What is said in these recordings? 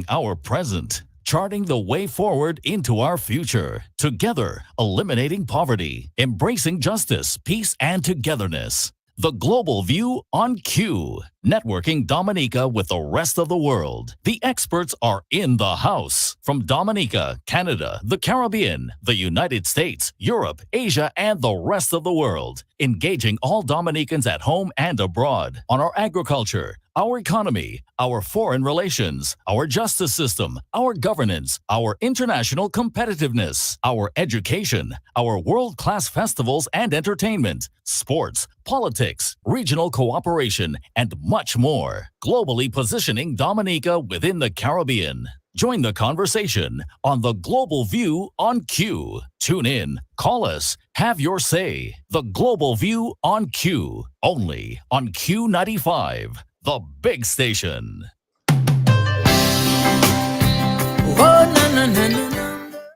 our present, charting the way forward into our future. Together, eliminating poverty, embracing justice, peace, and togetherness. The Global View on Q. Networking Dominica with the rest of the world. The experts are in the house. From Dominica, Canada, the Caribbean, the United States, Europe, Asia, and the rest of the world. Engaging all Dominicans at home and abroad on our agriculture, our economy, our foreign relations, our justice system, our governance, our international competitiveness, our education, our world-class festivals and entertainment, sports, politics, regional cooperation, and much more. Globally positioning Dominica within the Caribbean. Join the conversation on the Global View on Q. Tune in, call us, have your say. The Global View on Q. Only on Q95, the big station.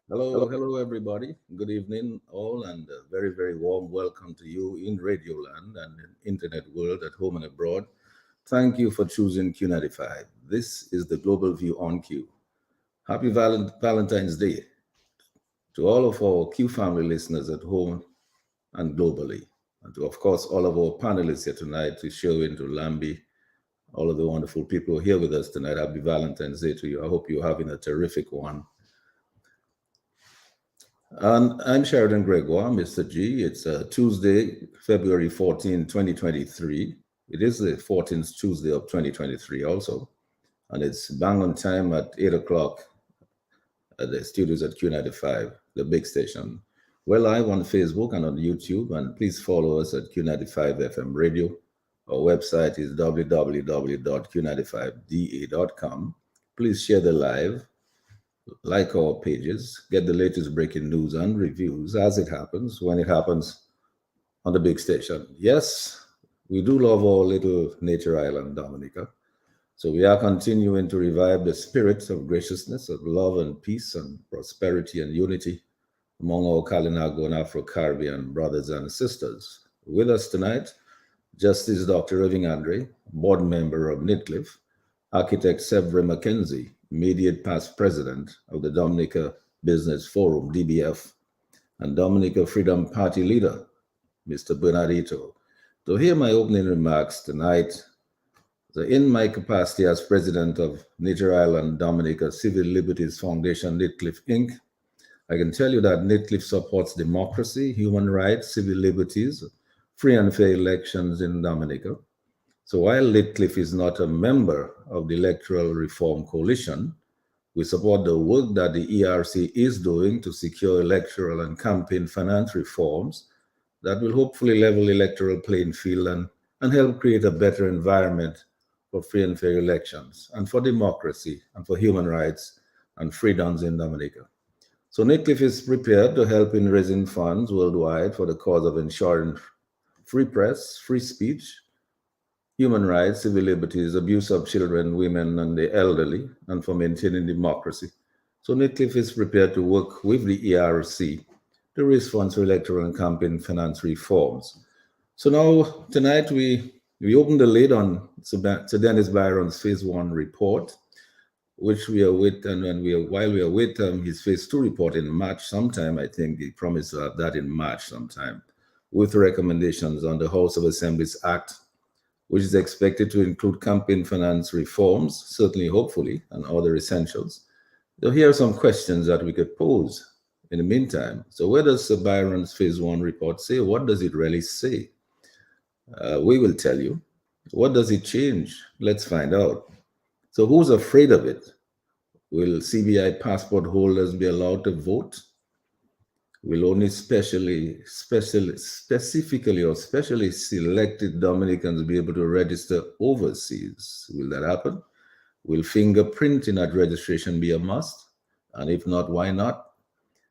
Hello, everybody. Good evening, all, and a very, very warm welcome to you in Radioland and in Internet world at home and abroad. Thank you for choosing Q95. This is the Global View on Q. Happy Valentine's Day to all of our Q family listeners at home and globally, and to, of course, all of our panelists here tonight, to Sherwin, to Lambi, all of the wonderful people here with us tonight. Happy Valentine's Day to you. I hope you're having a terrific one. And I'm Sheridan Gregoire, Mr. G. It's Tuesday, February 14, 2023. It is the 14th Tuesday of 2023 also. And it's bang on time at 8 o'clock at the studios at Q95, the big station. We're live on Facebook and on YouTube, and please follow us at Q95 FM Radio. Our website is www.q95da.com. Please share the live, like our pages, get the latest breaking news and reviews as it happens, when it happens on the big station. Yes, we do love our little nature island, Dominica. So we are continuing to revive the spirit of graciousness, of love and peace and prosperity and unity among our Kalinago and Afro-Caribbean brothers and sisters. With us tonight, Justice Dr. Irving Andre, board member of NITCLIF, architect Severin McKenzie, immediate past president of the Dominica Business Forum, DBF, and Dominica Freedom Party leader, Mr. Bernardito. To hear my opening remarks tonight, so in my capacity as president of Nature Island Dominica Civil Liberties Foundation, NITCLIF Inc., I can tell you that NITCLIF supports democracy, human rights, civil liberties, free and fair elections in Dominica. So while NITCLIF is not a member of the Electoral Reform Coalition, we support the work that the ERC is doing to secure electoral and campaign finance reforms that will hopefully level electoral playing field and help create a better environment for free and fair elections, and for democracy, and for human rights and freedoms in Dominica. So NITCLIF is prepared to help in raising funds worldwide for the cause of ensuring free press, free speech, human rights, civil liberties, abuse of children, women, and the elderly, and for maintaining democracy. So NITCLIF is prepared to work with the ERC to raise funds for electoral and campaign finance reforms. So now, tonight, we opened the lid on Sir Dennis Byron's Phase 1 report, which we await, and while we await his Phase 2 report in March sometime. I think he promised to have that in March sometime, with recommendations on the House of Assembly's Act, which is expected to include campaign finance reforms, certainly, hopefully, and other essentials. So here are some questions that we could pose in the meantime. So where does Sir Byron's Phase 1 report say? What does it really say? We will tell you. What does it change? Let's find out. So who's afraid of it? Will CBI passport holders be allowed to vote? Will only specifically selected Dominicans be able to register overseas? Will that happen? Will fingerprinting at registration be a must? And if not, why not?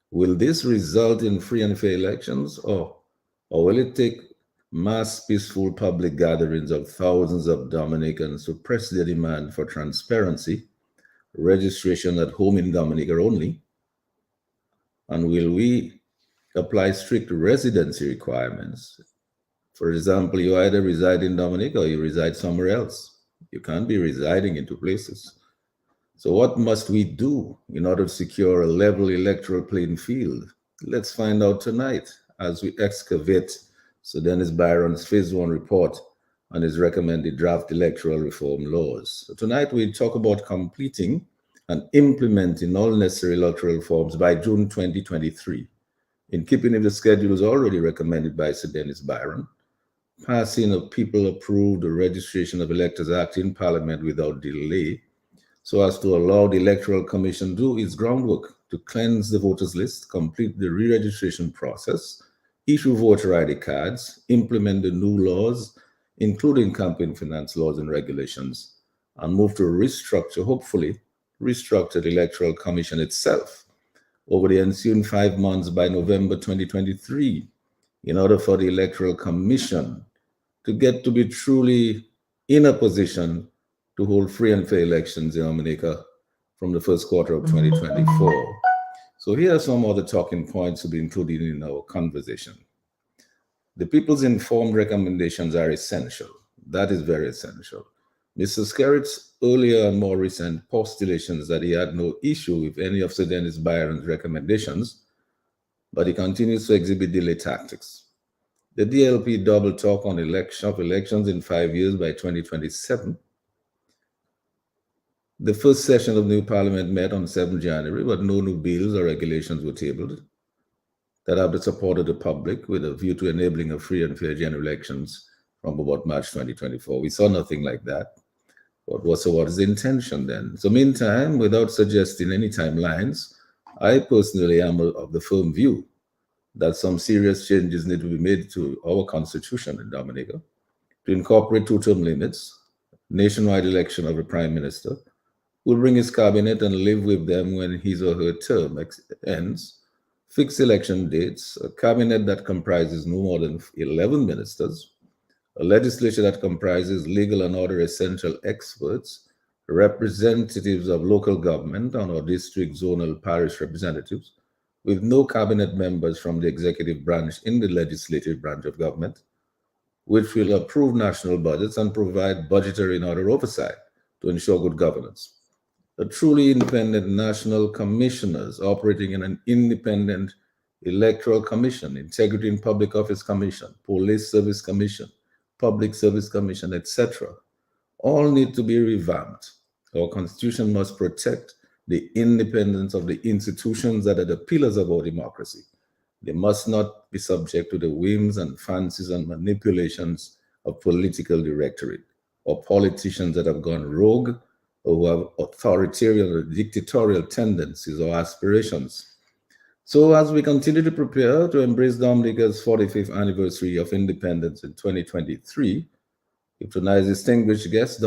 Will this result in free and fair elections, or will it take mass peaceful public gatherings of thousands of Dominicans to press their demand for transparency, registration at home in Dominica only? And will we apply strict residency requirements? For example, you either reside in Dominica or you reside somewhere else. You can't be residing in two places. So, what must we do in order to secure a level electoral playing field? Let's find out tonight as we excavate Sir Dennis Byron's Phase 1 report on his recommended draft electoral reform laws. So tonight we talk about completing and implementing all necessary electoral reforms by June 2023, in keeping with the schedules already recommended by Sir Dennis Byron, passing a people-approved Registration of Electors Act in Parliament without delay, so as to allow the Electoral Commission to do its groundwork to cleanse the voters list, complete the re-registration process, issue voter ID cards, implement the new laws, including campaign finance laws and regulations, and move to restructure, hopefully, restructure the Electoral Commission itself over the ensuing 5 months by November 2023, in order for the Electoral Commission to get to be truly in a position to hold free and fair elections in Dominica from the first quarter of 2024. So here are some other talking points to be included in our conversation. The people's informed recommendations are essential. That is very essential. Mr. Skerritt's earlier and more recent postulations that he had no issue with any of Sir Dennis Byron's recommendations, but he continues to exhibit delay tactics. The DLP double talk on elections in 5 years by 2027. The first session of the new parliament met on 7 January, but no new bills or regulations were tabled that have the support of the public with a view to enabling a free and fair general elections from about March 2024. We saw nothing like that. What was the intention then? So meantime, without suggesting any timelines, I personally am of the firm view that some serious changes need to be made to our constitution in Dominica to incorporate 2-term limits, nationwide election of a prime minister, will bring his cabinet and live with them when his or her term ends, fixed election dates, a cabinet that comprises no more than 11 ministers, a legislature that comprises legal and other essential experts, representatives of local government and our district, zonal, parish representatives, with no cabinet members from the executive branch in the legislative branch of government, which will approve national budgets and provide budgetary and other oversight to ensure good governance. A truly independent national commissioners operating in an independent electoral commission, integrity in public office commission, police service commission, public service commission, etc., all need to be revamped. Our constitution must protect the independence of the institutions that are the pillars of our democracy. They must not be subject to the whims and fancies and manipulations of political directorate or politicians that have gone rogue or who have authoritarian or dictatorial tendencies or aspirations. So as we continue to prepare to embrace Dominica's 45th anniversary of independence in 2023, with tonight's distinguished guest,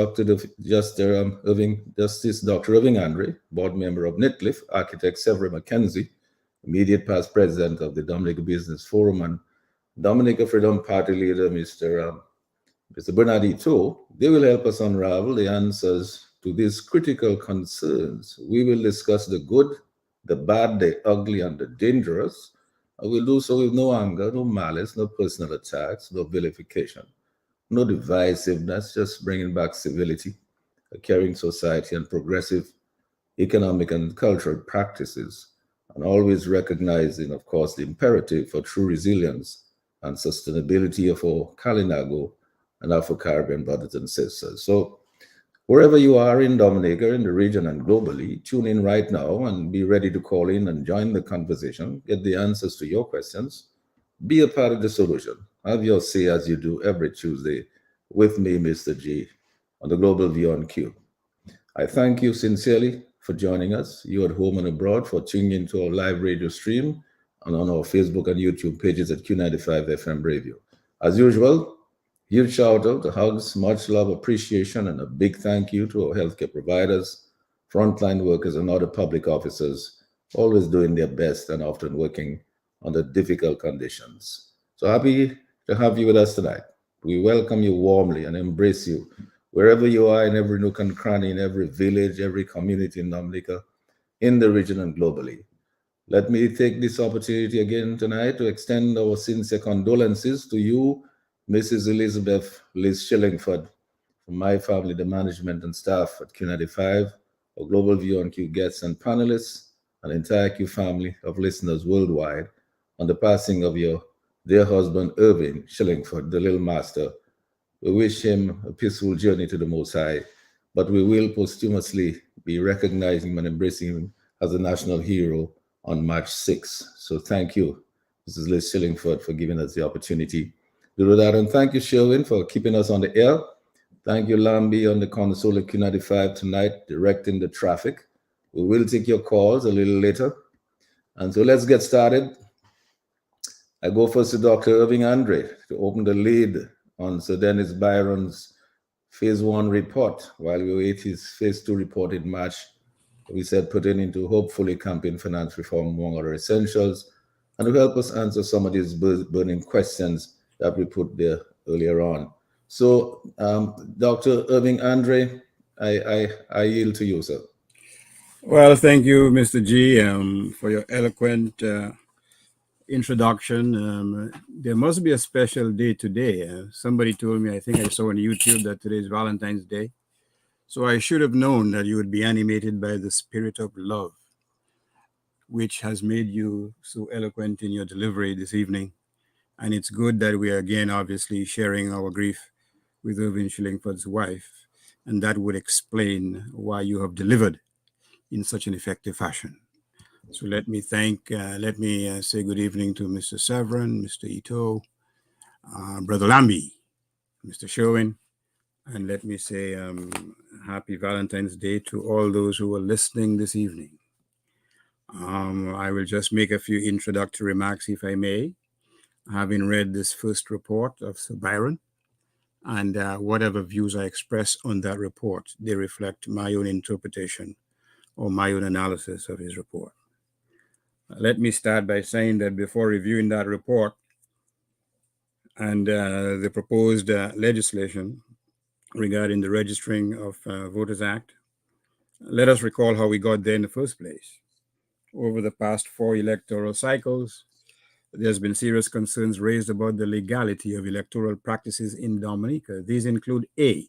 Justice Dr. Irving Andre, board member of Nitcliffe, architect Severin McKenzie, immediate past president of the Dominica Business Forum, and Dominica Freedom Party leader, Mr. Bernardito, they will help us unravel the answers to these critical concerns. We will discuss the good, the bad, the ugly, and the dangerous. And we'll do so with no anger, no malice, no personal attacks, no vilification, no divisiveness, just bringing back civility, a caring society, and progressive economic and cultural practices, and always recognizing, of course, the imperative for true resilience and sustainability of our Kalinago and Afro-Caribbean brothers and sisters. So wherever you are in Dominica, in the region and globally, tune in right now and be ready to call in and join the conversation, get the answers to your questions, be a part of the solution. Have your say as you do every Tuesday with me, Mr. G, on the Global View on Q. I thank you sincerely for joining us, you at home and abroad, for tuning into our live radio stream and on our Facebook and YouTube pages at Q95 FM Radio. As usual, huge shout out, hugs, much love, appreciation, and a big thank you to our healthcare providers, frontline workers, and other public officers, always doing their best and often working under difficult conditions. So happy to have you with us tonight. We welcome you warmly and embrace you wherever you are, in every nook and cranny, in every village, every community in Dominica, in the region and globally. Let me take this opportunity again tonight to extend our sincere condolences to you, Mrs. Elizabeth Liz Shillingford, from my family, the management and staff at Q95, our Global View on Q guests and panelists, and the entire Q family of listeners worldwide on the passing of your dear husband, Irving Shillingford, the little master. We wish him a peaceful journey to the Most High, but we will posthumously be recognizing him and embracing him as a national hero on March 6th. So thank you, Mrs. Liz Shillingford, for giving us the opportunity to do that. And thank you, Sherwin, for keeping us on the air. Thank you, Lambi, on the console at Q95 tonight, directing the traffic. We will take your calls a little later. And so let's get started. I go first to Dr. Irving Andre to open the lead on Sir Dennis Byron's Phase 1 report while we wait his Phase 2 report in March, we said pertaining to hopefully campaign finance reform, among other essentials, and to help us answer some of these burning questions that we put there earlier on. So, Dr. Irving Andre, I yield to you, sir. Well, thank you, Mr. G, for your eloquent introduction. There must be a special day today. Somebody told me, I think I saw on YouTube, that today is Valentine's Day. So I should have known that you would be animated by the spirit of love, which has made you so eloquent in your delivery this evening. And it's good that we are again, obviously, sharing our grief with Irving Shillingford's wife. And that would explain why you have delivered in such an effective fashion. So let me say good evening to Mr. Severin, Mr. Hurtault, Brother Lambi, Mr. Sherwin, and let me say happy Valentine's Day to all those who are listening this evening. I will just make a few introductory remarks, if I may, having read this first report of Sir Byron, and whatever views I express on that report, they reflect my own interpretation or my own analysis of his report. Let me start by saying that before reviewing that report and the proposed legislation regarding the Registering of Voters Act, let us recall how we got there in the first place. Over the past 4 electoral cycles, there's been serious concerns raised about the legality of electoral practices in Dominica. These include A,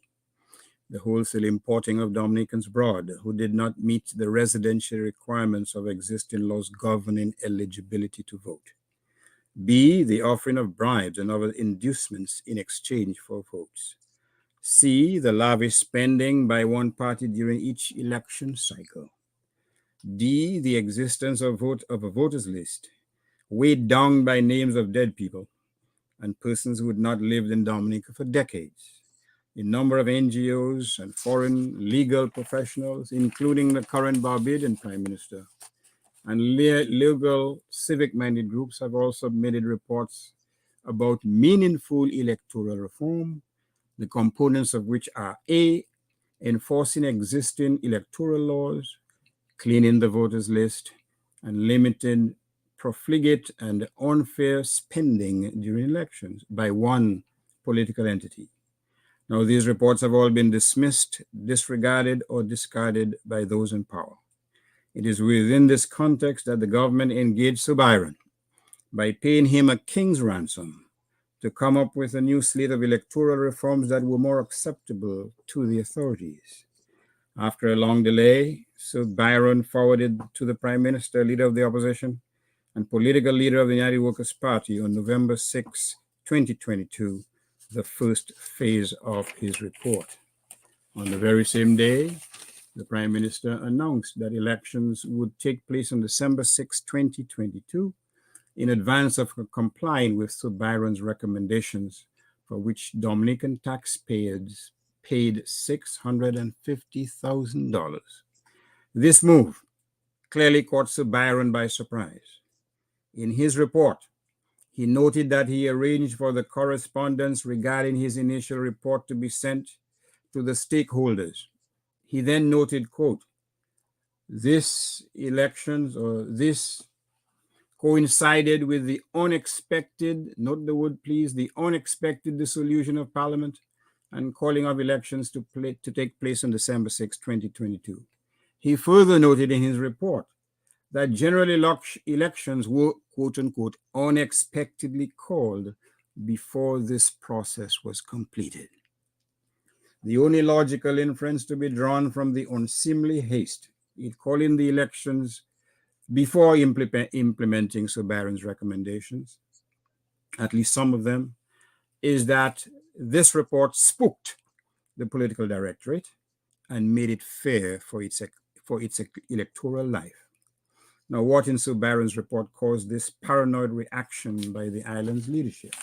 the wholesale importing of Dominicans abroad who did not meet the residential requirements of existing laws governing eligibility to vote. B, the offering of bribes and other inducements in exchange for votes. C, the lavish spending by one party during each election cycle. D, the existence of a voters list weighed down by names of dead people and persons who had not lived in Dominica for decades. A number of NGOs and foreign legal professionals, including the current Barbadian Prime Minister, and legal civic-minded groups have all submitted reports about meaningful electoral reform, the components of which are A, enforcing existing electoral laws, cleaning the voters list, and limiting profligate and unfair spending during elections by one political entity. Now, these reports have all been dismissed, disregarded, or discarded by those in power. It is within this context that the government engaged Sir Byron by paying him a king's ransom to come up with a new slate of electoral reforms that were more acceptable to the authorities. After a long delay, Sir Byron forwarded to the Prime Minister, leader of the opposition, and political leader of the United Workers' Party on November 6, 2022, the first phase of his report. On the very same day, the Prime Minister announced that elections would take place on December 6, 2022, in advance of complying with Sir Byron's recommendations, for which Dominican taxpayers paid $650,000. This move clearly caught Sir Byron by surprise. In his report, he noted that he arranged for the correspondence regarding his initial report to be sent to the stakeholders. He then noted, quote, this coincided with the unexpected, note the word please, the unexpected dissolution of Parliament and calling of elections to take place on December 6, 2022. He further noted in his report that general elections were, quote unquote, unexpectedly called before this process was completed. The only logical inference to be drawn from the unseemly haste in calling the elections before implementing Sir Byron's recommendations, at least some of them, is that this report spooked the political directorate and made it fair for its electoral life. Now, what in Sir Byron's report caused this paranoid reaction by the island's leadership?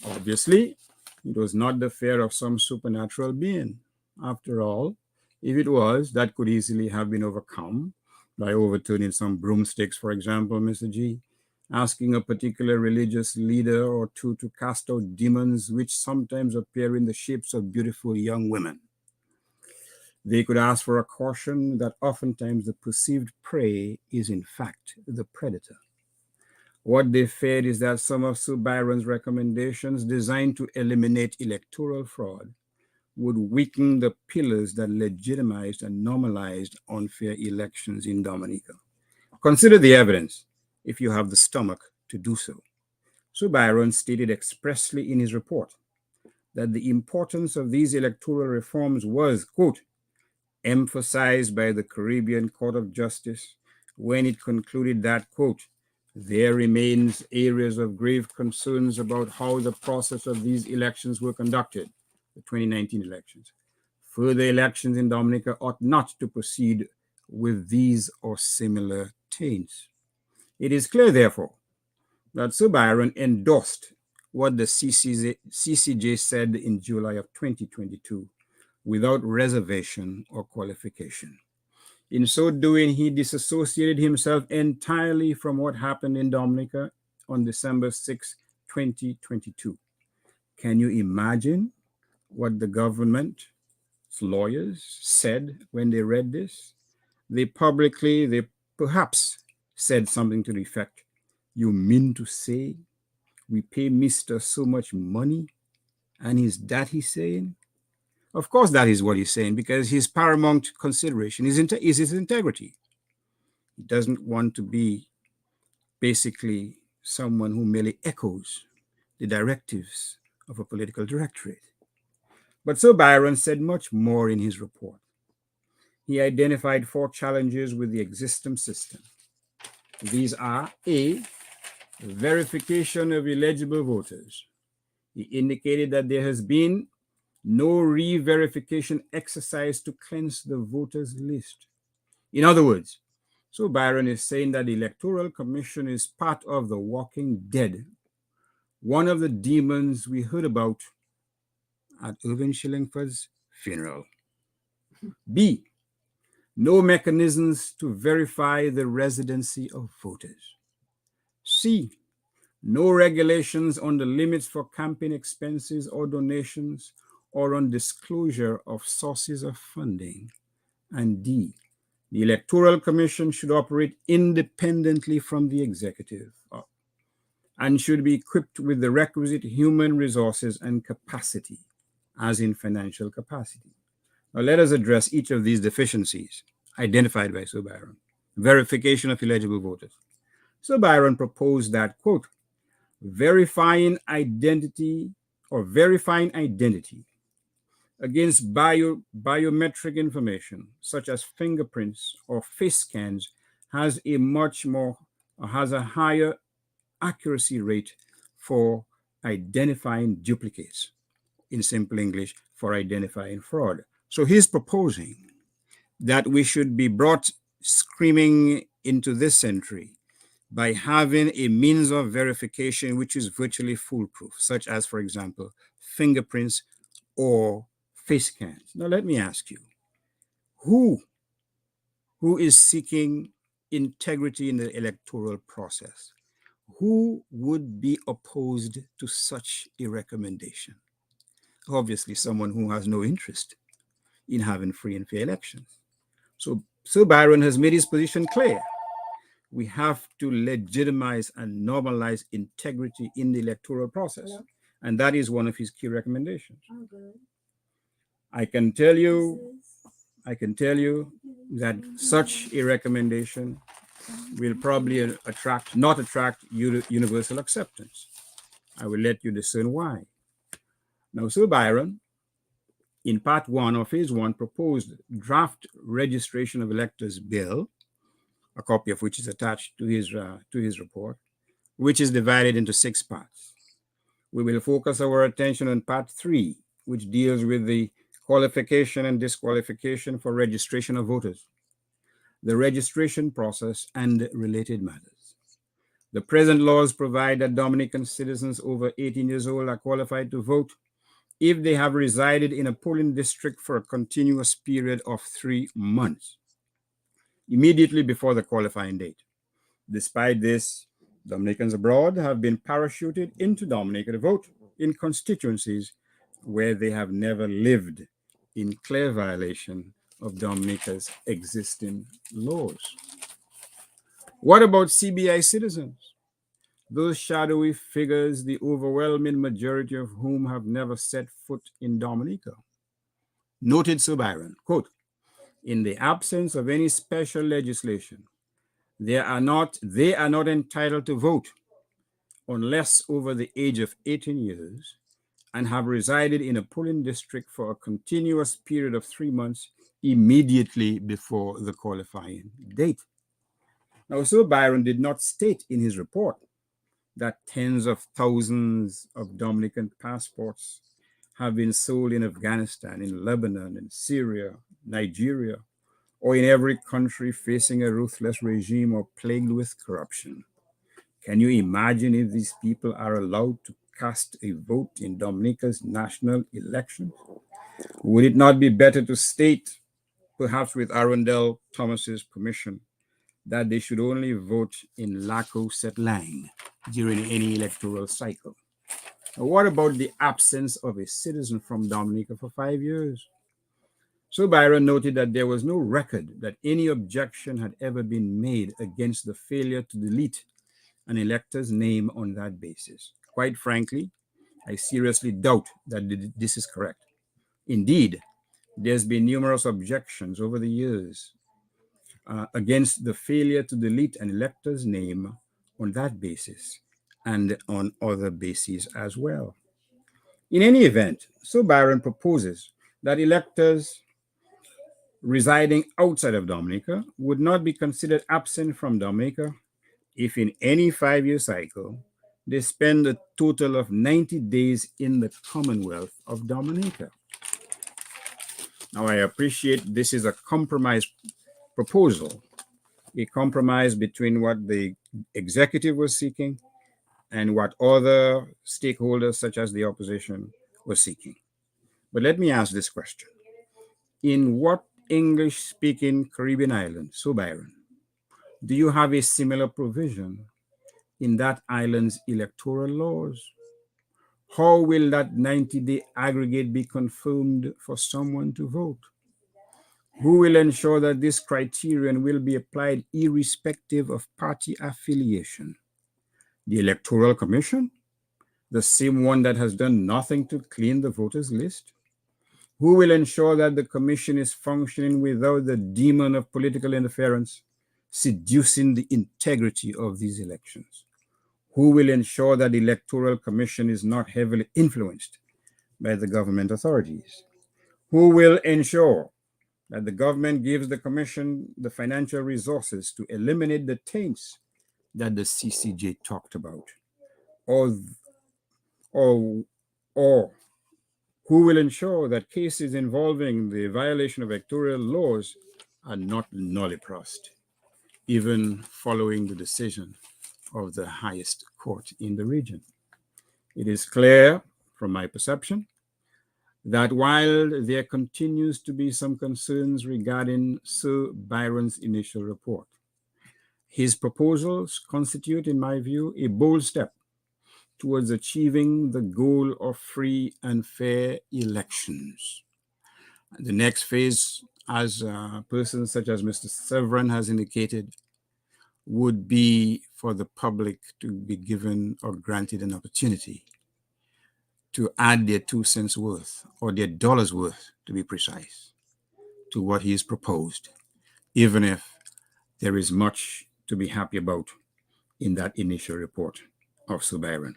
Obviously, it was not the fear of some supernatural being. After all, if it was, that could easily have been overcome by overturning some broomsticks, for example, Mr. G, asking a particular religious leader or two to cast out demons which sometimes appear in the shapes of beautiful young women. They could ask for a caution that oftentimes the perceived prey is in fact the predator. What they feared is that some of Sir Byron's recommendations designed to eliminate electoral fraud would weaken the pillars that legitimized and normalized unfair elections in Dominica. Consider the evidence, if you have the stomach to do so. Sir Byron stated expressly in his report that the importance of these electoral reforms was, quote, emphasized by the Caribbean Court of Justice when it concluded that, quote, there remains areas of grave concerns about how the process of these elections were conducted, the 2019 elections. Further elections in Dominica ought not to proceed with these or similar taints. It is clear, therefore, that Sir Byron endorsed what the CCJ said in July of 2022 without reservation or qualification. In so doing, he disassociated himself entirely from what happened in Dominica on December 6, 2022. Can you imagine what the government's lawyers said when they read this? They perhaps said something to the effect, you mean to say we pay Mr. so much money and is that he's saying? Of course, that is what he's saying, because his paramount consideration is his integrity. He doesn't want to be basically someone who merely echoes the directives of a political directorate. But Sir Byron said much more in his report. He identified 4 challenges with the existing system. These are A, verification of eligible voters. He indicated that there has been no re-verification exercise to cleanse the voters list. In other words, Sir Byron is saying that the Electoral Commission is part of the walking dead, one of the demons we heard about at Irving Shillingford's funeral. B, no mechanisms to verify the residency of voters. C, no regulations on the limits for campaign expenses or donations or on disclosure of sources of funding. And D, the Electoral Commission should operate independently from the executive and should be equipped with the requisite human resources and capacity, as in financial capacity. Now let us address each of these deficiencies identified by Sir Byron. Verification of eligible voters. Sir Byron proposed that, quote, verifying identity against biometric information, such as fingerprints or face scans, has a higher accuracy rate for identifying duplicates. In simple English, for identifying fraud. So he's proposing that we should be brought screaming into this century by having a means of verification which is virtually foolproof, such as, for example, fingerprints or face scans. Now, let me ask you, who is seeking integrity in the electoral process? Who would be opposed to such a recommendation? Obviously, someone who has no interest in having free and fair elections. So Sir Byron has made his position clear. We have to legitimize and normalize integrity in the electoral process. Hello? And that is one of his key recommendations. I can tell you that such a recommendation will probably not attract universal acceptance. I will let you discern why. Now, Sir Byron In Part 1 of Phase 1 proposed draft registration of electors bill, a copy of which is attached to his report, which is divided into 6 parts. We will focus our attention on Part 3, which deals with the qualification and disqualification for registration of voters, the registration process, and related matters. The present laws provide that Dominican citizens over 18 years old are qualified to vote if they have resided in a polling district for a continuous period of 3 months, immediately before the qualifying date. Despite this, Dominicans abroad have been parachuted into Dominica to vote in constituencies where they have never lived, in clear violation of Dominica's existing laws. What about CBI citizens? Those shadowy figures, the overwhelming majority of whom have never set foot in Dominica. Noted Sir Byron, quote, "In the absence of any special legislation, they are not entitled to vote unless over the age of 18 years and have resided in a polling district for a continuous period of 3 months immediately before the qualifying date." Now, Sir Byron did not state in his report that tens of thousands of Dominican passports have been sold in Afghanistan, in Lebanon, in Syria, Nigeria, or in every country facing a ruthless regime or plagued with corruption. Can you imagine if these people are allowed to cast a vote in Dominica's national elections? Would it not be better to state, perhaps with Arundel Thomas's permission, that they should only vote in Laco Set Lang during any electoral cycle? What about the absence of a citizen from Dominica for 5 years? So Byron noted that there was no record that any objection had ever been made against the failure to delete an elector's name on that basis. Quite frankly, I seriously doubt that this is correct. Indeed, there's been numerous objections over the years against the failure to delete an elector's name on that basis and on other bases as well. In any event, so Byron proposes that electors residing outside of Dominica would not be considered absent from Dominica if in any 5-year cycle they spend a total of 90 days in the Commonwealth of Dominica. Now, I appreciate this is a compromise proposal, a compromise between what the executive was seeking and what other stakeholders, such as the opposition, were seeking. But let me ask this question. In what English-speaking Caribbean island, so Byron, do you have a similar provision in that island's electoral laws? How will that 90-day aggregate be confirmed for someone to vote? Who will ensure that this criterion will be applied irrespective of party affiliation? The Electoral Commission, the same one that has done nothing to clean the voters list? Who will ensure that the commission is functioning without the demon of political interference seducing the integrity of these elections? Who will ensure that the Electoral Commission is not heavily influenced by the government authorities? Who will ensure that the government gives the commission the financial resources to eliminate the taints that the CCJ talked about? Or who will ensure that cases involving the violation of electoral laws are not nulliprost, even following the decision of the highest court in the region? It is clear, from my perception, that while there continues to be some concerns regarding Sir Byron's initial report, his proposals constitute, in my view, a bold step towards achieving the goal of free and fair elections. The next phase, as persons such as Mr. Severin has indicated, would be for the public to be given or granted an opportunity to add their 2 cents worth, or their dollars worth, to be precise, to what he has proposed, even if there is much to be happy about in that initial report of Sir Byron.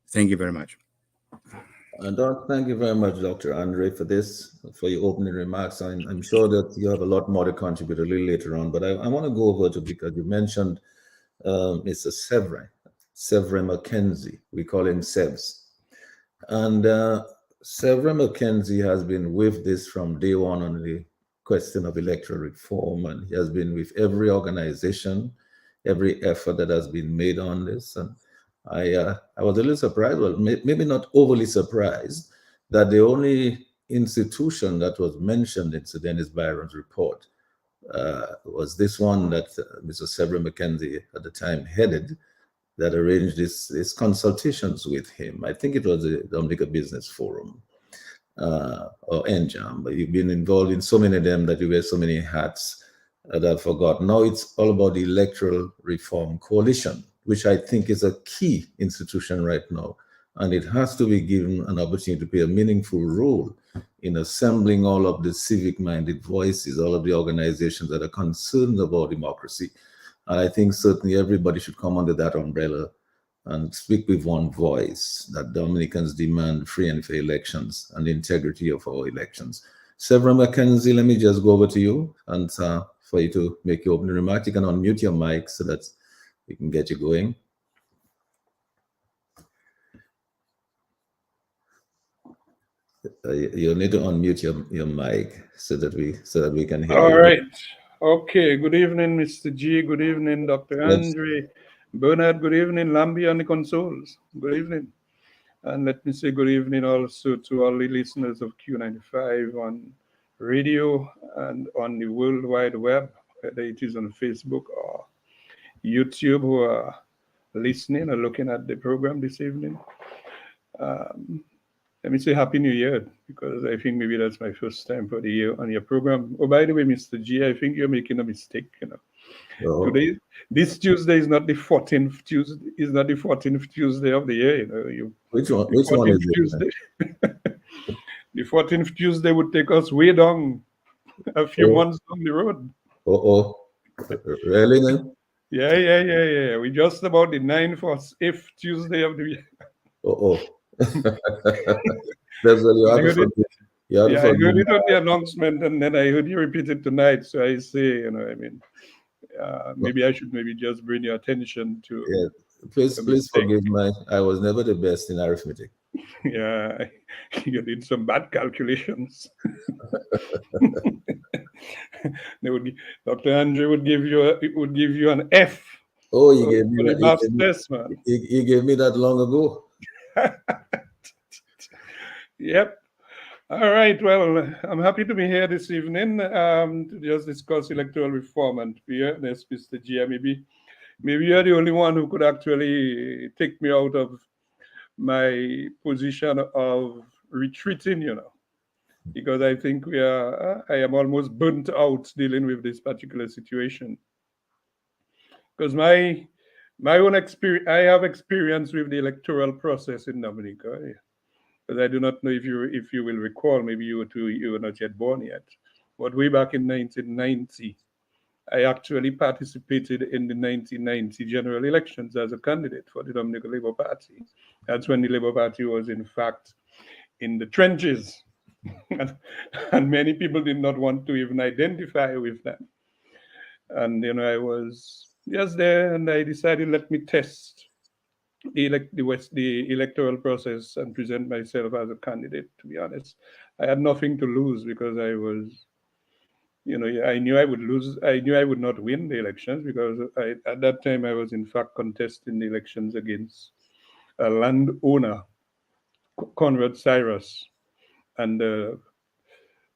Thank you very much. And thank you very much, Dr. Andre, for this, for your opening remarks. I'm sure that you have a lot more to contribute a little later on, but I want to go over to, because you mentioned Mr. Severin McKenzie. We call him Sebs. And Severin McKenzie has been with this from day one on the question of electoral reform, and he has been with every organization, every effort that has been made on this. And I was a little surprised, well, maybe not overly surprised, that the only institution that was mentioned in Sir Dennis Byron's report was this one that Mr. Severin McKenzie at the time headed, that arranged this consultations with him. I think it was the Dominica Business Forum or NJAM, but you've been involved in so many of them that you wear so many hats that I forgot. Now it's all about the Electoral Reform Coalition, which I think is a key institution right now. And it has to be given an opportunity to play a meaningful role in assembling all of the civic-minded voices, all of the organizations that are concerned about democracy. And I think certainly everybody should come under that umbrella and speak with one voice, that Dominicans demand free and fair elections and the integrity of our elections. Severin McKenzie, let me just go over to you and for you to make your opening remark. You can unmute your mic so that we can get you going. You'll need to unmute your mic so that we can hear All you. right. Okay. Good evening, Mr. G. Good evening, Dr. Andre. Bernard, good evening. Lambi on the consoles. Good evening. And let me say good evening also to all the listeners of Q95 on radio and on the World Wide Web, whether it is on Facebook or YouTube, who are listening or looking at the program this evening. Let me say Happy New Year, because I think maybe that's my first time for the year on your program. Oh, by the way, Mr. G, I think you're making a mistake. Today, this Tuesday is not the 14th Tuesday. Is not the 14th Tuesday of the year. Which one is Tuesday? The 14th Tuesday would take us way down a few months down the road. Really then? Yeah. We just about the 9th or 8th Tuesday of the year. That's what you have to I heard it on the announcement, and then I heard you repeat it tonight. So I say, maybe I should just bring your attention to. Yeah, please forgive me. I was never the best in arithmetic. Yeah, you did some bad calculations. Dr. Andre would give you an F. Oh, he gave me that. He gave me that long ago. Yep. All right. Well, I'm happy to be here this evening to just discuss electoral reform. And to be honest, Mr. G, maybe you're the only one who could actually take me out of my position of retreating, because I think I am almost burnt out dealing with this particular situation. Because my own experience, I have experience with the electoral process in Dominica. But I do not know if you will recall, maybe you were not yet born yet. But way back in 1990, I actually participated in the 1990 general elections as a candidate for the Dominican Labour Party. That's when the Labour Party was, in fact, in the trenches. And many people did not want to even identify with them. And, I was just there, and I decided, let me test the electoral process and present myself as a candidate. To be honest, I had nothing to lose, because I was, I knew I would lose. I knew I would not win the elections, because at that time I was in fact contesting the elections against a landowner, Conrad Cyrus, and the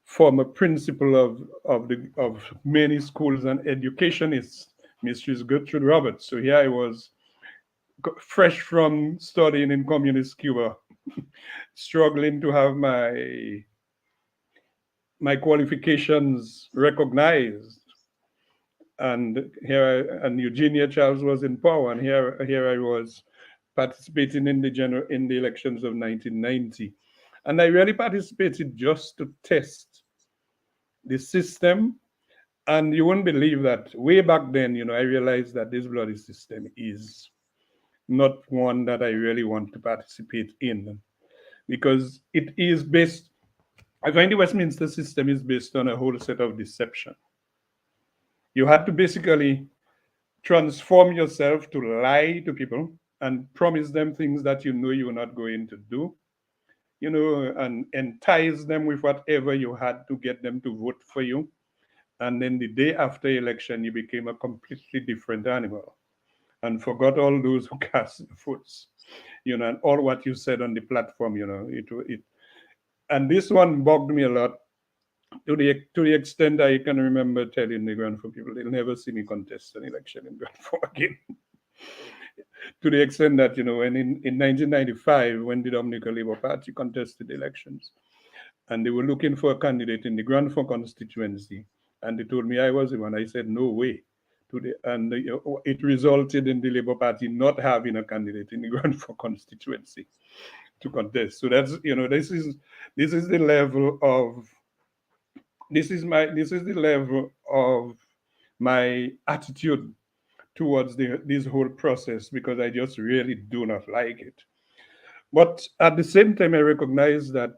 former principal of many schools and educationists, Mistress Gertrude Roberts. So here I was, fresh from studying in communist Cuba, struggling to have my qualifications recognized, and Eugenia Charles was in power, and here I was participating in the elections of 1990, and I really participated just to test the system. And you wouldn't believe that way back then, I realized that this bloody system is not one that I really want to participate in, because it is based, I find the Westminster system is based on a whole set of deception. You had to basically transform yourself to lie to people and promise them things that you know you're not going to do, and entice them with whatever you had to get them to vote for you. And then the day after election, you became a completely different animal and forgot all those who cast the votes, and all what you said on the platform, and this one bugged me a lot to the extent I can remember telling the Granford people they'll never see me contest an election in Granford again. To the extent that, when in 1995, when the Dominica Labour Party contested elections, and they were looking for a candidate in the Granford constituency, and they told me I was the one, I said, no way. And it resulted in the Labour Party not having a candidate in the Granford constituency to contest. So that's, this is the level of my attitude towards this whole process, because I just really do not like it. But at the same time, I recognize that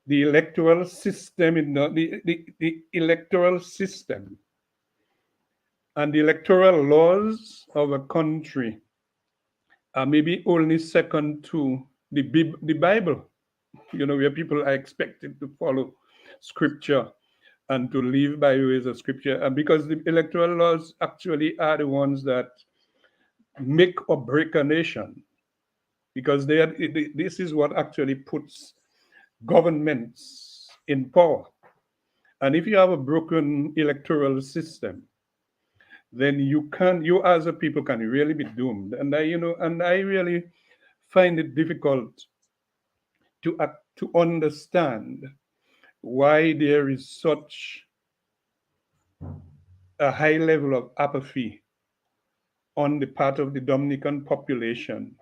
the electoral system the electoral system and the electoral laws of a country are maybe only second to the Bible, where people are expected to follow scripture and to live by ways of scripture. And because the electoral laws actually are the ones that make or break a nation, because this is what actually puts governments in power. And if you have a broken electoral system, then you as a people can really be doomed. And I really find it difficult to understand why there is such a high level of apathy on the part of the Dominican population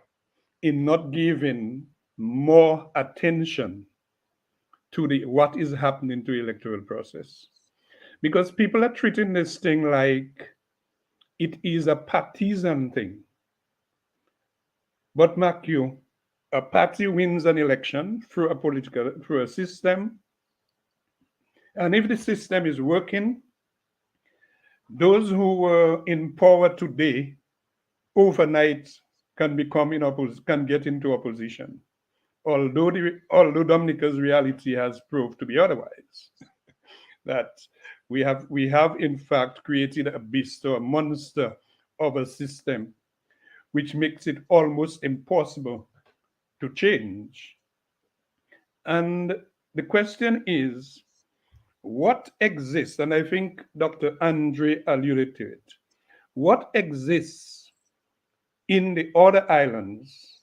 in not giving more attention to what is happening to the electoral process. Because people are treating this thing like it is a partisan thing. But mark you, a party wins an election through a system. And if the system is working, those who were in power today overnight can get into opposition. Although Dominica's reality has proved to be otherwise, that we have in fact created a beast or a monster of a system which makes it almost impossible to change. And the question is, what exists? And I think Dr. Andre alluded to it. What exists in the other islands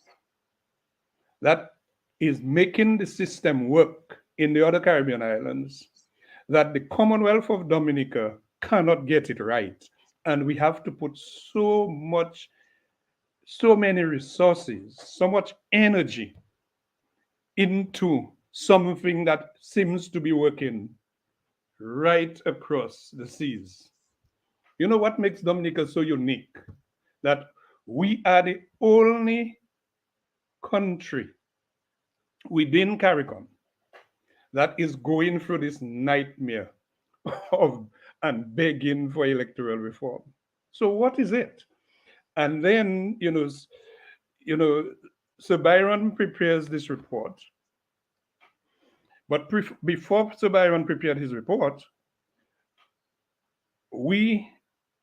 that is making the system work in the other Caribbean islands that the Commonwealth of Dominica cannot get it right? And we have to put so many resources, so much energy into something that seems to be working right across the seas. You know what makes Dominica so unique? That we are the only country within CARICOM that is going through this nightmare of and begging for electoral reform. So what is it? And then, Sir Byron prepares this report. But before Sir Byron prepared his report, we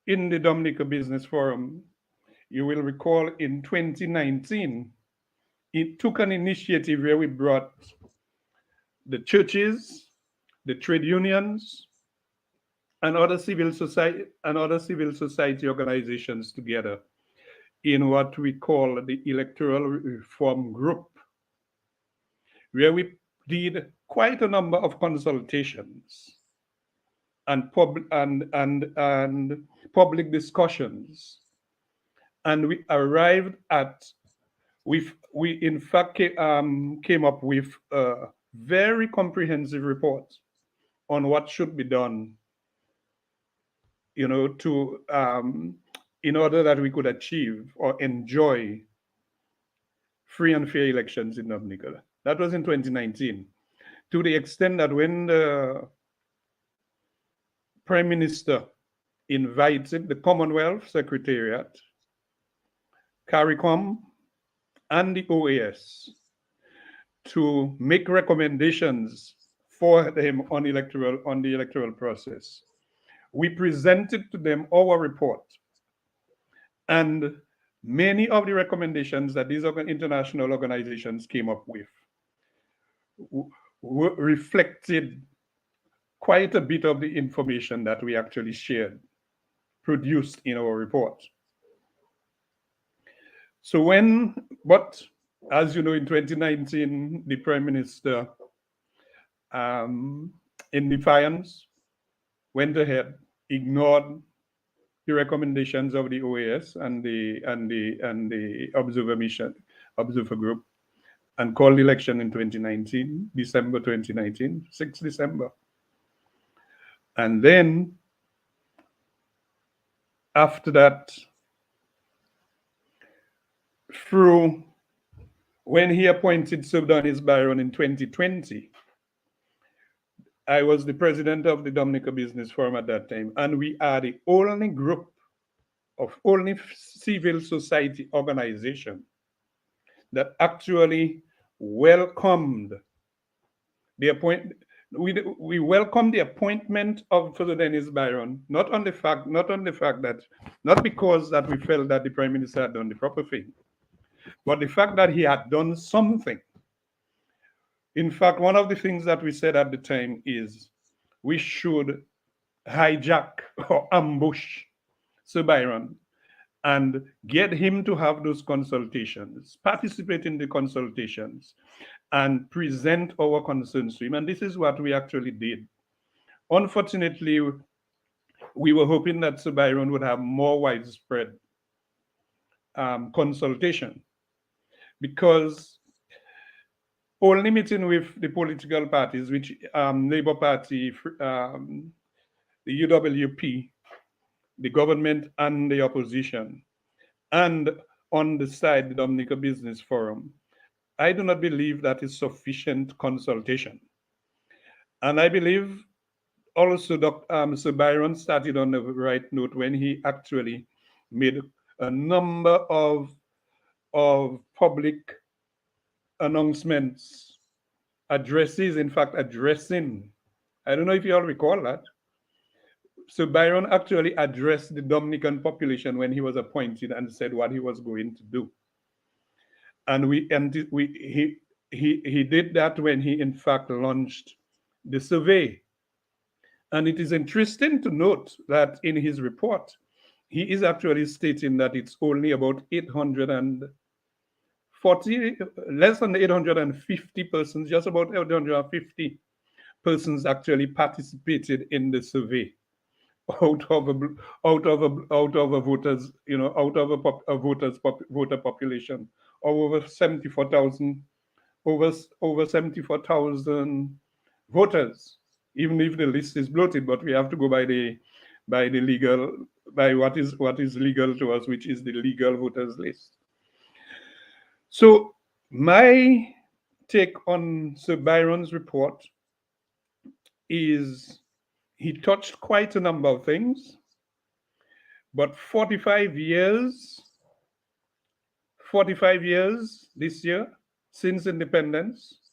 in the Dominica Business Forum, you will recall in 2019, it took an initiative where we brought the churches, the trade unions, and other civil society organizations together in what we call the Electoral Reform Group, where we did quite a number of consultations and public discussions, and we arrived at we in fact came up with a very comprehensive report on what should be done, to in order that we could achieve or enjoy free and fair elections in Dominica. That was in 2019. To the extent that when the Prime Minister invited the Commonwealth Secretariat, CARICOM, and the OAS to make recommendations for them on the electoral process, we presented to them our report. And many of the recommendations that these international organizations came up with reflected quite a bit of the information that we actually shared, produced in our report. So but as you know, in 2019, the Prime Minister, in defiance, went ahead, ignored the recommendations of the OAS and the observer group, and called election in 2019, December 2019, 6th December. And then after that, through when he appointed Sir Dennis Byron in 2020, I was the president of the Dominica Business Forum at that time, and we are the only group of only civil society organization that actually welcomed the appointment. We welcomed the appointment of Sir Dennis Byron, not because that we felt that the Prime Minister had done the proper thing, but the fact that he had done something. In fact, one of the things that we said at the time is we should hijack or ambush Sir Byron and get him to have those consultations, participate in the consultations, and present our concerns to him. And this is what we actually did. Unfortunately, we were hoping that Sir Byron would have more widespread consultation, because only meeting with the political parties, which Labour Party, the UWP, the government and the opposition, and on the side, the Dominica Business Forum, I do not believe that is sufficient consultation. And I believe also Sir Byron started on the right note when he actually made a number of public announcements, addresses, in fact, addressing. I don't know if you all recall that. So Byron actually addressed the Dominican population when he was appointed and said what he was going to do. And he did that when he in fact launched the survey. And it is interesting to note that in his report, he is actually stating that it's only about 840, less than 850 persons, just about 850 persons actually participated in the survey out of a voters, voter population of over 74,000, over 74,000 voters. Even if the list is bloated, but we have to go by what is legal to us, which is the legal voters list. So my take on Sir Byron's report is he touched quite a number of things, but 45 years this year since independence,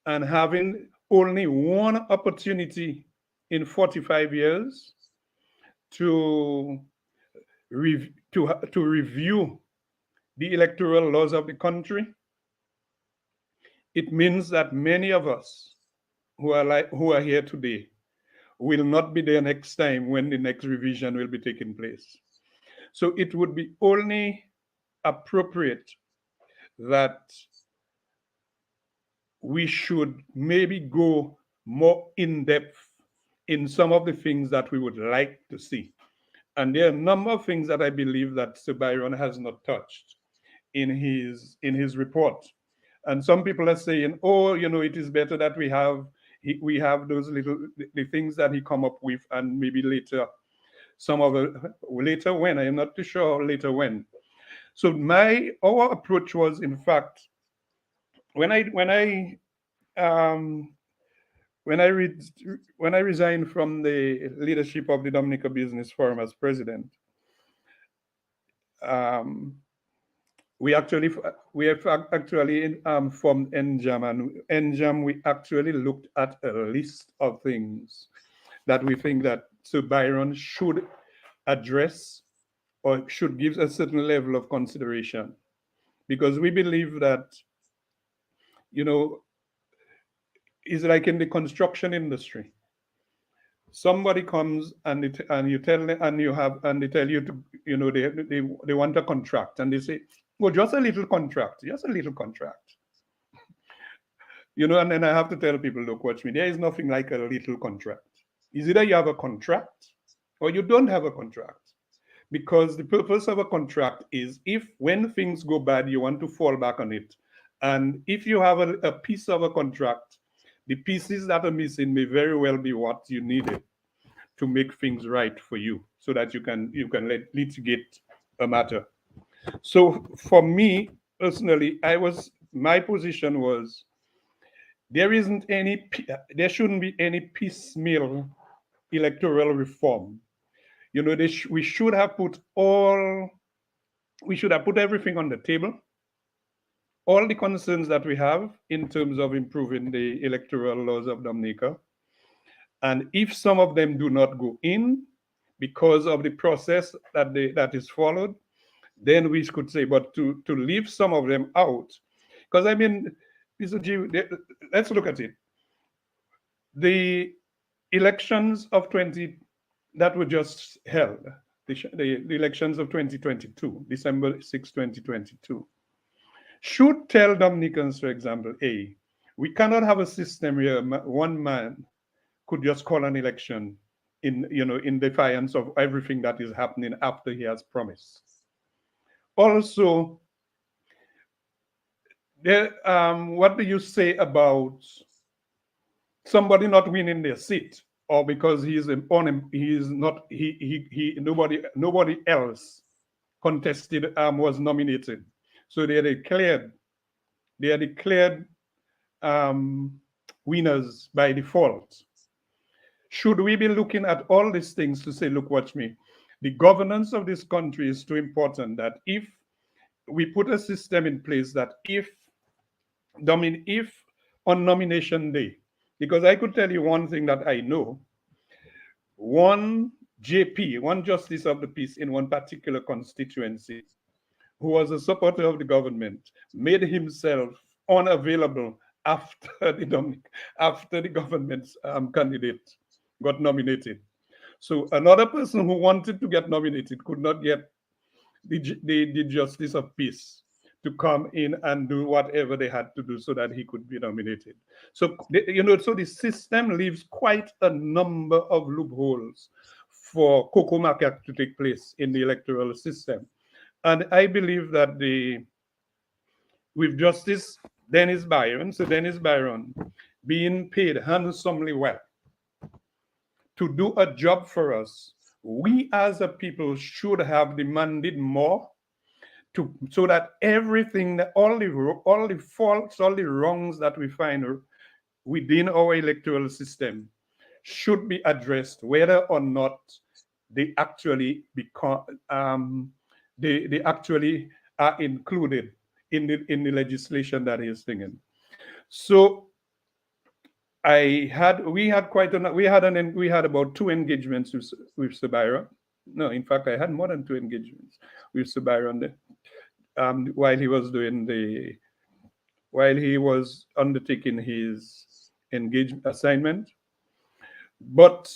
and having only one opportunity in 45 years to review the electoral laws of the country, it means that many of us who are here today will not be there next time when the next revision will be taking place. So it would be only appropriate that we should maybe go more in depth in some of the things that we would like to see. And there are a number of things that I believe that Sir Byron has not touched in his report. And some people are saying, oh, it is better that we have those the things that he come up with, and maybe later when, I am not too sure later when. So our approach was, in fact, when I um, when I resigned from the leadership of the Dominica Business Forum as president, um, we actually formed NJAM, and NJAM we actually looked at a list of things that we think that Sir Byron should address or should give a certain level of consideration, because we believe that, you know, it's like in the construction industry. Somebody comes and you tell them, and they tell you to, you know, they want a contract, and they say, well, just a little contract, you know, and then I have to tell people, look, watch me, there is nothing like a little contract. Is either you have a contract or you don't have a contract. Because the purpose of a contract is, if when things go bad, you want to fall back on it. And if you have a piece of a contract, the pieces that are missing may very well be what you needed to make things right for you, so that you can litigate a matter. So for me personally, my position was, there shouldn't be any piecemeal electoral reform. You know, we should have put everything on the table, all the concerns that we have in terms of improving the electoral laws of Dominica. And if some of them do not go in because of the process that is followed, then we could say, but to leave some of them out, because I mean, Mr. G, let's look at it. The elections of that were just held, the elections of 2022, December 6, 2022, should tell Dominicans, for example, we cannot have a system where one man could just call an election in defiance of everything that is happening after he has promised. Also, what do you say about somebody not winning their seat, or because nobody else contested was nominated, so they are declared winners by default? Should we be looking at all these things to say, look, watch me, the governance of this country is too important, that if we put a system in place that if on nomination day, because I could tell you one thing that I know, one justice of the peace in one particular constituency, who was a supporter of the government, made himself unavailable after the government's candidate got nominated. So another person who wanted to get nominated could not get the justice of peace to come in and do whatever they had to do so that he could be nominated. So the system leaves quite a number of loopholes for Coco Macaque to take place in the electoral system. And I believe that with Justice Dennis Byron being paid handsomely well to do a job for us, we as a people should have demanded more, so that everything, all the faults, all the wrongs that we find within our electoral system should be addressed, whether or not they actually they actually are included in the legislation that is thinking. So we had about 2 engagements with Sir Byron. No, in fact, I had more than 2 engagements with Sir Byron while he was undertaking his engagement assignment. But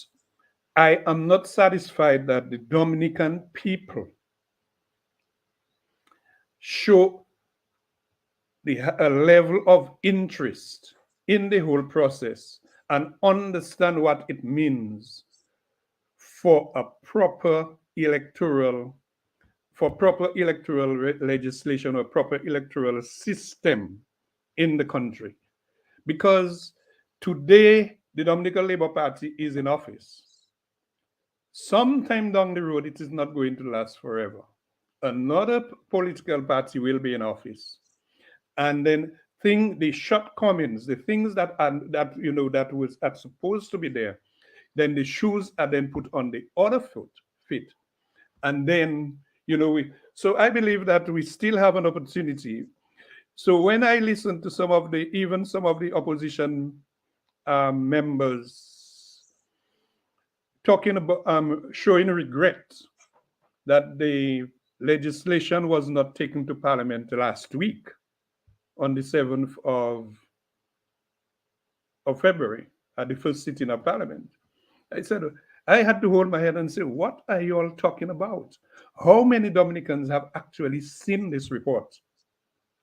I am not satisfied that the Dominican people show a level of interest in the whole process and understand what it means for proper electoral legislation or proper electoral system in the country. Because today, the Dominican Labour Party is in office. Sometime down the road, it is not going to last forever. Another political party will be in office. And then the shortcomings, the things that are that supposed to be there, then the shoes are then put on the other feet, and then so I believe that we still have an opportunity. So when I listen to some of the opposition members talking about showing regret that the legislation was not taken to Parliament last week on the 7th of February at the first sitting of Parliament, I said, I had to hold my head and say, what are you all talking about? How many Dominicans have actually seen this report?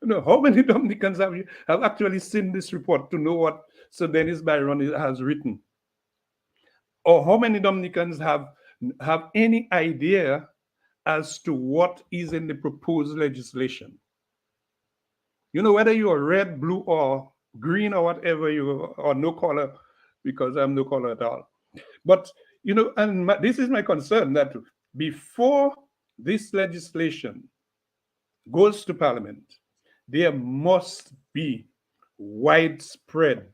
How many Dominicans have actually seen this report to know what Sir Dennis Byron has written? Or how many Dominicans have any idea as to what is in the proposed legislation? Whether you are red, blue, or green, or whatever or no color, because I'm no color at all. But, and this is my concern, that before this legislation goes to Parliament, there must be widespread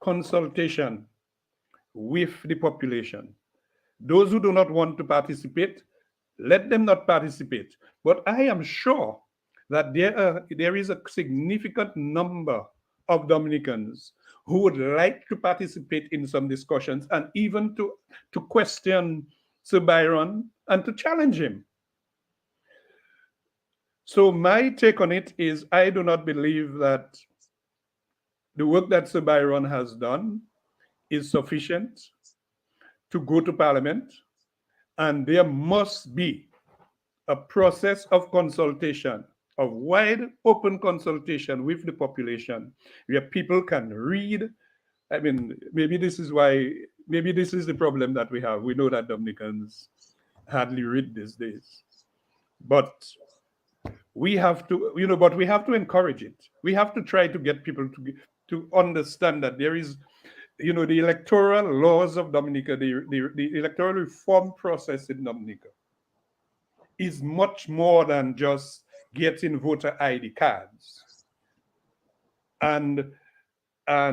consultation with the population. Those who do not want to participate, let them not participate. But I am sure that there is a significant number of Dominicans who would like to participate in some discussions and even to question Sir Byron and to challenge him. So my take on it is, I do not believe that the work that Sir Byron has done is sufficient to go to Parliament, and there must be a process of consultation, of wide open consultation with the population, where people can read. I mean, maybe this is the problem that we have. We know that Dominicans hardly read these days, but we have to, but we have to encourage it. We have to try to get people to understand that there is, the electoral laws of Dominica, the electoral reform process in Dominica is much more than just getting voter ID cards and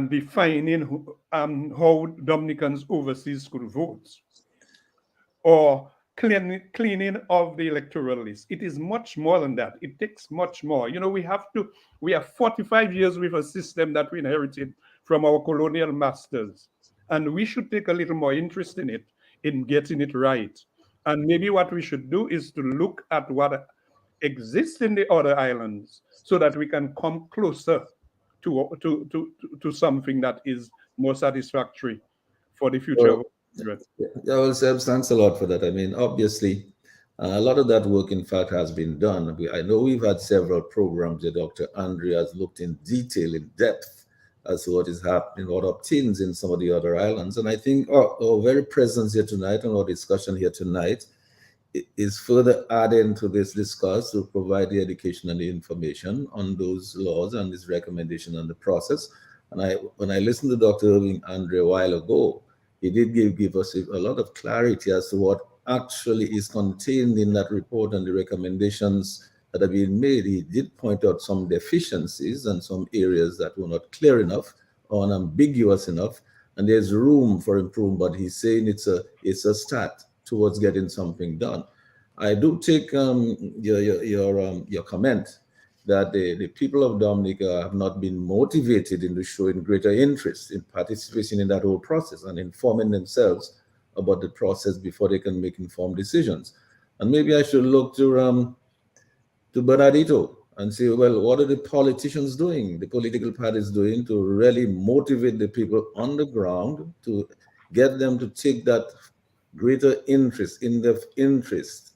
defining how Dominicans overseas could vote, or cleaning of the electoral list. It is much more than that. It takes much more. We have 45 years with a system that we inherited from our colonial masters, and we should take a little more interest in it, in getting it right. And maybe what we should do is to look at what exists in the other islands, so that we can come closer to something that is more satisfactory for the future. Well, Seb, thanks a lot for that. I mean, obviously, a lot of that work, in fact, has been done. I know we've had several programs that Dr. Andre has looked in detail, in depth, as to what is happening, what obtains in some of the other islands. And I think our very presence here tonight and our discussion here tonight is further adding to this discourse to provide the education and the information on those laws and this recommendation and the process. And when I listened to Dr. Irving Andre a while ago, he did give us a lot of clarity as to what actually is contained in that report and the recommendations that have been made. He did point out some deficiencies and some areas that were not clear enough or unambiguous enough, and there's room for improvement. But he's saying it's a start towards getting something done. I do take your comment that the people of Dominica have not been motivated into showing greater interest in participating in that whole process and informing themselves about the process before they can make informed decisions. And maybe I should look to Bernardito and say, well, what are the politicians doing, the political parties doing, to really motivate the people on the ground, to get them to take that greater interest, in-depth interest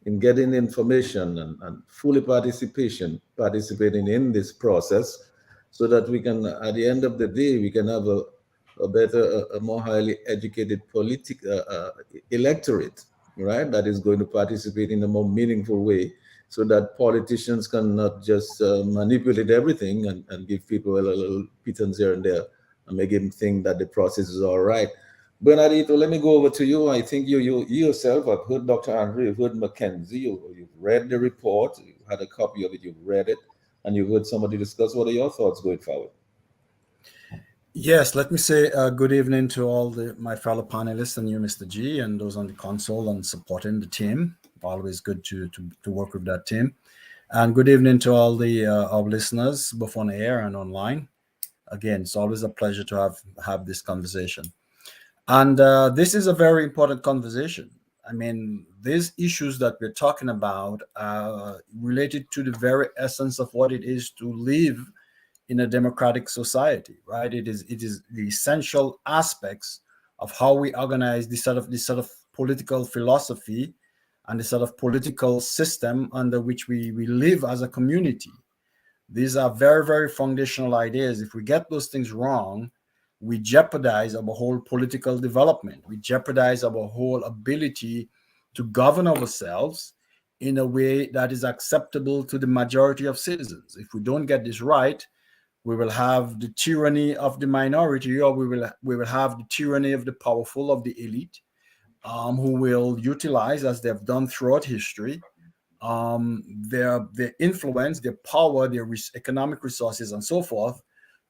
in getting information and fully participating in this process, so that we can, at the end of the day, we can have a better, a more highly educated electorate, right? That is going to participate in a more meaningful way, so that politicians can not just manipulate everything and give people a little pittance here and there and make them think that the process is all right. Bernardito, let me go over to you. I think you yourself have heard Dr. Andre, you've heard McKenzie, you've read the report, you've had a copy of it, you've read it. and you heard somebody discuss. What are your thoughts going forward? Yes, let me say good evening to all my fellow panelists and you, Mr. G, and those on the console and supporting the team. Always good to work with that team. And good evening to all the our listeners, both on air and online. Again, it's always a pleasure to have this conversation. And this is a very important conversation. I mean, these issues that we're talking about are related to the very essence of what it is to live in a democratic society, right? It is the essential aspects of how we organize this sort of political philosophy and the sort of political system under which we live as a community. These are very, very foundational ideas. If we get those things wrong, we jeopardize our whole political development. We jeopardize our whole ability to govern ourselves in a way that is acceptable to the majority of citizens. If we don't get this right, we will have the tyranny of the minority, or we will have the tyranny of the powerful, of the elite, who will utilize, as they've done throughout history, their influence, their power, their economic resources, and so forth,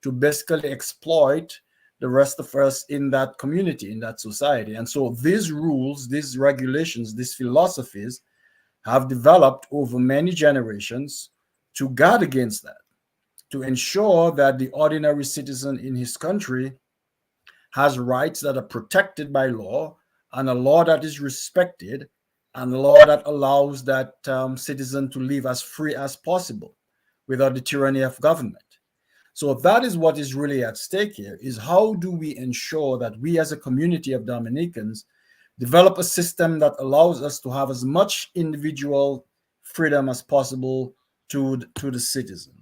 to basically exploit the rest of us in that community, in that society. And so these rules, these regulations, these philosophies have developed over many generations to guard against that, to ensure that the ordinary citizen in his country has rights that are protected by law, and a law that is respected, and a law that allows that citizen to live as free as possible without the tyranny of government. So that is what is really at stake here, is how do we ensure that we as a community of Dominicans develop a system that allows us to have as much individual freedom as possible to the citizen.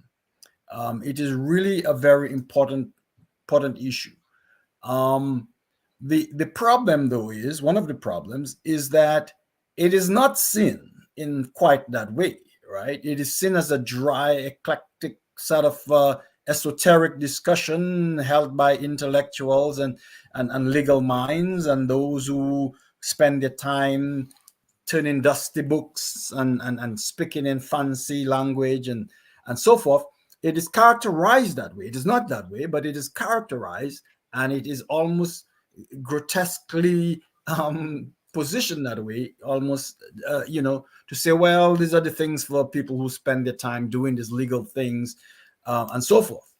It is really a very important issue. The problem, though, is one of the problems is that it is not seen in quite that way, right? It is seen as a dry, eclectic sort of esoteric discussion held by intellectuals and legal minds and those who spend their time turning dusty books and speaking in fancy language and so forth. It is characterized that way. It is not that way, but it is characterized, and it is almost grotesquely positioned that way, almost, to say, well, these are the things for people who spend their time doing these legal things and so forth,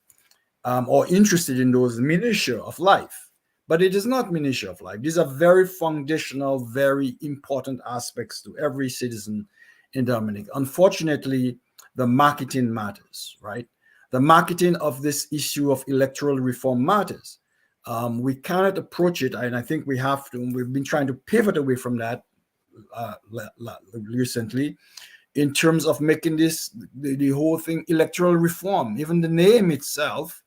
or interested in those minutiae of life. But it is not minutiae of life. These are very foundational, very important aspects to every citizen in Dominica. Unfortunately, the marketing matters, right? The marketing of this issue of electoral reform matters. We cannot approach it, and I think we have to. We've been trying to pivot away from that recently, in terms of making this the whole thing electoral reform. Even the name itself,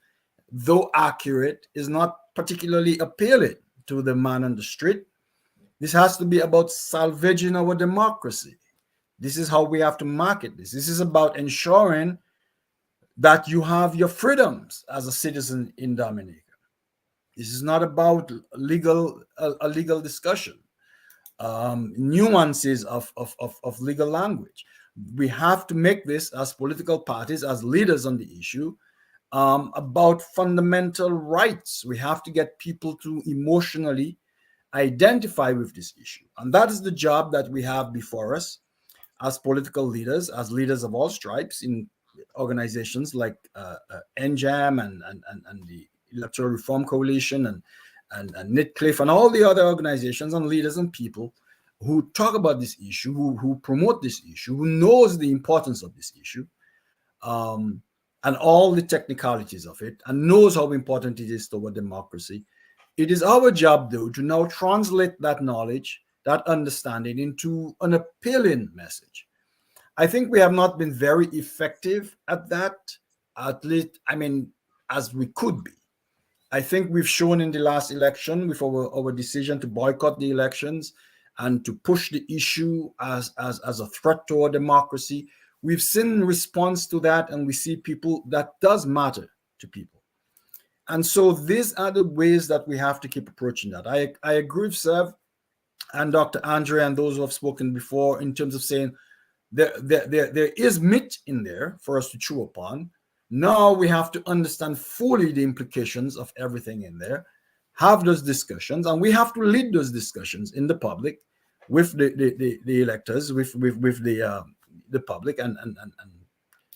though accurate, is not particularly appealing to the man on the street. This has to be about salvaging our democracy. This is how we have to market this. This is about ensuring that you have your freedoms as a citizen in Dominica. This is not about a legal discussion, nuances of legal language. We have to make this, as political parties, as leaders on the issue, about fundamental rights. We have to get people to emotionally identify with this issue. And that is the job that we have before us as political leaders, as leaders of all stripes in organizations like NJAM and the Electoral Reform Coalition and NITCLIF and all the other organizations and leaders and people who talk about this issue, who promote this issue, who knows the importance of this issue, and all the technicalities of it, and knows how important it is to our democracy. It is our job, though, to now translate that knowledge, that understanding, into an appealing message. I think we have not been very effective at that, at least, as we could be. I think we've shown in the last election, with our decision to boycott the elections and to push the issue as a threat to our democracy, we've seen response to that, and we see people that does matter to people. And so these are the ways that we have to keep approaching that. I agree with Sev and Dr. Andre and those who have spoken before in terms of saying there is meat in there for us to chew upon. Now we have to understand fully the implications of everything in there, have those discussions, and we have to lead those discussions in the public with the electors, with the public and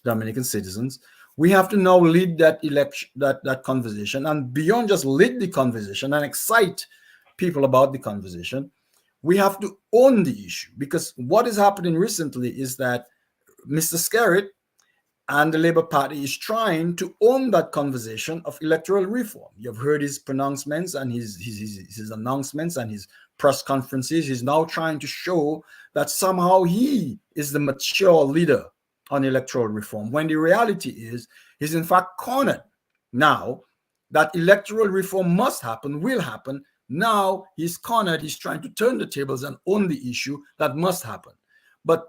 Dominican citizens. We have to now lead that election, that conversation, and beyond just lead the conversation and excite people about the conversation, we have to own the issue. Because what is happening recently is that Mr. Skerritt and the Labour Party is trying to own that conversation of electoral reform. You've heard his pronouncements and his announcements and his press conferences. He's now trying to show that somehow he is the mature leader on electoral reform, when the reality is he's in fact cornered now. That electoral reform must happen, will happen. Now he's cornered. He's trying to turn the tables and own the issue that must happen. But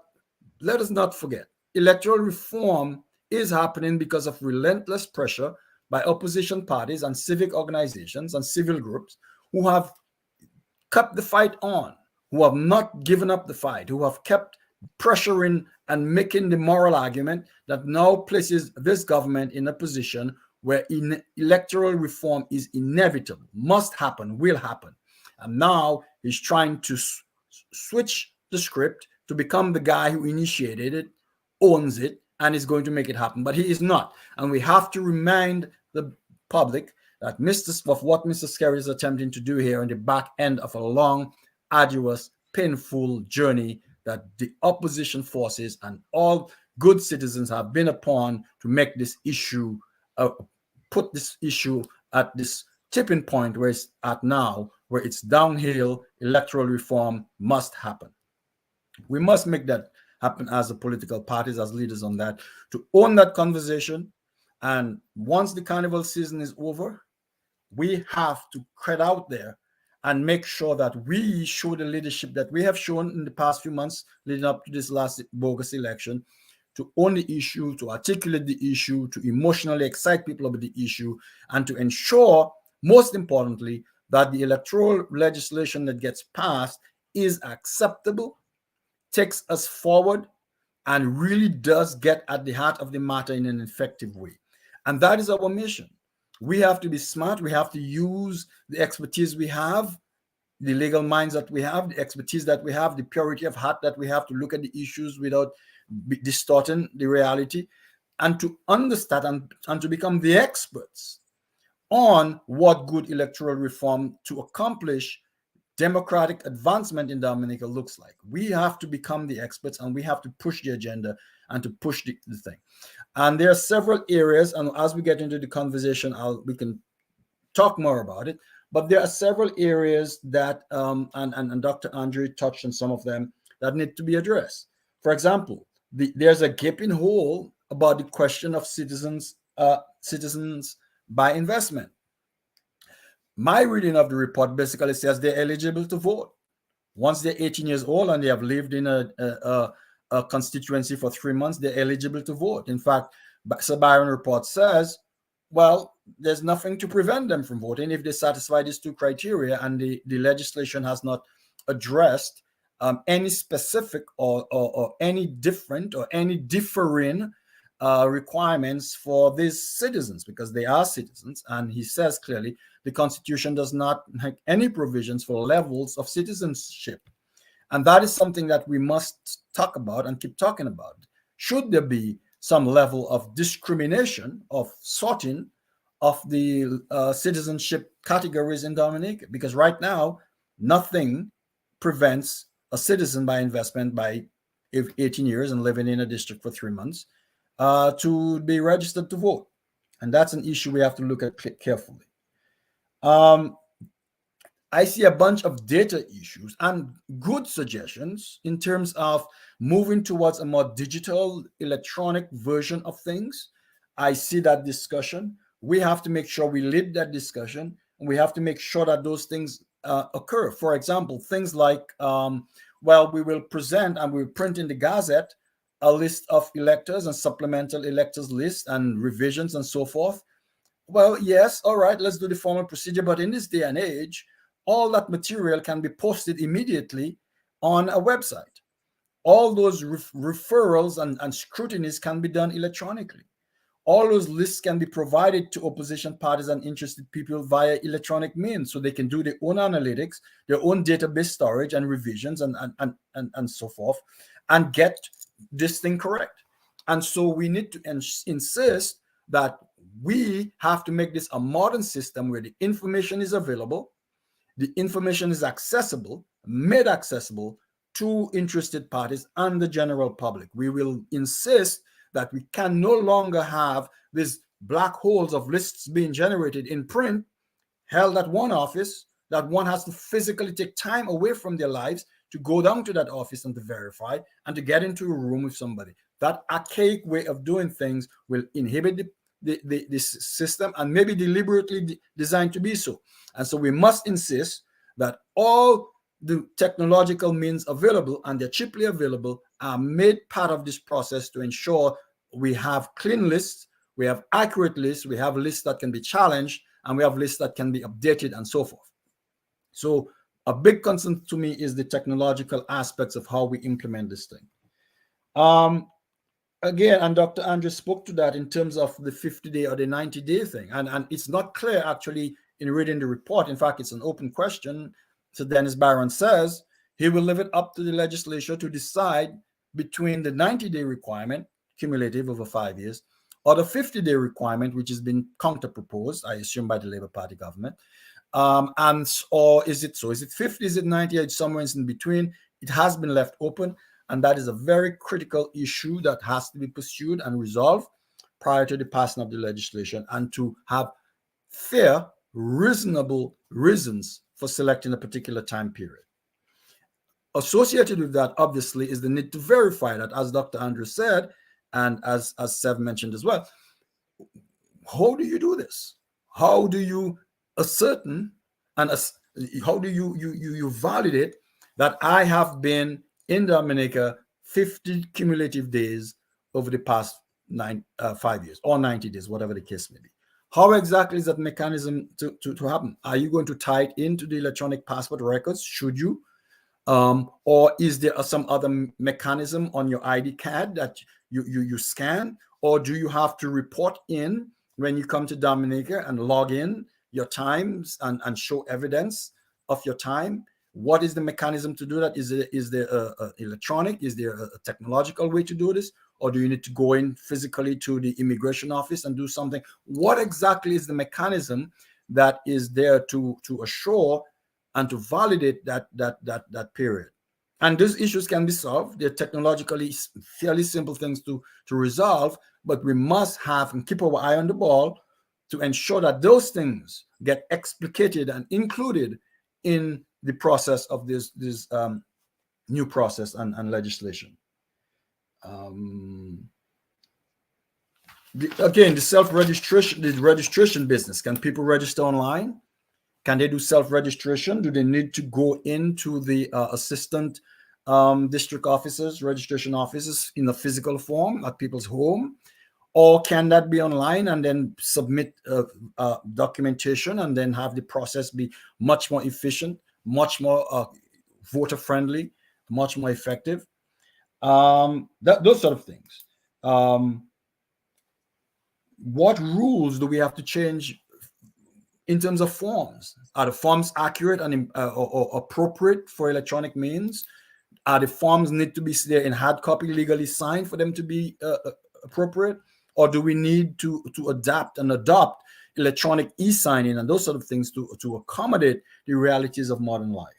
let us not forget, electoral reform is happening because of relentless pressure by opposition parties and civic organizations and civil groups who have kept the fight on, who have not given up the fight, who have kept pressuring and making the moral argument that now places this government in a position where electoral reform is inevitable, must happen, will happen. And now he's trying to switch the script to become the guy who initiated it, owns it, and is going to make it happen. But he is not. And we have to remind the public that what Mr. Skerritt is attempting to do here on the back end of a long, arduous, painful journey that the opposition forces and all good citizens have been upon to make this issue, put this issue at this tipping point where it's at now, where it's downhill. Electoral reform must happen. We must make that happen as the political parties, as leaders on that, to own that conversation. And once the carnival season is over, we have to get out there and make sure that we show the leadership that we have shown in the past few months leading up to this last bogus election, to own the issue, to articulate the issue, to emotionally excite people about the issue, and to ensure, most importantly, that the electoral legislation that gets passed is acceptable, takes us forward, and really does get at the heart of the matter in an effective way. And that is our mission. We have to be smart. We have to use the expertise we have, the legal minds that we have, the expertise that we have, the purity of heart that we have to look at the issues without distorting the reality, and to understand and to become the experts on what good electoral reform to accomplish democratic advancement in Dominica looks like. We have to become the experts, and we have to push the agenda and to push the thing. And there are several areas, and as we get into the conversation, we can talk more about it. But there are several areas that, and Dr. Andre touched on some of them, that need to be addressed. For example, there's a gaping hole about the question of citizens by investment. My reading of the report basically says they're eligible to vote. Once they're 18 years old and they have lived in a constituency for 3 months, they're eligible to vote. In fact, Severin report says, well, there's nothing to prevent them from voting if they satisfy these two criteria, and the legislation has not addressed any specific or any different or any differing requirements for these citizens, because they are citizens. And he says clearly the Constitution does not make any provisions for levels of citizenship. And that is something that we must talk about and keep talking about. Should there be some level of discrimination, of sorting of the citizenship categories in Dominica? Because right now, nothing prevents a citizen by investment by 18 years and living in a district for 3 months to be registered to vote. And that's an issue we have to look at carefully. I see a bunch of data issues and good suggestions in terms of moving towards a more digital, electronic version of things. I see that discussion. We have to make sure we lead that discussion, and we have to make sure that those things occur. For example, things like, we will present and we'll print in the Gazette a list of electors and supplemental electors list and revisions and so forth. Well, yes, all right, let's do the formal procedure. But in this day and age, all that material can be posted immediately on a website, all those referrals and scrutinies can be done electronically. All those lists can be provided to opposition parties and interested people via electronic means, so they can do their own analytics, their own database storage and revisions and so forth, and get this thing correct. And so we need to insist that we have to make this a modern system where the information is available, the information is accessible, made accessible to interested parties and the general public. We will insist that we can no longer have these black holes of lists being generated in print, held at one office, that one has to physically take time away from their lives to go down to that office and to verify and to get into a room with somebody. That archaic way of doing things will inhibit this system, and maybe deliberately designed to be so. And so we must insist that all the technological means available, and they're cheaply available, are made part of this process to ensure we have clean lists, we have accurate lists, we have lists that can be challenged, and we have lists that can be updated and so forth. So a big concern to me is the technological aspects of how we implement this thing. Again, and Dr. Andrew spoke to that in terms of the 50-day or the 90-day thing. And it's not clear actually in reading the report. In fact, it's an open question. So Dennis Barron says he will leave it up to the legislature to decide between the 90-day requirement, cumulative over 5 years, or the 50-day requirement, which has been counter-proposed, I assume, by the Labour Party government. Or is it so? Is it 50? Is it 90? It's somewhere in between. It has been left open. And that is a very critical issue that has to be pursued and resolved prior to the passing of the legislation, and to have fair, reasonable reasons for selecting a particular time period. Associated with that, obviously, is the need to verify that, as Dr. Andrew said, and as Sev mentioned as well. How do you do this? How do you ascertain and how do you validate that I have been in Dominica 50 cumulative days over the past 5 years, or 90 days, whatever the case may be? How exactly is that mechanism to happen? Are you going to tie it into the electronic passport records? Should you? Or is there some other mechanism on your ID card that you scan? Or do you have to report in when you come to Dominica and log in your times and show evidence of your time? What is the mechanism to do that? Is there electronic? Is there a technological way to do this? Or do you need to go in physically to the immigration office and do something? What exactly is the mechanism that is there to assure and to validate that period? And these issues can be solved. They're technologically fairly simple things to resolve, but we must have and keep our eye on the ball to ensure that those things get explicated and included in the process of this new process and legislation. Again, the self-registration, the registration business. Can people register online? Can they do self-registration? Do they need to go into the assistant district officers, registration offices in a physical form at people's home? Or can that be online and then submit documentation and then have the process be much more efficient, much more voter friendly, much more effective? Those sort of things. What rules do we have to change in terms of forms? Are the forms accurate and or appropriate for electronic means? Are the forms need to be there in hard copy, legally signed, for them to be appropriate? Or do we need to adapt and adopt electronic e-signing and those sort of things to accommodate the realities of modern life?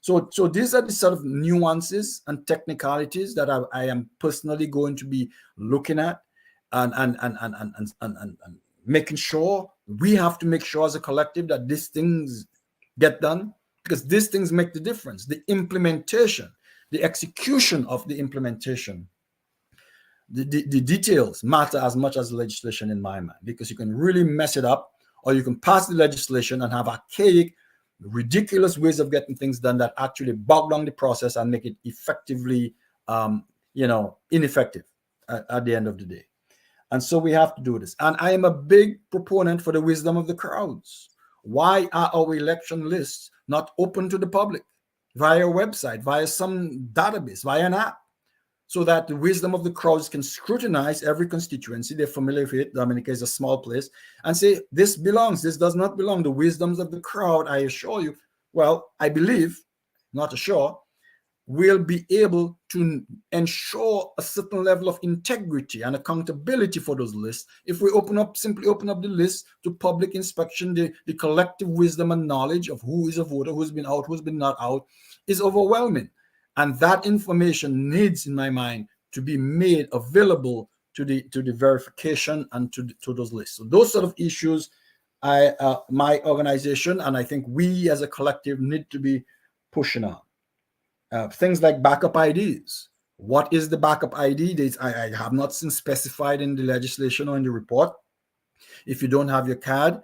So these are the sort of nuances and technicalities that I am personally going to be looking at and making sure. We have to make sure as a collective that these things get done, because these things make the difference. The implementation, the execution of the implementation, the details matter as much as the legislation in my mind, because you can really mess it up, or you can pass the legislation and have archaic, ridiculous ways of getting things done that actually bog down the process and make it effectively, ineffective at the end of the day. And so we have to do this. And I am a big proponent for the wisdom of the crowds. Why are our election lists not open to the public via a website, via some database, via an app? so that the wisdom of the crowds can scrutinize every constituency. They're familiar with it. Dominica is a small place, and say, this belongs, this does not belong. The wisdoms of the crowd, I assure you, well, I believe, not assure, will be able to ensure a certain level of integrity and accountability for those lists. If we simply open up the list to public inspection, the collective wisdom and knowledge of who is a voter, who's been out, who's been not out, is overwhelming. And that information needs, in my mind, to be made available to the verification and to those lists. So those sort of issues, my organization, and I think we as a collective need to be pushing on. Things like backup IDs. What is the backup ID? I have not seen specified in the legislation or in the report. If you don't have your card,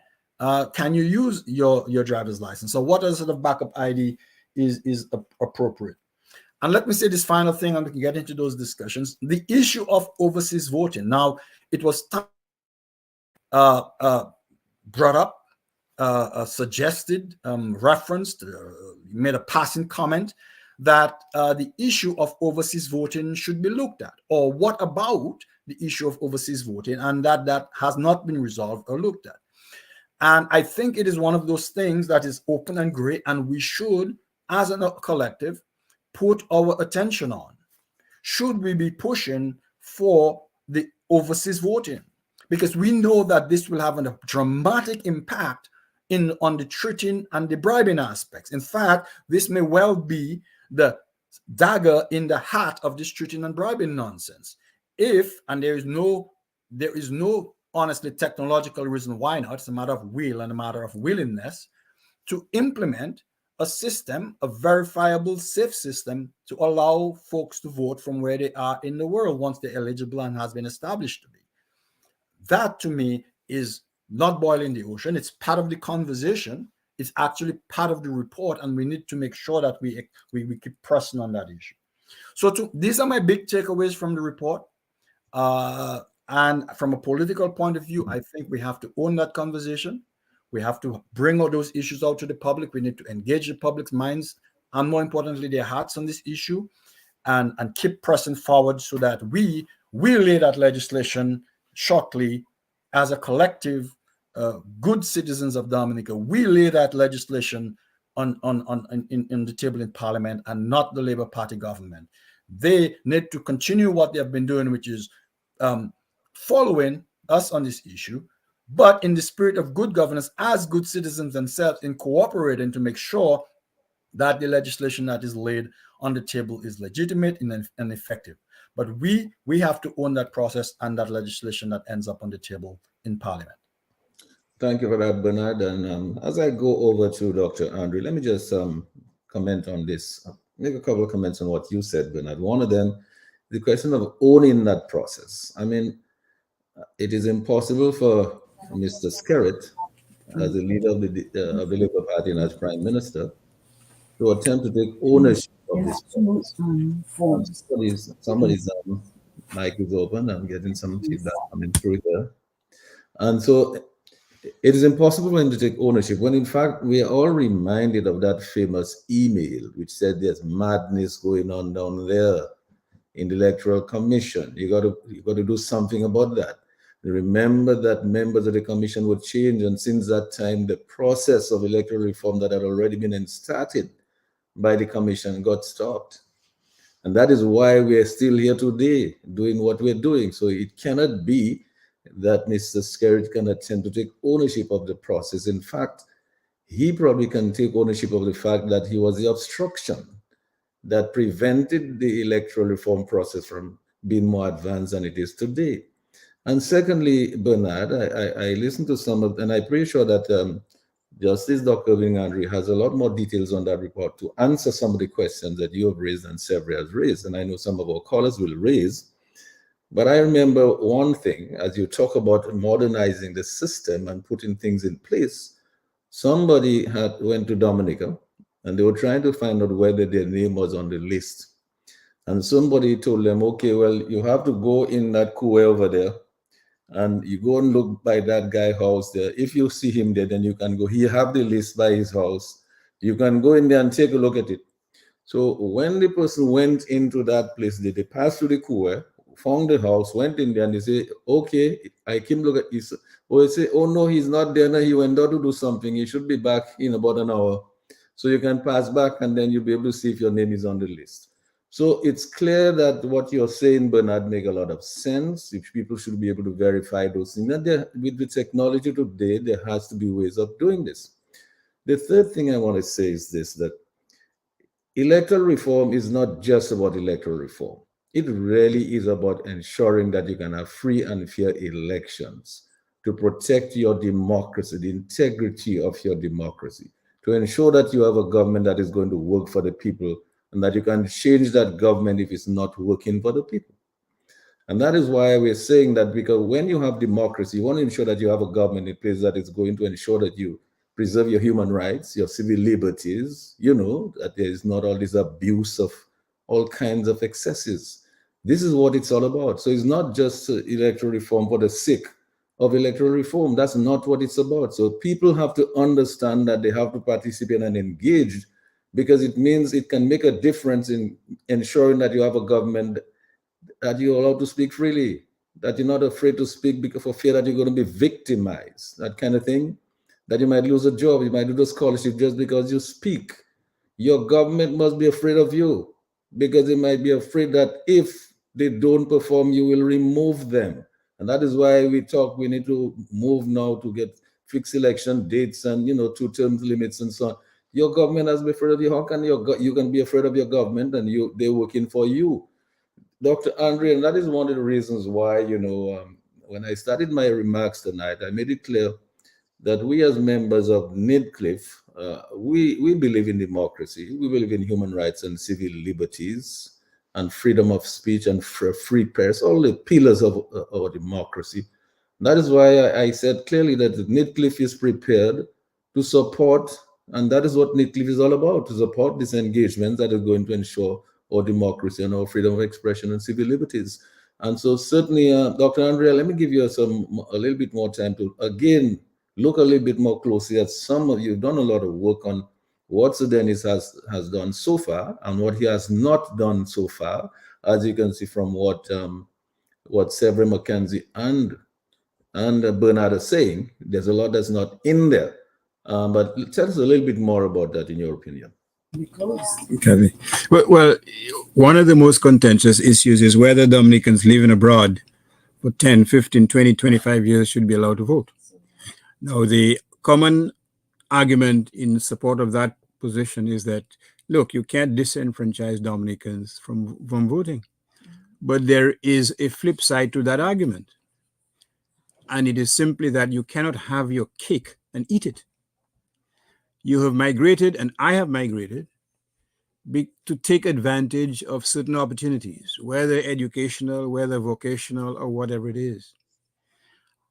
can you use your driver's license? So what sort of backup ID is appropriate? And let me say this final thing, and we can get into those discussions. The issue of overseas voting. Now, it was brought up, suggested, referenced, made a passing comment that the issue of overseas voting should be looked at, or what about the issue of overseas voting, and that has not been resolved or looked at. And I think it is one of those things that is open and gray, and we should, as a collective, put our attention on. Should we be pushing for the overseas voting? Because we know that this will have a dramatic impact on the treating and the bribing aspects. In fact, this may well be the dagger in the heart of this treating and bribing nonsense. And there is no honestly technological reason why not. It's a matter of will and a matter of willingness to implement a system, a verifiable, safe system to allow folks to vote from where they are in the world once they're eligible and has been established to be. That to me is not boiling the ocean. It's part of the conversation. It's actually part of the report, and we need to make sure that we keep pressing on that issue. So these are my big takeaways from the report. And from a political point of view, I think we have to own that conversation. We have to bring all those issues out to the public. We need to engage the public's minds and, more importantly, their hearts on this issue, and keep pressing forward so that we will lay that legislation shortly as a collective. Good citizens of Dominica, we lay that legislation in the table in Parliament, and not the Labour Party government. They need to continue what they have been doing, which is following us on this issue, but in the spirit of good governance, as good citizens themselves, in cooperating to make sure that the legislation that is laid on the table is legitimate and effective. But we have to own that process and that legislation that ends up on the table in Parliament. Thank you for that, Bernard. And as I go over to Dr. Andrew, let me just comment on this, make a couple of comments on what you said, Bernard. One of them, the question of owning that process. I mean, it is impossible for Mr. Skerritt, as the leader of the Labour Party and as Prime Minister, to attempt to take ownership of this process. Somebody's mic is open. I'm getting some feedback coming through there. And so it is impossible for him to take ownership, when in fact we are all reminded of that famous email which said there's madness going on down there in the Electoral Commission. You got to do something about that. Remember that members of the commission would change, and since that time the process of electoral reform that had already been started by the commission got stopped. And that is why we are still here today doing what we're doing. So it cannot be that Mr. Skerritt can attempt to take ownership of the process. In fact, he probably can take ownership of the fact that he was the obstruction that prevented the electoral reform process from being more advanced than it is today. And secondly, Bernard, I listened to some of, and I'm pretty sure that Justice Dr. Irving Andrew has a lot more details on that report to answer some of the questions that you have raised and Severin has raised, and I know some of our callers will raise. But I remember one thing, as you talk about modernizing the system and putting things in place, somebody went to Dominica and they were trying to find out whether their name was on the list. And somebody told them, okay, well, you have to go in that coulee over there and you go and look by that guy's house there. If you see him there, then you can go. He have the list by his house. You can go in there and take a look at it. So when the person went into that place, they passed through the court, found the house, went in there, and they say, okay, I came look at this. Or they say, oh no, he's not there now. He went out to do something. He should be back in about an hour. So you can pass back and then you'll be able to see if your name is on the list. So it's clear that what you're saying, Bernard, make a lot of sense. If people should be able to verify those things, and with the technology today, there has to be ways of doing this. The third thing I want to say is this, that electoral reform is not just about electoral reform. It really is about ensuring that you can have free and fair elections to protect your democracy, the integrity of your democracy, to ensure that you have a government that is going to work for the people and that you can change that government if it's not working for the people. And that is why we're saying that, because when you have democracy, you want to ensure that you have a government in place that is going to ensure that you preserve your human rights, your civil liberties, that there is not all this abuse of all kinds of excesses. This is what it's all about. So it's not just electoral reform for the sake of electoral reform. That's not what it's about. So people have to understand that they have to participate and engage, because it means it can make a difference in ensuring that you have a government that you're allowed to speak freely, that you're not afraid to speak because for fear that you're going to be victimized, that kind of thing, that you might lose a job, you might lose a scholarship just because you speak. Your government must be afraid of you, because they might be afraid that if they don't perform, you will remove them. And that is why we need to move now to get fixed election dates and, 2-term limits and so on. Your government has to be afraid of you. How can you can be afraid of your government and they're working for you? Dr. Andre, and that is one of the reasons why, when I started my remarks tonight, I made it clear that we as members of NIDCLIF, we believe in democracy, we believe in human rights and civil liberties and freedom of speech and free press, all the pillars of our democracy. That is why I said clearly that NIDCLIF is prepared to support, and that is what NIDCLIF is all about, to support this engagement that is going to ensure our democracy and our freedom of expression and civil liberties. And so certainly, Dr. Andrea, let me give you a little bit more time to, again, look a little bit more closely at some of you've done a lot of work on what Sudanese has done so far and what he has not done so far, as you can see from what Severin, McKenzie, and Bernard are saying. There's a lot that's not in there. But tell us a little bit more about that, in your opinion. Okay. Well, one of the most contentious issues is whether Dominicans living abroad for 10, 15, 20, 25 years should be allowed to vote. Now, the common argument in support of that position is that, look, you can't disenfranchise Dominicans from voting. But there is a flip side to that argument. And it is simply that you cannot have your cake and eat it. You have migrated, and I have migrated, to take advantage of certain opportunities, whether educational, whether vocational, or whatever it is.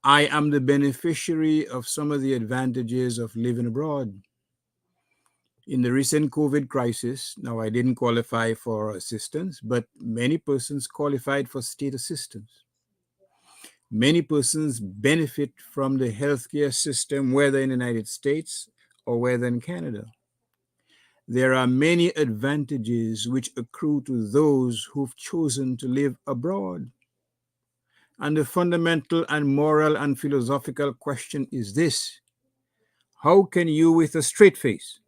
I am the beneficiary of some of the advantages of living abroad. In the recent COVID crisis, now I didn't qualify for assistance, but many persons qualified for state assistance. Many persons benefit from the healthcare system, whether in the United States or whether in Canada. There are many advantages which accrue to those who've chosen to live abroad. And the fundamental and moral and philosophical question is this: how can you, with a straight face,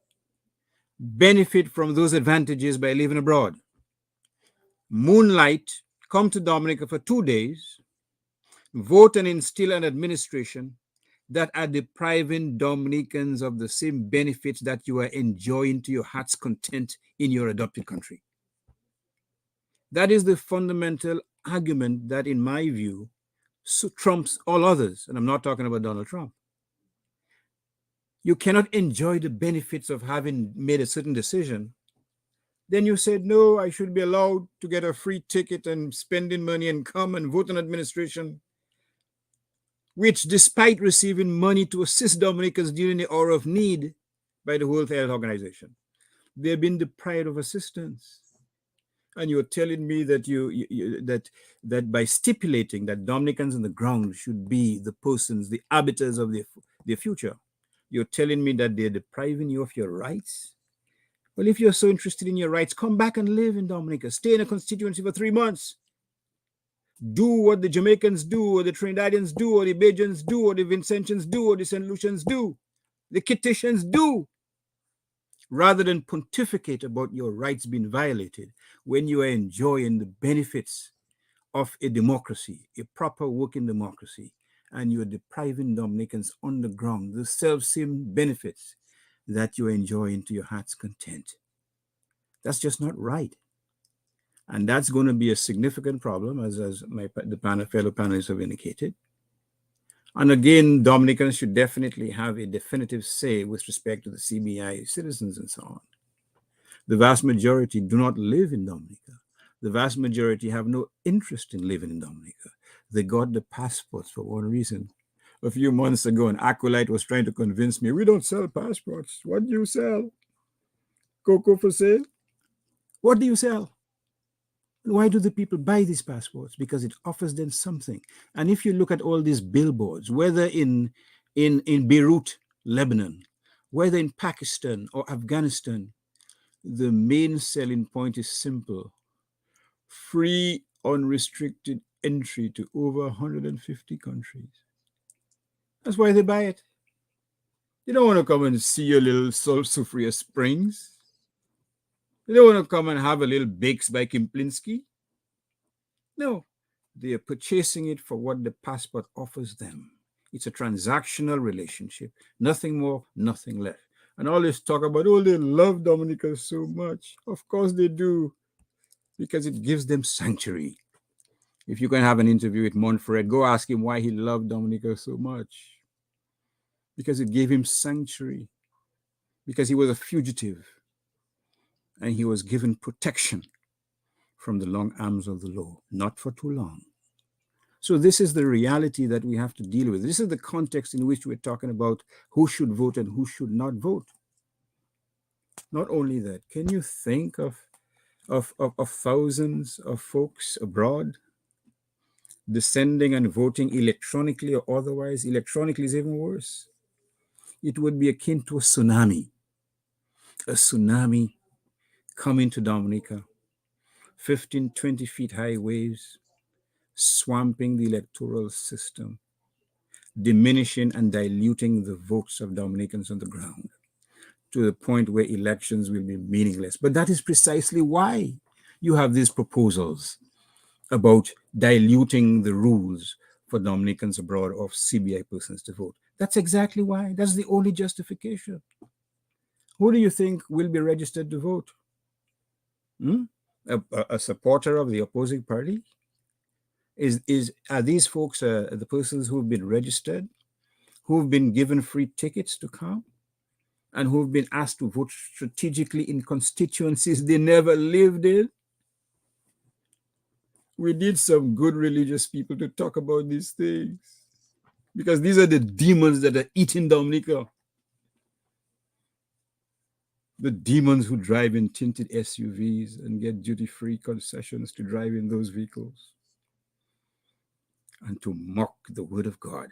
benefit from those advantages by living abroad? Moonlight, come to Dominica for 2 days, vote and instill an administration that are depriving Dominicans of the same benefits that you are enjoying to your heart's content in your adopted country. That is the fundamental argument that, in my view, trumps all others. And I'm not talking about Donald Trump. You cannot enjoy the benefits of having made a certain decision. Then you said, no, I should be allowed to get a free ticket and spending money and come and vote on administration, which, despite receiving money to assist Dominicans during the hour of need by the World Health Organization, they've been deprived of assistance. And you're telling me that that by stipulating that Dominicans on the ground should be the persons, the arbiters of their future, you're telling me that they're depriving you of your rights? Well, if you're so interested in your rights, come back and live in Dominica. Stay in a constituency for 3 months. Do what the Jamaicans do, or the Trinidadians do, or the Bajans do, or the Vincentians do, or the St. Lucians do, the Kittitians do, rather than pontificate about your rights being violated when you are enjoying the benefits of a democracy, a proper working democracy, and you're depriving Dominicans on the ground the self-same benefits that you enjoy to your heart's content. That's just not right. And that's going to be a significant problem, as fellow panelists have indicated. And again, Dominicans should definitely have a definitive say with respect to the CBI citizens and so on. The vast majority do not live in Dominica. The vast majority have no interest in living in Dominica. They got the passports for one reason. A few months ago, an acolyte was trying to convince me, we don't sell passports. What do you sell? Cocoa for sale? What do you sell? Why do the people buy these passports? Because it offers them something. And if you look at all these billboards, whether in Beirut, Lebanon, whether in Pakistan or Afghanistan, the main selling point is simple: free, unrestricted entry to over 150 countries. That's why they buy it. You don't want to come and see your little Sulphur Springs. You don't want to come and have a little bakes by Kemplinski. No, they are purchasing it for what the passport offers them. It's a transactional relationship, nothing more, nothing less. And all this talk about, oh, they love Dominica so much. Of course they do, because it gives them sanctuary. If you can have an interview with Montfred, go ask him why he loved Dominica so much. Because it gave him sanctuary, because he was a fugitive and he was given protection from the long arms of the law, not for too long. So this is the reality that we have to deal with. This is the context in which we're talking about who should vote and who should not vote. Not only that, can you think of thousands of folks abroad descending and voting electronically or otherwise? Electronically is even worse. It would be akin to a tsunami coming to Dominica, 15, 20 feet high waves, swamping the electoral system, diminishing and diluting the votes of Dominicans on the ground to the point where elections will be meaningless. But that is precisely why you have these proposals about diluting the rules for Dominicans abroad of CBI persons to vote. That's exactly why. That's the only justification. Who do you think will be registered to vote? A supporter of the opposing party? Are these folks the persons who've been registered, who've been given free tickets to come, and who've been asked to vote strategically in constituencies they never lived in? We need some good religious people to talk about these things, because these are the demons that are eating Dominica. The demons who drive in tinted SUVs and get duty-free concessions to drive in those vehicles and to mock the word of God.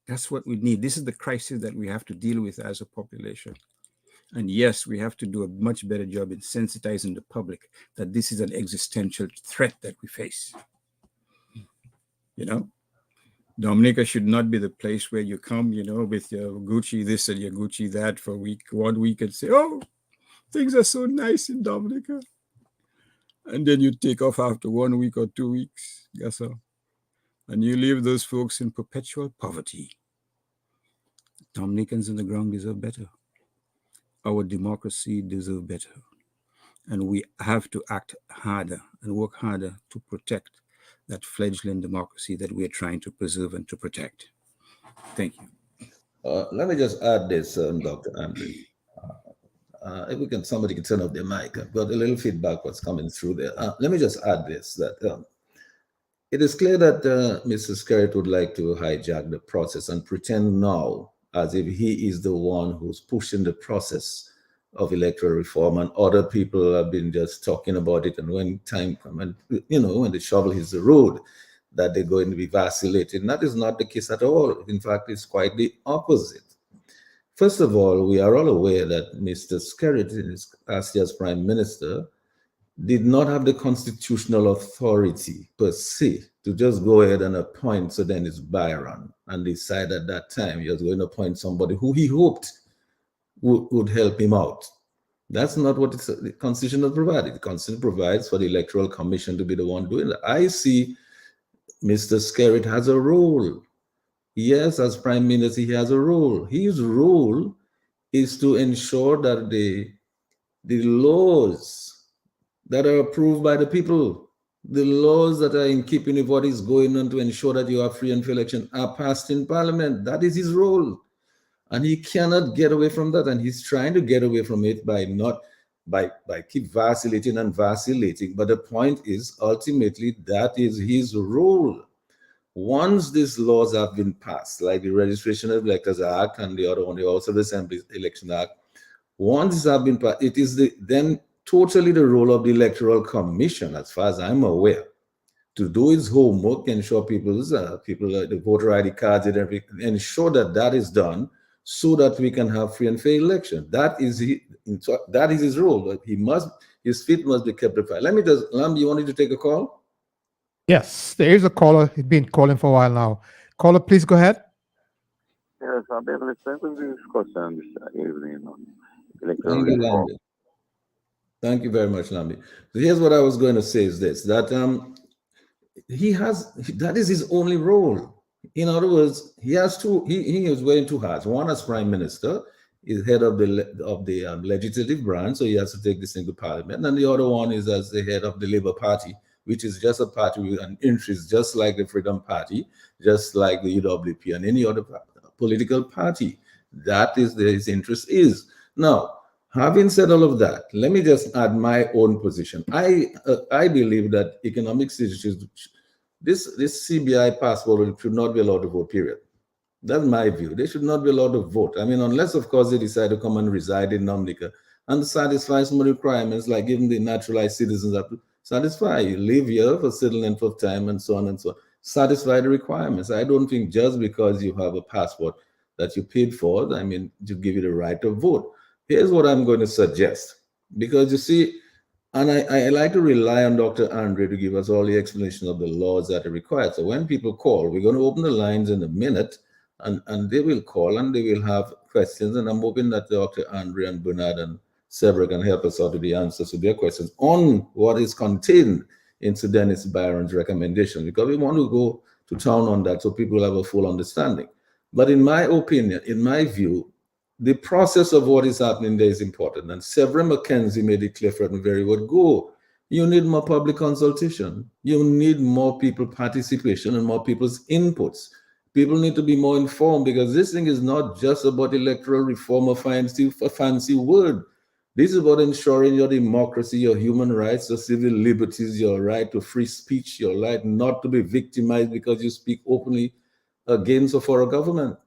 That's what we need. This is the crisis that we have to deal with as a population. And yes, we have to do a much better job in sensitizing the public that this is an existential threat that we face. You know, Dominica should not be the place where you come, you know, with your Gucci this and your Gucci that for 1 week and say, oh, things are so nice in Dominica. And then you take off after 1 week or 2 weeks. Guess so. And you leave those folks in perpetual poverty. Dominicans on the ground deserve better. Our democracy deserves better. And we have to act harder and work harder to protect that fledgling democracy that we are trying to preserve and to protect. Thank you. Let me just add this, Dr. Andrew. If somebody can turn off their mic. I've got a little feedback what's coming through there. Let me just add this, that it is clear that Mr. Skerritt would like to hijack the process and pretend now as if he is the one who's pushing the process of electoral reform, and other people have been just talking about it. And when time comes, and when the shovel hits the road, that they're going to be vacillating. That is not the case at all. In fact, it's quite the opposite. First of all, we are all aware that Mr. Sheridan, in his capacity as Prime Minister, did not have the constitutional authority per se to just go ahead and appoint Sir Dennis Byron and decide at that time he was going to appoint somebody who he hoped would help him out. That's not what the Constitution has provided. The Constitution provides for the Electoral Commission to be the one doing that. I see Mr. Sheridan has a role. Yes, as Prime Minister, he has a role. His role is to ensure that the laws that are approved by the people, the laws that are in keeping with what is going on to ensure that you have free and fair election are passed in Parliament. That is his role. And he cannot get away from that. And he's trying to get away from it by keep vacillating and vacillating. But the point is, ultimately, that is his role. Once these laws have been passed, like the Registration of Electors Act and the other one, the also the Assembly Election Act, once these have been passed, it is then totally the role of the Electoral Commission, as far as I'm aware, to do its homework, ensure the voter ID cards and everything, ensure that is done so that we can have free and fair election. That is his role. But his feet must be kept apart. Let me just, Lam, you wanted to take a call? Yes, there is a caller. He's been calling for a while now. Caller, please go ahead. Yes, I've been listening to the discussion this evening on electoral Thank you, reform. Lambi. Thank you very much, Lambi. So here's what I was going to say is this, that that is his only role. In other words, he is wearing two hats. One as Prime Minister, is head of the legislative branch, so he has to take this into Parliament. And the other one is as the head of the Labour Party, which is just a party with an interest, just like the Freedom Party, just like the UWP and any other political party. That is his interest is. Now, having said all of that, let me just add my own position. I believe that economic situations, this CBI passport should not be allowed to vote, period. That's my view. They should not be allowed to vote. I mean, unless, of course, they decide to come and reside in Dominica and satisfy some requirements, like giving the naturalized citizens have to satisfy. You live here for a certain length of time and so on and so on. Satisfy the requirements. I don't think just because you have a passport that you paid for, I mean, to give you the right to vote. Here's what I'm going to suggest. Because you see, and I like to rely on Dr. Andre to give us all the explanation of the laws that are required. So when people call, we're going to open the lines in a minute, and they will call and they will have questions. And I'm hoping that Dr. Andre and Bernard and Severin can help us out with the answers to their questions on what is contained in Sir Dennis Byron's recommendation, because we want to go to town on that so people have a full understanding. But in my opinion, in my view, the process of what is happening there is important. And Severin McKenzie made it clear from the very word go. You need more public consultation. You need more people participation and more people's inputs. People need to be more informed, because this thing is not just about electoral reform or a fancy word. This is about ensuring your democracy, your human rights, your civil liberties, your right to free speech, your right not to be victimized because you speak openly against or for a government.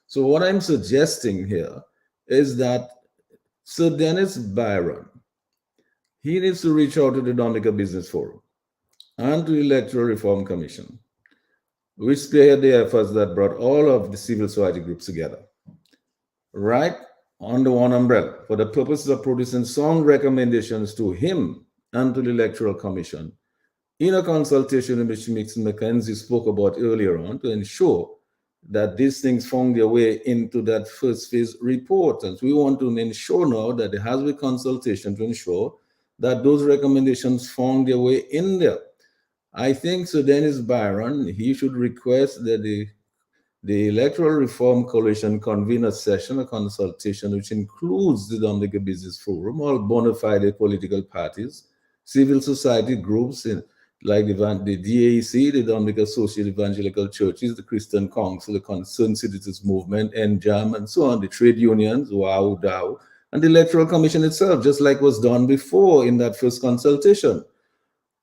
So what I'm suggesting here is that Sir Dennis Byron, he needs to reach out to the Dominica Business Forum and to the Electoral Reform Commission, which spearheaded the efforts that brought all of the civil society groups together, right under one umbrella, for the purposes of producing sound recommendations to him and to the Electoral Commission in a consultation in which Mr. McKenzie spoke about earlier on, to ensure that these things found their way into that first phase report. And we want to ensure now that there has been consultation to ensure that those recommendations found their way in there. I think Sir Dennis Byron, he should request that the Electoral Reform Coalition convene a session, a consultation, which includes the Dominica Business Forum, all bona fide political parties, civil society groups, like the DAEC, the Dominica Associate Evangelical Churches, the Christian Council, the Concerned Citizens Movement, NJAM, and so on, the trade unions, WOW, DAO, and the Electoral Commission itself, just like was done before in that first consultation,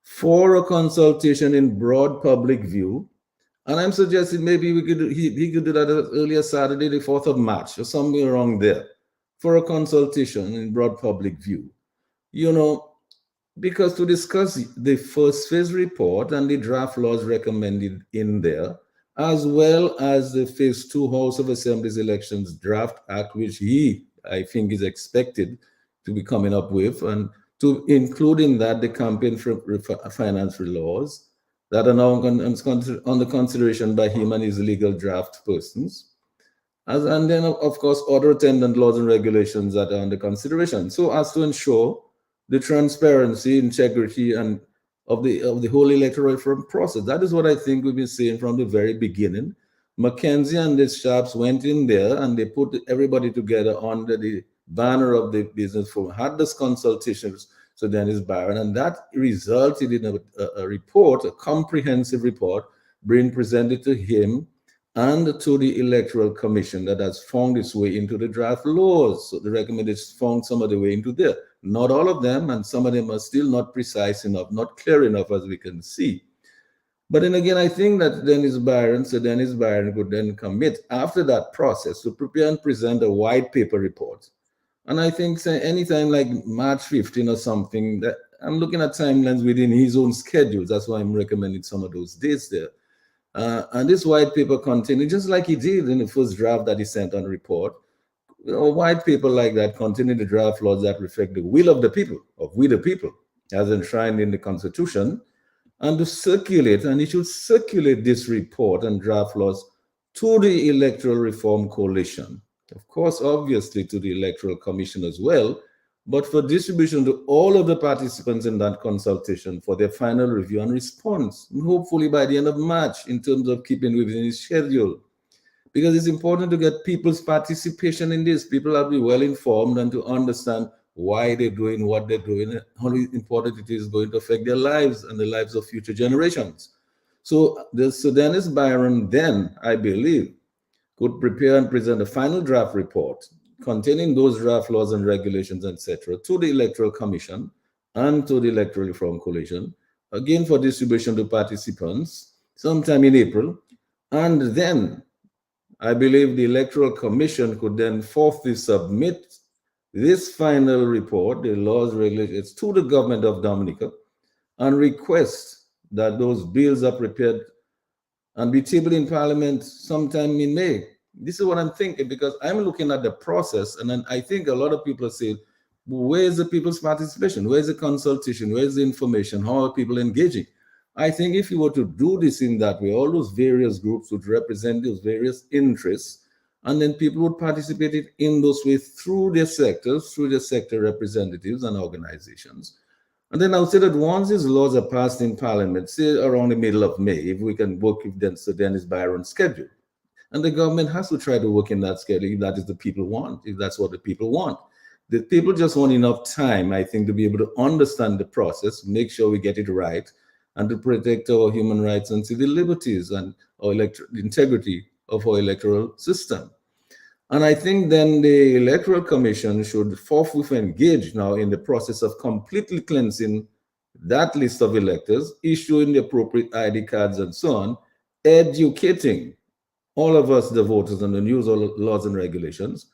for a consultation in broad public view. And I'm suggesting maybe he could do that earlier Saturday, the 4th of March, or somewhere around there, for a consultation in broad public view. You know, because to discuss the first phase report and the draft laws recommended in there, as well as the Phase 2 House of Assemblies Elections Draft Act, which I think, is expected to be coming up with, and to include in that the campaign for finance laws that are now under consideration by him and his legal draft persons. And then, of course, other attendant laws and regulations that are under consideration, so as to ensure the transparency, integrity, and of the whole electoral reform process. That is what I think we've been saying from the very beginning. McKenzie and his chaps went in there and they put everybody together under the banner of the business forum, had this consultations, so Dennis Byron, and that resulted in a report, a comprehensive report, being presented to him and to the Electoral Commission that has found its way into the draft laws. So the recommendations found some of the way into there. Not all of them, and some of them are still not precise enough, not clear enough, as we can see. But then again, I think that Dennis Byron could then commit after that process to prepare and present a white paper report. And I think anytime like March 15 or something, that I'm looking at timelines within his own schedules. That's why I'm recommending some of those dates there. And this white paper containing, just like he did in the first draft that he sent on report, a white paper like that containing the draft laws that reflect the will of the people, of we the people, as enshrined in the Constitution, and to circulate, and he should circulate this report and draft laws to the Electoral Reform Coalition. Of course, obviously to the Electoral Commission as well, but for distribution to all of the participants in that consultation for their final review and response, and hopefully by the end of March, in terms of keeping within his schedule. Because it's important to get people's participation in this. People have to be well informed and to understand why they're doing what they're doing, and how important it is going to affect their lives and the lives of future generations. So Dennis Byron then, I believe, could prepare and present a final draft report containing those draft laws and regulations, etc., to the Electoral Commission and to the Electoral Reform Coalition, again for distribution to participants sometime in April. And then I believe the Electoral Commission could then forthwith submit this final report, the laws, regulations, to the government of Dominica, and request that those bills are prepared and be tabled in Parliament sometime in May. This is what I'm thinking, because I'm looking at the process, and then I think a lot of people say, where is the people's participation? Where is the consultation? Where is the information? How are people engaging? I think if you were to do this in that way, all those various groups would represent those various interests, and then people would participate in those ways through their sectors, through their sector representatives and organizations. And then I would say that once these laws are passed in Parliament, say around the middle of May, if we can work with Dennis Byron's schedule, and the government has to try to work in that schedule if that is the people want, if that's what the people want. The people just want enough time, I think, to be able to understand the process, make sure we get it right, and to protect our human rights and civil liberties and our integrity of our electoral system. And I think then the Electoral Commission should forthwith engage now in the process of completely cleansing that list of electors, issuing the appropriate ID cards and so on, educating all of us, the voters, on the new laws and regulations,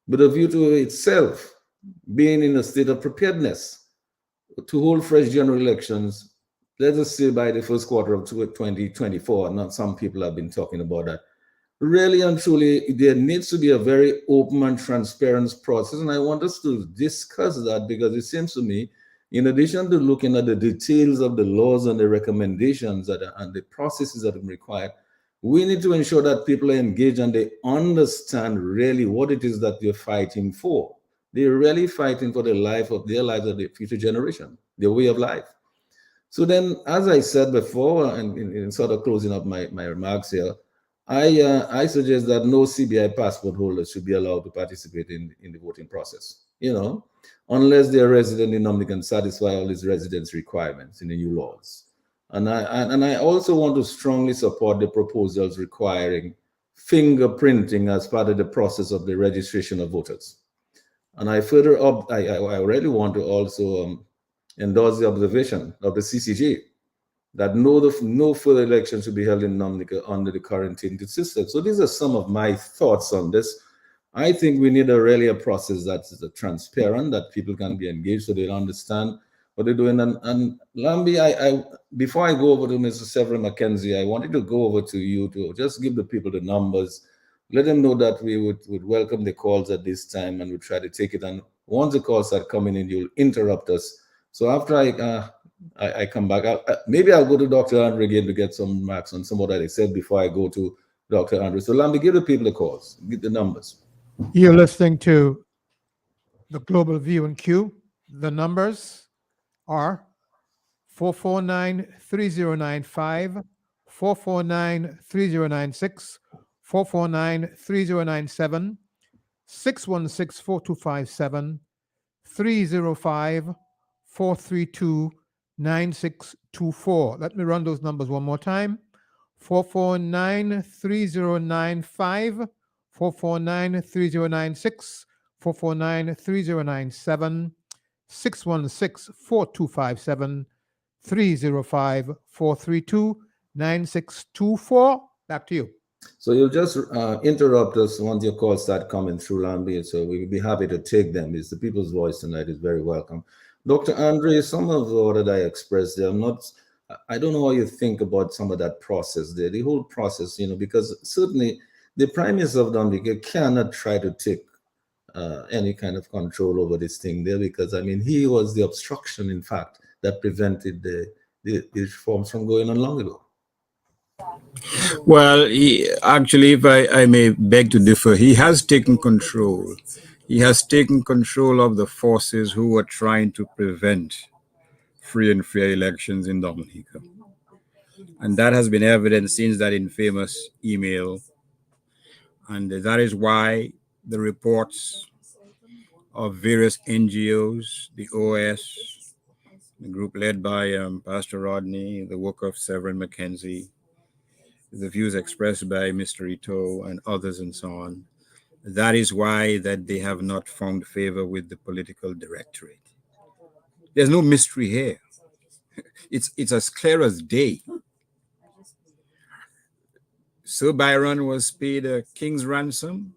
with a view to itself being in a state of preparedness to hold fresh general elections, let us say by the first quarter of 2024. Not some people have been talking about that. Really and truly, there needs to be a very open and transparent process. And I want us to discuss that, because it seems to me, in addition to looking at the details of the laws and the recommendations and the processes that are required, we need to ensure that people are engaged and they understand really what it is that they're fighting for. They're really fighting for the life of their lives of the future generation, their way of life. So then, as I said before, and in sort of closing up my remarks here, I suggest that no CBI passport holders should be allowed to participate in the voting process, unless they're resident in Dominica and satisfy all these residence requirements in the new laws. And I also want to strongly support the proposals requiring fingerprinting as part of the process of the registration of voters. And I really want to also endorse the observation of the CCJ that no further elections should be held in Dominica under the current tainted system. So these are some of my thoughts on this. I think we need a process that's transparent, that people can be engaged so they understand what they're doing. And Lambi, I before I go over to Mr. Severin McKenzie, I wanted to go over to you to just give the people the numbers, let them know that we would welcome the calls at this time, and we try to take it. And once the calls start coming in, you'll interrupt us. So after I come back, maybe I'll go to Dr. Andre again to get some remarks on some of that I said before I go to Dr. Andre. So Lambi, give the people the calls, get the numbers. You're listening to the Global View and Q. The numbers are 449-3095, 449-3096, 449-3097, 616-4257, 305-432-9624. Let me run those numbers one more time. 449-3095, 449-3096, 449-3097, 616-4257, 305-432-9624. Back to you. So you'll just interrupt us once your calls start coming through, Lambi. So we'll be happy to take them. It's the people's voice tonight is very welcome. Dr. Andre, some of what I expressed there, I don't know how you think about some of that process there, the whole process, because certainly the Prime Minister of Dominica cannot try to take any kind of control over this thing there, because he was the obstruction, in fact, that prevented the reforms from going on long ago. Well, actually, if I may beg to differ, he has taken control. He has taken control of the forces who were trying to prevent free and fair elections in Dominica. And that has been evident since that infamous email. And that is why the reports of various NGOs, the OS, the group led by Pastor Rodney, the work of Severin McKenzie, the views expressed by Mr. Hurtault and others and so on. That is why that they have not found favor with the political directorate. There's no mystery here. It's as clear as day. Sir Byron was paid a king's ransom,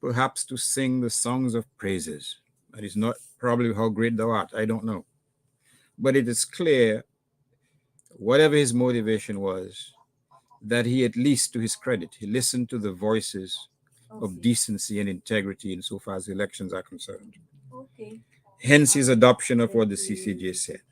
perhaps to sing the songs of praises. That is not probably how great thou art, I don't know. But it is clear, whatever his motivation was, that he, at least to his credit, he listened to the voices of decency and integrity insofar as elections are concerned. Hence his adoption of what the CCJ said.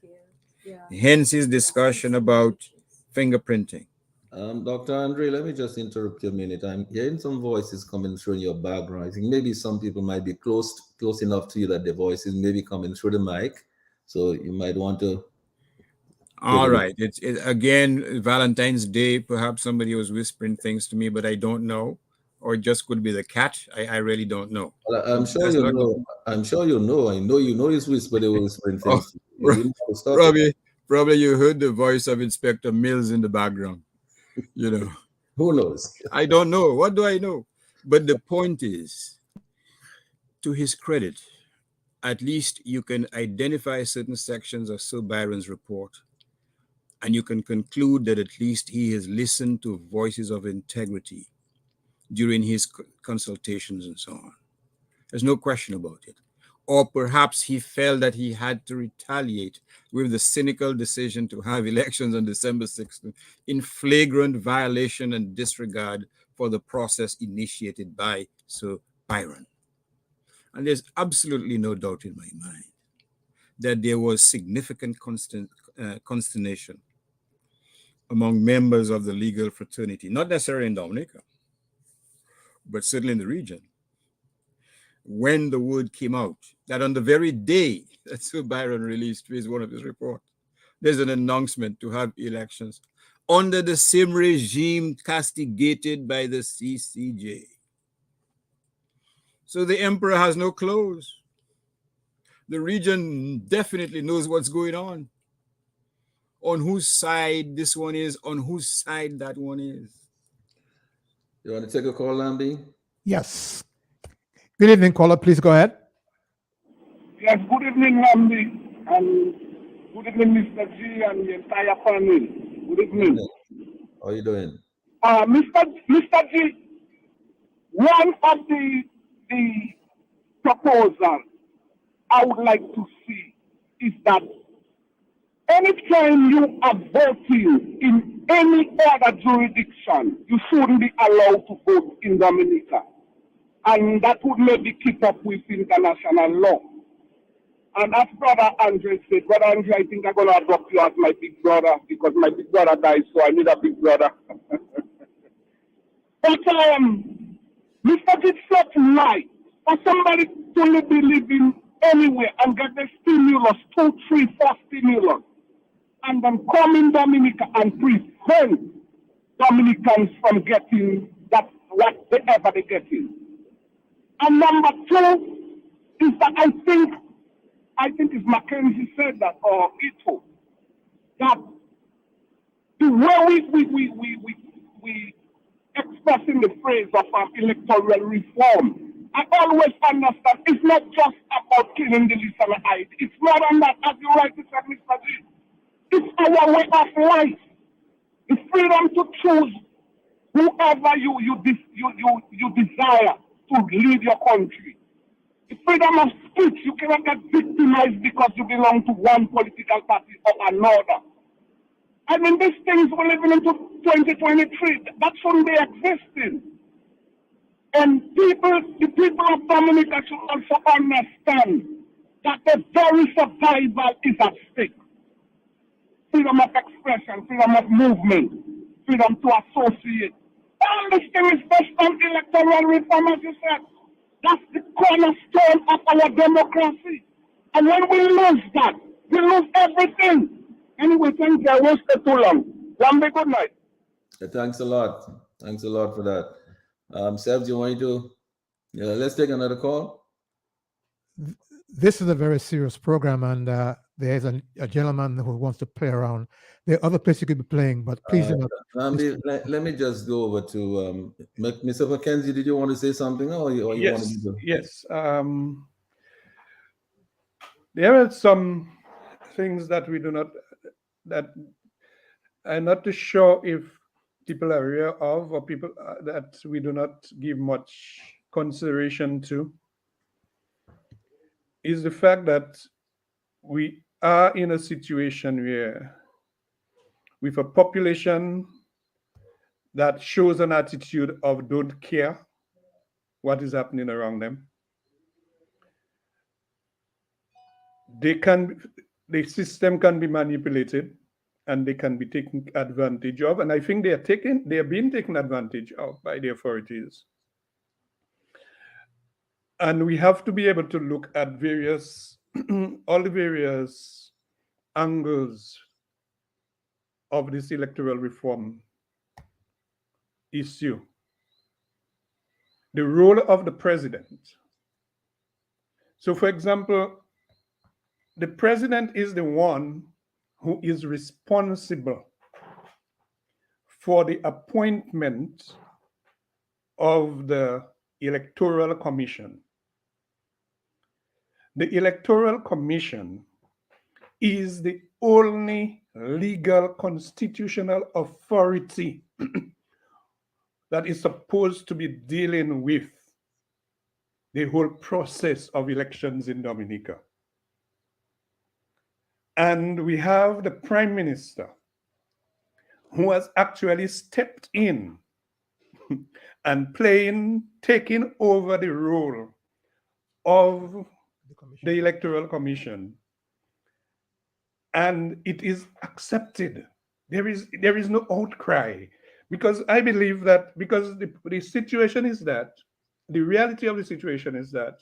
Hence his discussion about fingerprinting. Dr. Andre, let me just interrupt you a minute. I'm hearing some voices coming through in your background. I think maybe some people might be close enough to you that the voices may be coming through the mic. So you might want to. All right. It's again, Valentine's Day. Perhaps somebody was whispering things to me, but I don't know. Or it just could be the cat. I really don't know. Well, I'm sure you know. I'm sure you know. I know you know his whisper. They were whispering things. Probably you heard the voice of Inspector Mills in the background. Who knows? I don't know. What do I know? But the point is, to his credit, at least you can identify certain sections of Sir Byron's report, and you can conclude that at least he has listened to voices of integrity during his consultations and so on. There's no question about it. Or perhaps he felt that he had to retaliate with the cynical decision to have elections on December 6th in flagrant violation and disregard for the process initiated by Sir Byron. And there's absolutely no doubt in my mind that there was significant consternation among members of the legal fraternity, not necessarily in Dominica, but certainly in the region, when the word came out that on the very day that Sir Byron released one of his reports, there's an announcement to have elections under the same regime castigated by the CCJ. So the emperor has no clothes. The region definitely knows what's going on whose side this one is, on whose side that one is. You want to take a call, Lambi? Yes. Good evening, caller. Please go ahead. Yes, good evening, Lambi, and good evening, Mr. G, and the entire panel. Good evening. How are you doing? Mr. G, one of the proposals I would like to see is that anytime you are voting in any other jurisdiction, you shouldn't be allowed to vote in Dominica. And that would maybe keep up with international law. And as Brother Andre said, Brother Andre, I think I'm going to adopt you as my big brother because my big brother died, so I need a big brother. But Mr. It's not right for somebody to be living anywhere and get the stimulus, 2, 3, 4 stimulus, and then come in Dominica and prevent Dominicans from getting that whatever they're getting. And number 2 is that I think it's McKenzie said that, or Hurtault, that the way we expressing the phrase of electoral reform, I always understand it's not just about killing the Israelite. It's more than that, as you rightly said, Mr. G. It's our way of life. The freedom to choose whoever you desire to lead your country. The freedom of speech. You cannot get victimized because you belong to one political party or another. I mean, these things we're living into 2023, that shouldn't be existing. And the people of Dominica should also understand that the very survival is at stake. Freedom of expression, freedom of movement, freedom to associate. All these things is based on electoral reform, as you said. That's the cornerstone of our democracy. And when we lose that, we lose everything. Anyway, thank you. I won't stay too long. Lambe, good night. Thanks a lot. Thanks a lot for that. Seb, do you want to? Let's take another call. This is a very serious program, and there's a gentleman who wants to play around. There are other places you could be playing, but please. Let me just go over to Mr. McKenzie. Did you want to say something, or you Yes, want to do? yes. There are some things that we do not, that I'm not too sure if people are aware of, or people that we do not give much consideration to, is the fact that we are in a situation where, with a population that shows an attitude of don't care what is happening around them, the system can be manipulated and they can be taken advantage of. And I think they are being taken advantage of by the authorities. And we have to be able to look at all the various angles of this electoral reform issue. The role of the president. So, for example, the president is the one who is responsible for the appointment of the Electoral Commission. The Electoral Commission is the only legal constitutional authority that is supposed to be dealing with the whole process of elections in Dominica. And we have the Prime Minister, who has actually stepped in and taking over the role of the Electoral Commission. And it is accepted. There is no outcry, because I believe that, because the situation is that, the reality of the situation is that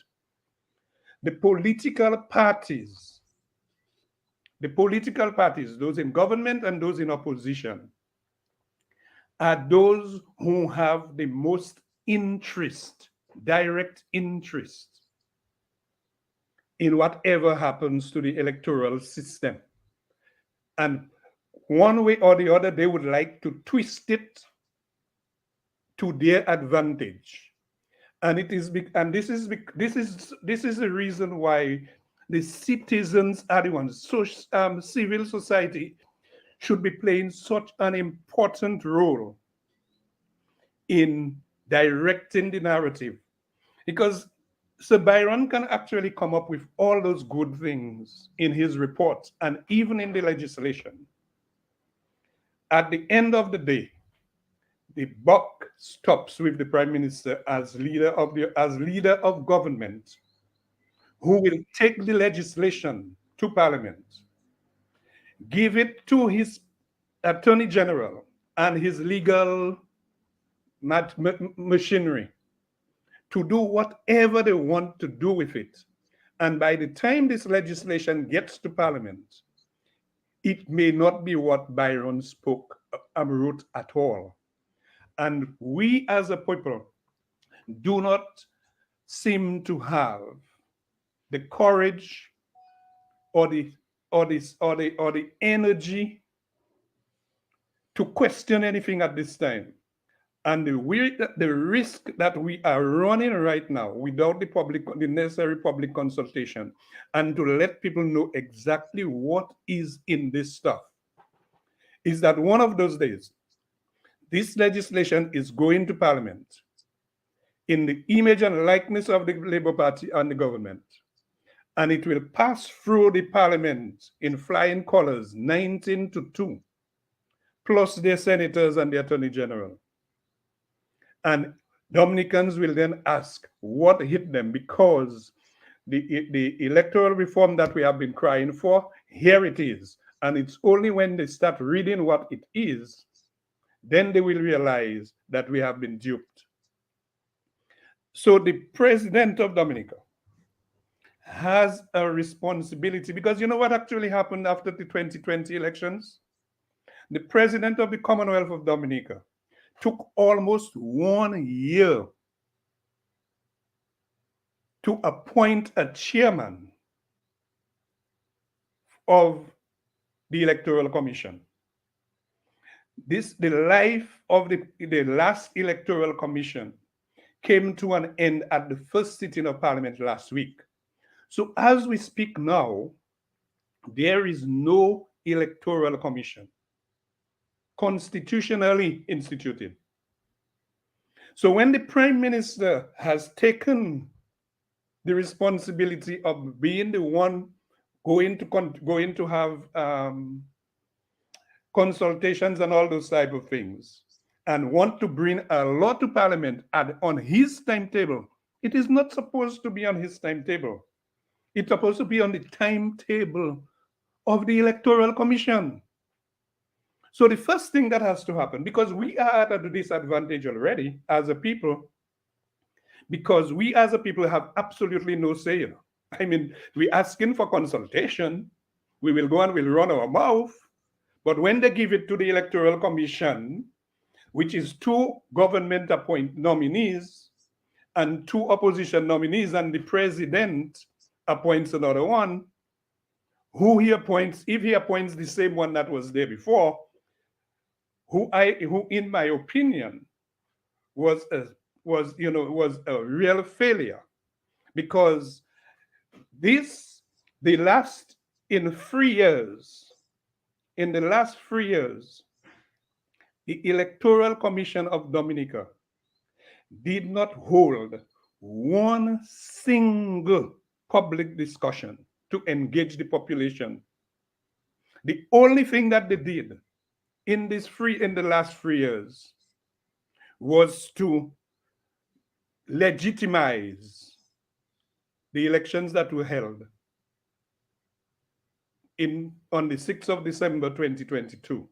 the political parties, those in government and those in opposition, are those who have the most interest, direct interest, in whatever happens to the electoral system. And one way or the other, they would like to twist it to their advantage. And this is the reason why the citizens are the ones. So civil society should be playing such an important role in directing the narrative, because Sir Byron can actually come up with all those good things in his reports and even in the legislation. At the end of the day, the buck stops with the Prime Minister as leader of government, who will take the legislation to Parliament, give it to his Attorney General and his legal machinery to do whatever they want to do with it. And by the time this legislation gets to Parliament, it may not be what Byron wrote at all. And we as a people do not seem to have the courage or the energy to question anything at this time. And the risk that we are running right now without the necessary public consultation and to let people know exactly what is in this stuff is that one of those days, this legislation is going to Parliament in the image and likeness of the Labour Party and the government. And it will pass through the Parliament in flying colors, 19-2, plus their senators and the Attorney General. And Dominicans will then ask what hit them, because the electoral reform that we have been crying for, here it is. And it's only when they start reading what it is, then they will realize that we have been duped. So the president of Dominica has a responsibility, because you know what actually happened after the 2020 elections? The president of the Commonwealth of Dominica took almost 1 year to appoint a chairman of the Electoral Commission. The life of the last Electoral Commission came to an end at the first sitting of Parliament last week. So as we speak now, there is no Electoral Commission constitutionally instituted. So when the Prime Minister has taken the responsibility of being the one going to have consultations and all those type of things, and want to bring a law to Parliament on his timetable, it is not supposed to be on his timetable. It's supposed to be on the timetable of the Electoral Commission. So the first thing that has to happen, because we are at a disadvantage already as a people, because we as a people have absolutely no say. I mean, we're asking for consultation. We will go and we'll run our mouth. But when they give it to the Electoral Commission, which is 2 government appointed nominees and 2 opposition nominees, and the president appoints another one, who he appoints, if he appoints the same one that was there before, who in my opinion was a real failure, because in the last 3 years, the Electoral Commission of Dominica did not hold one single public discussion to engage the population. The only thing that they did in the last 3 years was to legitimize the elections that were held on the 6th of December 2022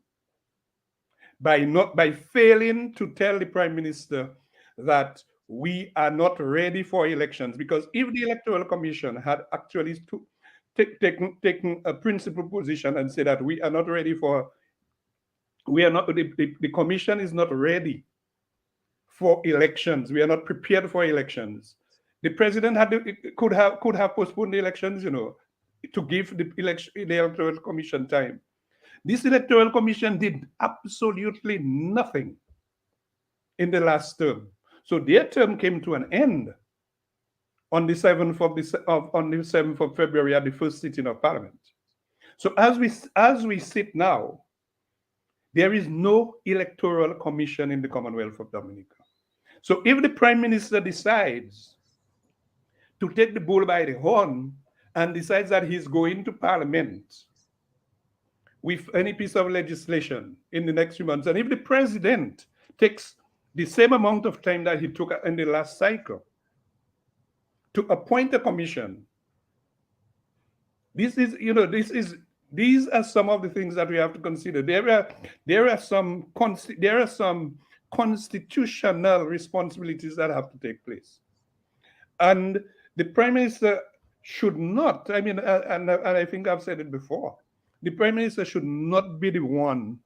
by failing to tell the Prime Minister that we are not ready for elections. Because if the Electoral Commission had actually taken a principled position and said that we are not ready for, the commission is not ready for elections, we are not prepared for elections, the president could have postponed the elections, to give the Electoral Commission time. This Electoral Commission did absolutely nothing in the last term. So their term came to an end on the 7th of February at the first sitting of Parliament. So as we sit now, there is no Electoral Commission in the Commonwealth of Dominica. So if the Prime Minister decides to take the bull by the horn and decides that he's going to Parliament with any piece of legislation in the next few months, and if the president takes the same amount of time that he took in the last cycle to appoint a commission, these are some of the things that we have to consider. There are some constitutional responsibilities that have to take place, and the prime minister should not. I mean, and I think I've said it before. The prime minister should not be the one,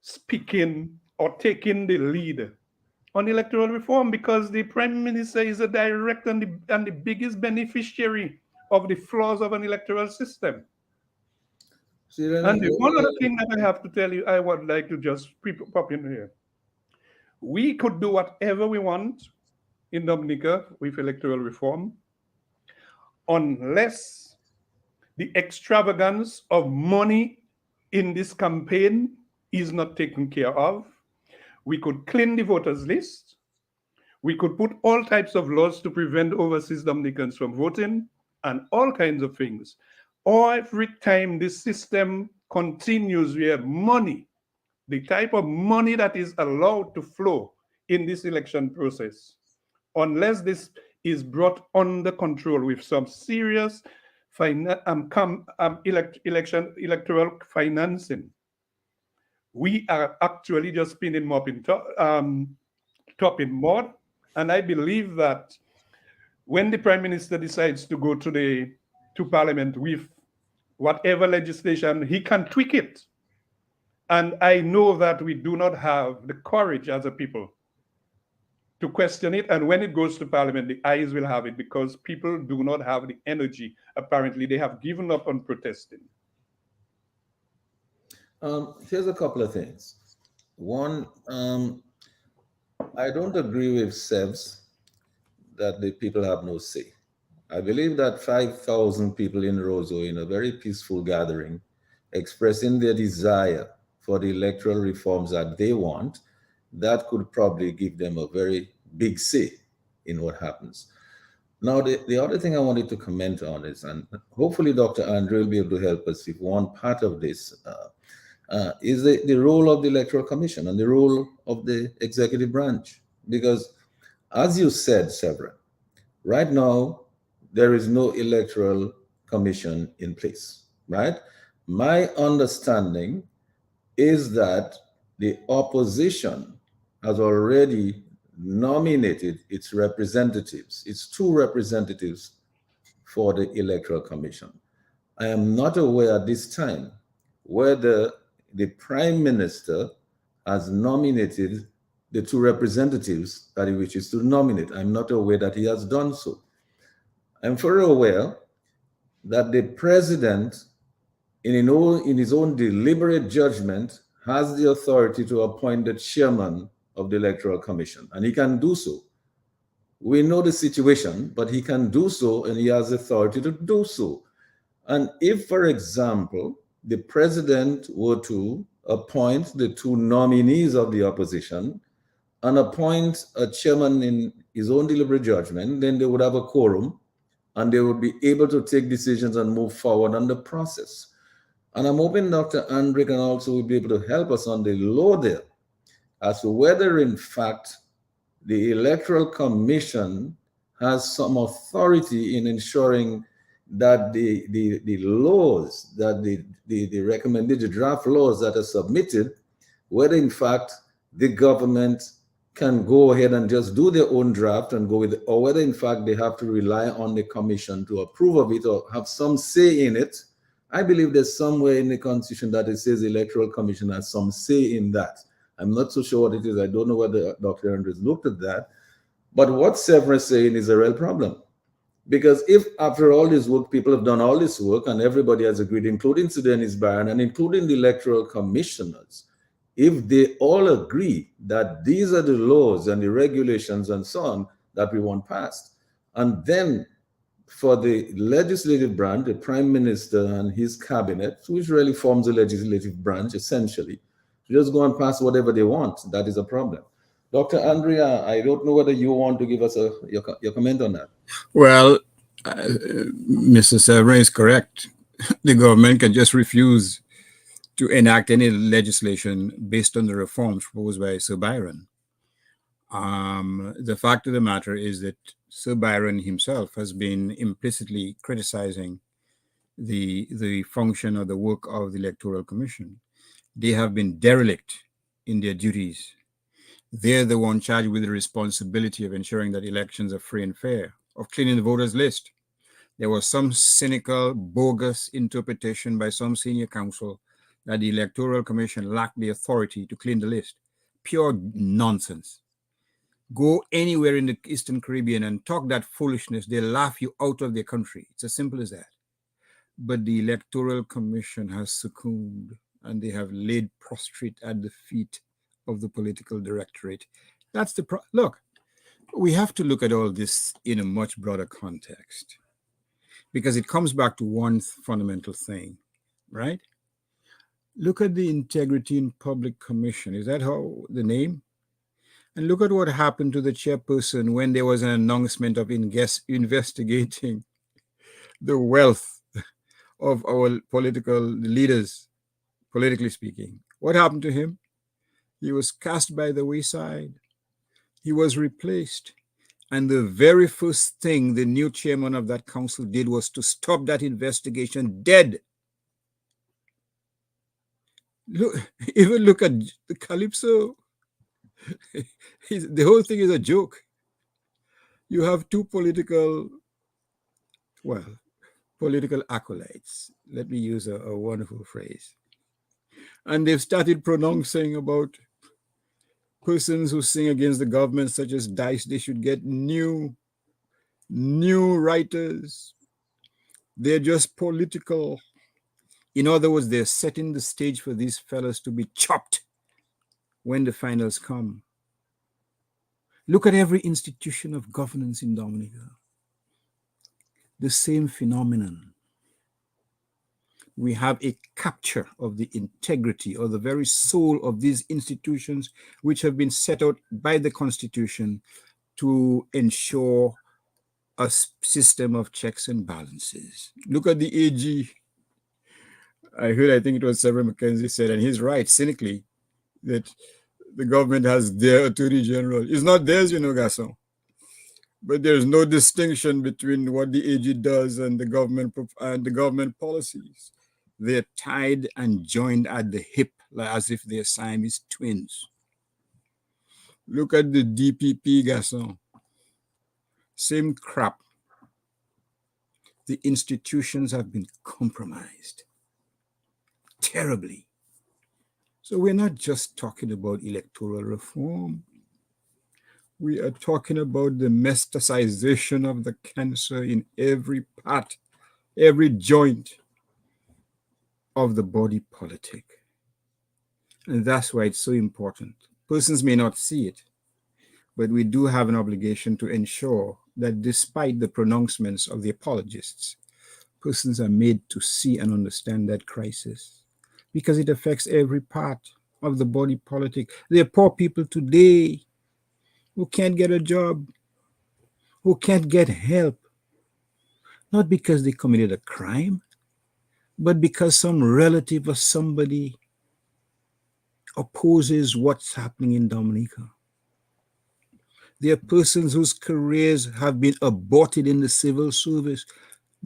speaking or taking the lead on electoral reform, because the prime minister is a direct and the biggest beneficiary of the flaws of an electoral system. And the one other thing that I have to tell you, I would like to just pop in here. We could do whatever we want in Dominica with electoral reform, unless the extravagance of money in this campaign is not taken care of. We could clean the voters list. We could put all types of laws to prevent overseas Dominicans from voting and all kinds of things. Every time this system continues, we have money, the type of money that is allowed to flow in this election process, unless this is brought under control with some serious electoral financing, we are actually just spinning mop in top in mud. And I believe that when the prime minister decides to go to Parliament with whatever legislation, he can tweak it. And I know that we do not have the courage as a people to question it. And when it goes to Parliament, the ayes will have it, because people do not have the energy. Apparently, they have given up on protesting. Here's a couple of things. One, I don't agree with Sevs that the people have no say. I believe that 5,000 people in Roseau, in a very peaceful gathering, expressing their desire for the electoral reforms that they want, that could probably give them a very big say in what happens. Now, the other thing I wanted to comment on is, and hopefully Dr. Andre will be able to help us with one part of this, is the role of the Electoral Commission and the role of the executive branch. Because as you said, Severin, right now, there is no Electoral Commission in place, right? My understanding is that the opposition has already nominated its representatives, its 2 representatives for the Electoral Commission. I am not aware at this time whether the Prime Minister has nominated the 2 representatives that he wishes to nominate. I'm not aware that he has done so. I'm fully aware that the President, in his own deliberate judgment, has the authority to appoint the chairman of the Electoral Commission, and he can do so. We know the situation, but he can do so, and he has authority to do so. And if, for example, the president were to appoint the 2 nominees of the opposition and appoint a chairman in his own deliberate judgment, then they would have a quorum and they would be able to take decisions and move forward on the process. And I'm hoping Dr. Andre can also be able to help us on the law there as to whether, in fact, the Electoral Commission has some authority in ensuring that the laws, that the recommended, the draft laws that are submitted, whether, in fact, the government can go ahead and just do their own draft and go with it, or whether, in fact, they have to rely on the commission to approve of it or have some say in it. I believe there's somewhere in the Constitution that it says the Electoral Commission has some say in that. I'm not so sure what it is. I don't know whether Dr. Andrews looked at that. But what Severin is saying is a real problem. Because if, after all this work, people have done all this work and everybody has agreed, including Sudanese Baron and including the electoral commissioners, if they all agree that these are the laws and the regulations and so on that we want passed, and then for the legislative branch, the Prime Minister and his cabinet, which really forms the legislative branch essentially, to just go and pass whatever they want, that is a problem. Dr. Andrea, I don't know whether you want to give us your comment on that. Well, Mr. Severin is correct. The government can just refuse to enact any legislation based on the reforms proposed by Sir Byron. The fact of the matter is that Sir Byron himself has been implicitly criticizing the function or the work of the Electoral Commission. They have been derelict in their duties. They're the one charged with the responsibility of ensuring that elections are free and fair, of cleaning the voters list. There was some cynical, bogus interpretation by some senior counsel that the Electoral Commission lacked the authority to clean the list. Pure nonsense. Go anywhere in the Eastern Caribbean and talk that foolishness, they'll laugh you out of their country. It's as simple as that. But the Electoral Commission has succumbed and they have laid prostrate at the feet of the political directorate. That's the look. We have to look at all this in a much broader context because it comes back to one fundamental thing, right? Look at the Integrity in Public Commission. Is that how the name? And look at what happened to the chairperson when there was an announcement of investigating the wealth of our political leaders, politically speaking. What happened to him? He was cast by the wayside. He was replaced. And the very first thing the new chairman of that council did was to stop that investigation dead. Even look at the Calypso. The whole thing is a joke. You have two political acolytes. Let me use a wonderful phrase. And they've started pronouncing about persons who sing against the government, such as Dice. They should get new writers. They're just political. In other words, they're setting the stage for these fellas to be chopped when the finals come. Look at every institution of governance in Dominica. The same phenomenon. We have a capture of the integrity or the very soul of these institutions, which have been set out by the Constitution to ensure a system of checks and balances. Look at the AG. I think it was Severin McKenzie said, and he's right, cynically, that the government has their Attorney General. It's not theirs, Gasson. But there's no distinction between what the AG does and the government policies. They're tied and joined at the hip, as if they're Siamese twins. Look at the DPP, Gasson. Same crap. The institutions have been compromised terribly. So we're not just talking about electoral reform. We are talking about the metastasization of the cancer in every part, every joint of the body politic. And that's why it's so important. Persons may not see it, but we do have an obligation to ensure that despite the pronouncements of the apologists, persons are made to see and understand that crisis because it affects every part of the body politic. There are poor people today who can't get a job, who can't get help, not because they committed a crime, but because some relative or somebody opposes what's happening in Dominica. There are persons whose careers have been aborted in the civil service,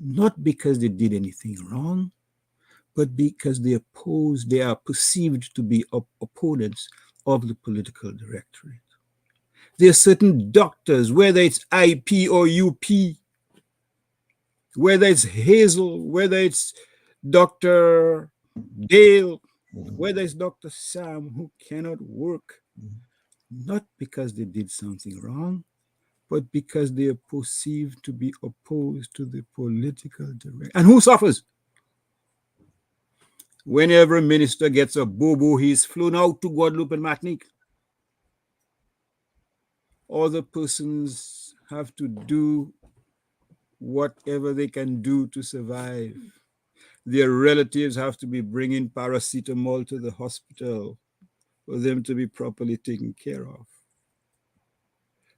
not because they did anything wrong, but because they are perceived to be opponents of the political directorate. There are certain doctors, whether it's IP or UP, whether it's Hazel, whether it's Dr. Dale, whether it's Dr. Sam, who cannot work, not because they did something wrong, but because they are perceived to be opposed to the political direction. And who suffers? Whenever a minister gets a boo-boo, he's flown out to Guadeloupe and Martinique. Other persons have to do whatever they can do to survive. Their relatives have to be bringing paracetamol to the hospital for them to be properly taken care of.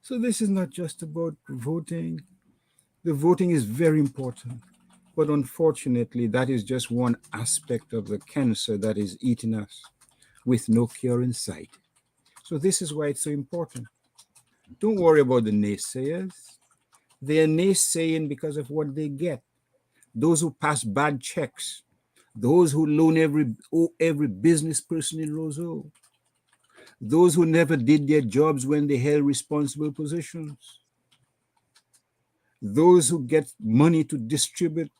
So this is not just about voting. The voting is very important. But unfortunately, that is just one aspect of the cancer that is eating us with no cure in sight. So this is why it's so important. Don't worry about the naysayers. They are naysaying because of what they get. Those who pass bad checks, those who owe every business person in Roseau, those who never did their jobs when they held responsible positions, those who get money to distribute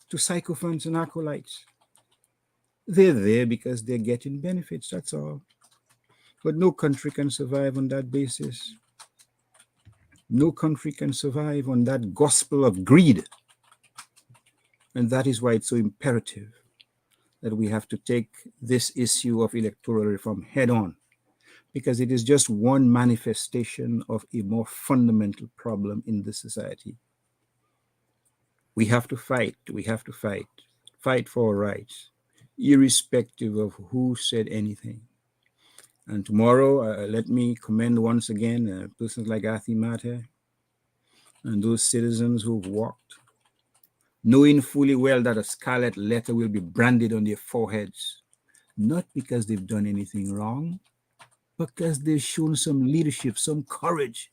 to sycophants and acolytes. They're there because they're getting benefits, that's all. But no country can survive on that basis. No country can survive on that gospel of greed. And that is why it's so imperative that we have to take this issue of electoral reform head on, because it is just one manifestation of a more fundamental problem in the society. We have to fight. We have to fight. Fight for our rights, irrespective of who said anything. And tomorrow, let me commend once again persons like Athi Mate and those citizens who've walked, knowing fully well that a scarlet letter will be branded on their foreheads, not because they've done anything wrong, but because they've shown some leadership, some courage.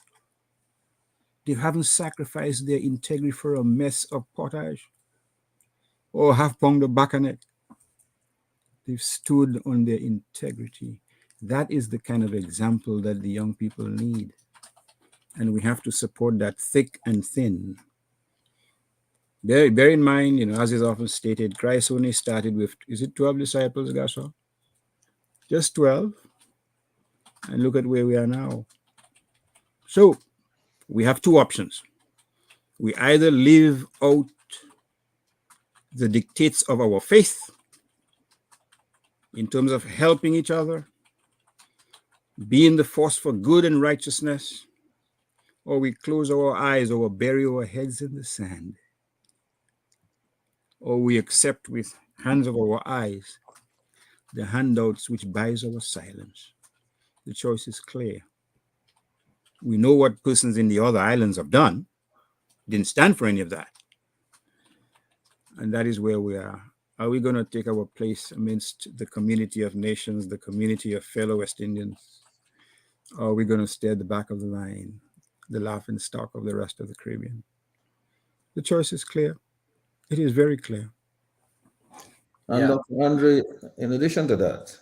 They haven't sacrificed their integrity for a mess of pottage or half-pound of bacanet. They've stood on their integrity. That is the kind of example that the young people need. And we have to support that thick and thin. Bear in mind, as is often stated, Christ only started with, is it 12 disciples, Gasol? Just 12. And look at where we are now. So we have two options. We either live out the dictates of our faith in terms of helping each other, being the force for good and righteousness, or we close our eyes or bury our heads in the sand, or we accept with hands of our eyes the handouts which buys our silence. The choice is clear. We know what persons in the other islands have done. Didn't stand for any of that. And that is where we are. Are we going to take our place amidst the community of nations, the community of fellow West Indians? Or are we going to stay at the back of the line, the laughing stock of the rest of the Caribbean? The choice is clear. It is very clear. And Dr. Andre, in addition to that,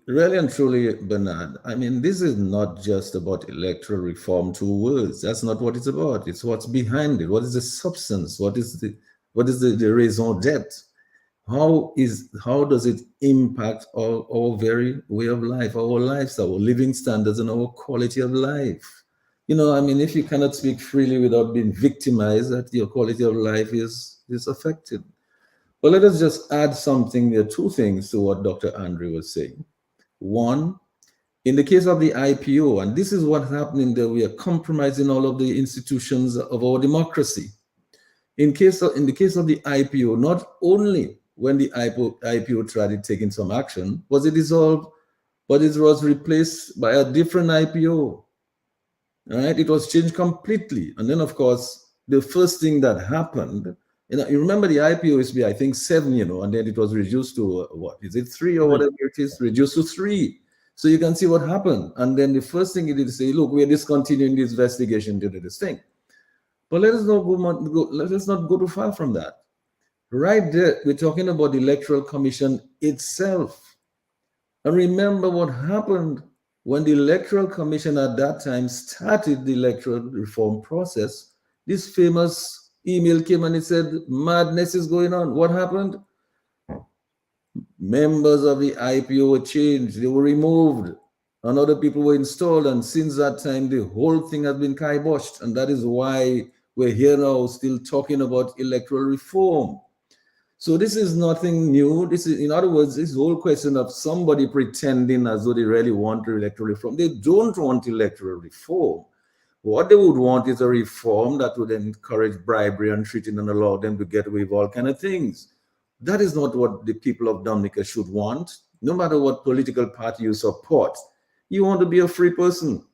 really and truly, Bernard, this is not just about electoral reform, 2 words. That's not what it's about. It's what's behind it. What is the substance? What is the raison d'etre? How does it impact our very way of life, our lives, our living standards, and our quality of life? If you cannot speak freely without being victimized, that your quality of life is affected. But let us just add something. There are 2 things to what Dr. Andre was saying. One, in the case of the IPO, and this is what's happening there, we are compromising all of the institutions of our democracy. In the case of the IPO, not only when the IPO tried taking some action was it dissolved, but it was replaced by a different IPO. All right, it was changed completely. And then, of course, the first thing that happened, you remember the IPO used to be, I think, 7, and then it was reduced to, what is it, 3 or whatever it is, reduced to 3. So you can see what happened. And then the first thing it did is say, look, we're discontinuing this investigation due to this thing. But let us not go too far from that. Right there, we're talking about the Electoral Commission itself. And remember what happened when the Electoral Commission at that time started the electoral reform process. This famous email came and it said, madness is going on. What happened? Members of the IPO were changed. They were removed. And other people were installed. And since that time, the whole thing has been kiboshed. And that is why we're here now still talking about electoral reform. So this is nothing new. This is, in other words, this whole question of somebody pretending as though they really want electoral reform. They don't want electoral reform. What they would want is a reform that would encourage bribery and cheating and allow them to get away with all kind of things. That is not what the people of Dominica should want. no matter what political party you support, you want to be a free person.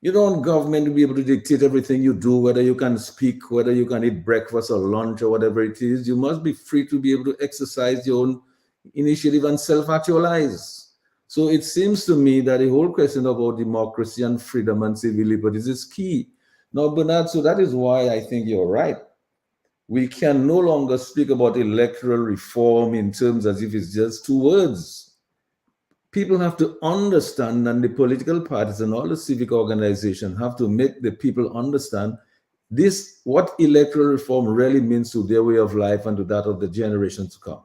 You don't want government to be able to dictate everything you do, whether you can speak, whether you can eat breakfast or lunch or whatever it is. You must be free to be able to exercise your own initiative and self-actualize. So it seems to me that the whole question about democracy and freedom and civil liberties is key. Now, Bernard, so that is why I think you're right. We can no longer speak about electoral reform in terms as if it's just two words. People have to understand, and the political parties and all the civic organizations have to make the people understand this, what electoral reform really means to their way of life and to that of the generations to come.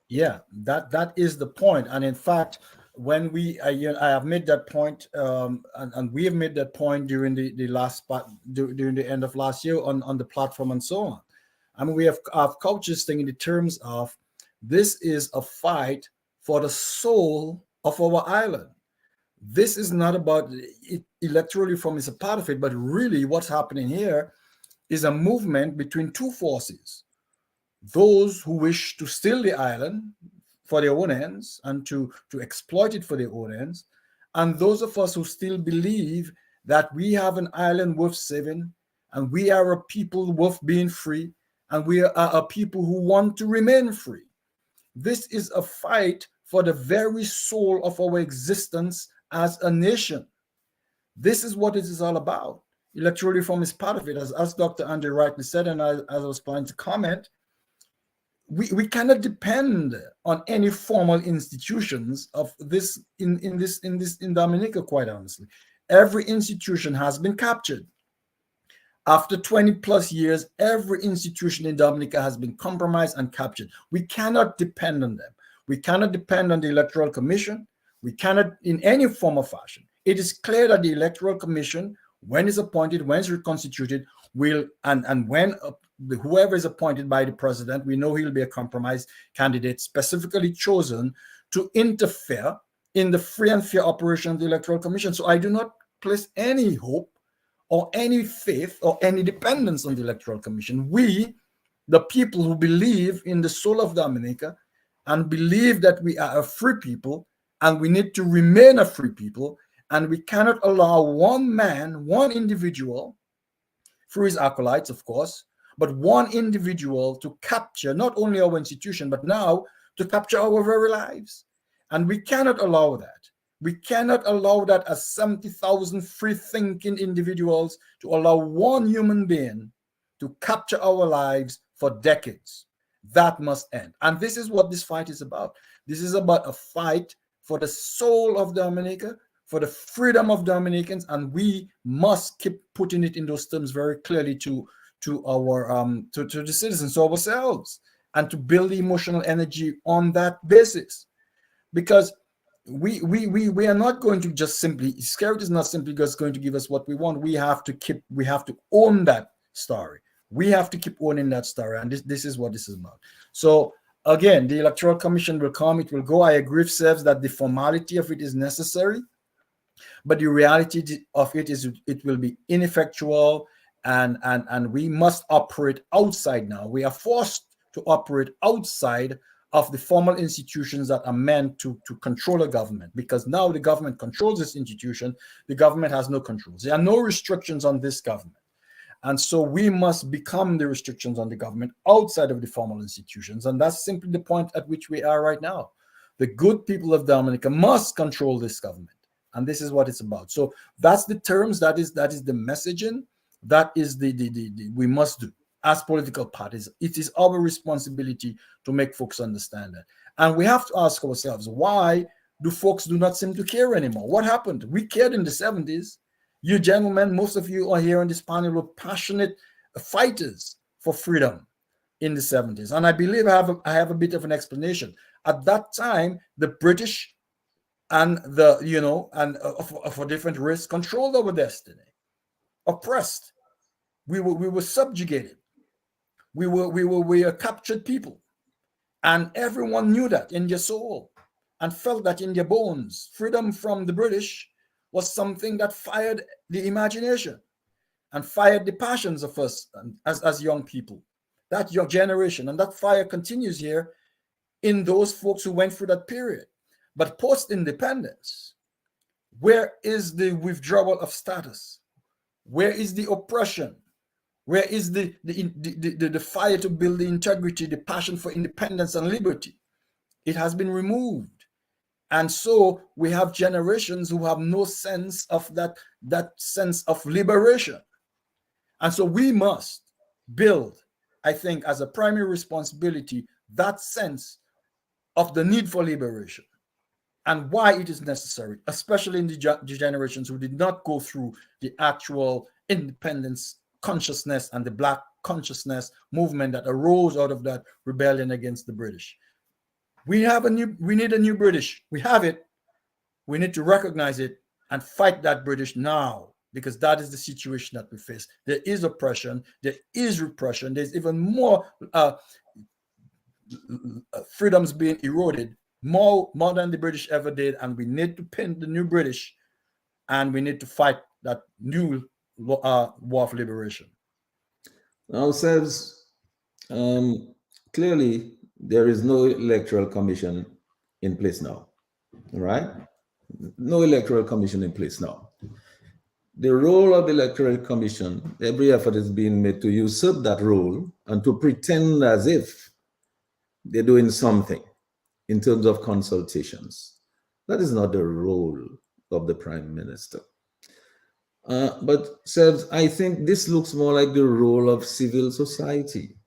Yeah, that is the point. And in fact, when I have made that point, and we have made that point during the last part, during the end of last year on the platform and so on. I mean, we have couched this thing in the terms of this is a fight for the soul of our island. This is not about electoral reform is a part of it, but really what's happening here is a movement between two forces. Those who wish to steal the island for their own ends and to exploit it for their own ends, and those of us who still believe that we have an island worth saving, and we are a people worth being free, and we are a people who want to remain free. This is a fight for the very soul of our existence as a nation. This is what it is all about. Electoral reform is part of it. As Dr. Andrew rightly said, and as I was planning to comment, we cannot depend on any formal institutions of this in Dominica, quite honestly. Every institution has been captured. After 20 plus years, every institution in Dominica has been compromised and captured. We cannot depend on them. We cannot depend on the Electoral Commission. We cannot in any form or fashion. It is clear that the Electoral Commission, when it's appointed, when it's reconstituted, will, and when whoever is appointed by the president, we know he'll be a compromised candidate specifically chosen to interfere in the free and fair operation of the Electoral Commission. So I do not place any hope or any faith or any dependence on the Electoral Commission. We, the people who believe in the soul of Dominica and believe that we are a free people and we need to remain a free people, and we cannot allow one man, one individual, through his acolytes, of course, but one individual to capture not only our institution, but now to capture our very lives. And we cannot allow that. We cannot allow that as 70,000 free-thinking individuals to allow one human being to capture our lives for decades. That must end. And this is what this fight is about. This is about a fight for the soul of Dominica, for the freedom of Dominicans, and we must keep putting it in those terms very clearly to our to the citizens, to ourselves, and to build the emotional energy on that basis. Because we are not going to just simply, security is not simply just going to give us what we want. We have to own that story. We have to keep owning that story, and this is what this is about. So again, the Electoral Commission will come, it will go. I agree with Sevs that the formality of it is necessary, but the reality of it is it will be ineffectual, and we must operate outside now. We are forced to operate outside of the formal institutions that are meant to control a government, because now the government controls this institution. The government has no controls. There are no restrictions on this government. And so we must become the restrictions on the government outside of the formal institutions. And that's simply the point at which we are right now. The good people of Dominica must control this government. And this is what it's about. So that's the terms, that is the messaging, that is the we must do as political parties. It is our responsibility to make folks understand that. And we have to ask ourselves, why do folks do not seem to care anymore? What happened? We cared in the 70s. You gentlemen, most of you are here on this panel, were passionate fighters for freedom in the 70s. And I believe I have a bit of an explanation. At that time, the British and for different races controlled our destiny, oppressed. We were subjugated. We were captured people. And everyone knew that in their soul and felt that in their bones. Freedom from the British was something that fired the imagination and fired the passions of us as young people, that young generation. And that fire continues here in those folks who went through that period. But post-independence, where is the withdrawal of status? Where is the oppression? Where is the fire to build the integrity, the passion for independence and liberty? It has been removed. And so we have generations who have no sense of that sense of liberation. And so we must build, I think, as a primary responsibility, that sense of the need for liberation and why it is necessary, especially in the generations who did not go through the actual independence consciousness and the Black consciousness movement that arose out of that rebellion against the British. We need a new British. We have it. We need to recognize it and fight that British now, because that is the situation that we face. There is oppression. There is repression. There's even more freedoms being eroded, more than the British ever did. And we need to pin the new British, and we need to fight that new war of liberation. Now, says clearly there is no electoral commission in place now, right? No electoral commission in place now. The role of the electoral commission, every effort is being made to usurp that role and to pretend as if they're doing something in terms of consultations. That is not the role of the Prime Minister. But says, I think this looks more like the role of civil society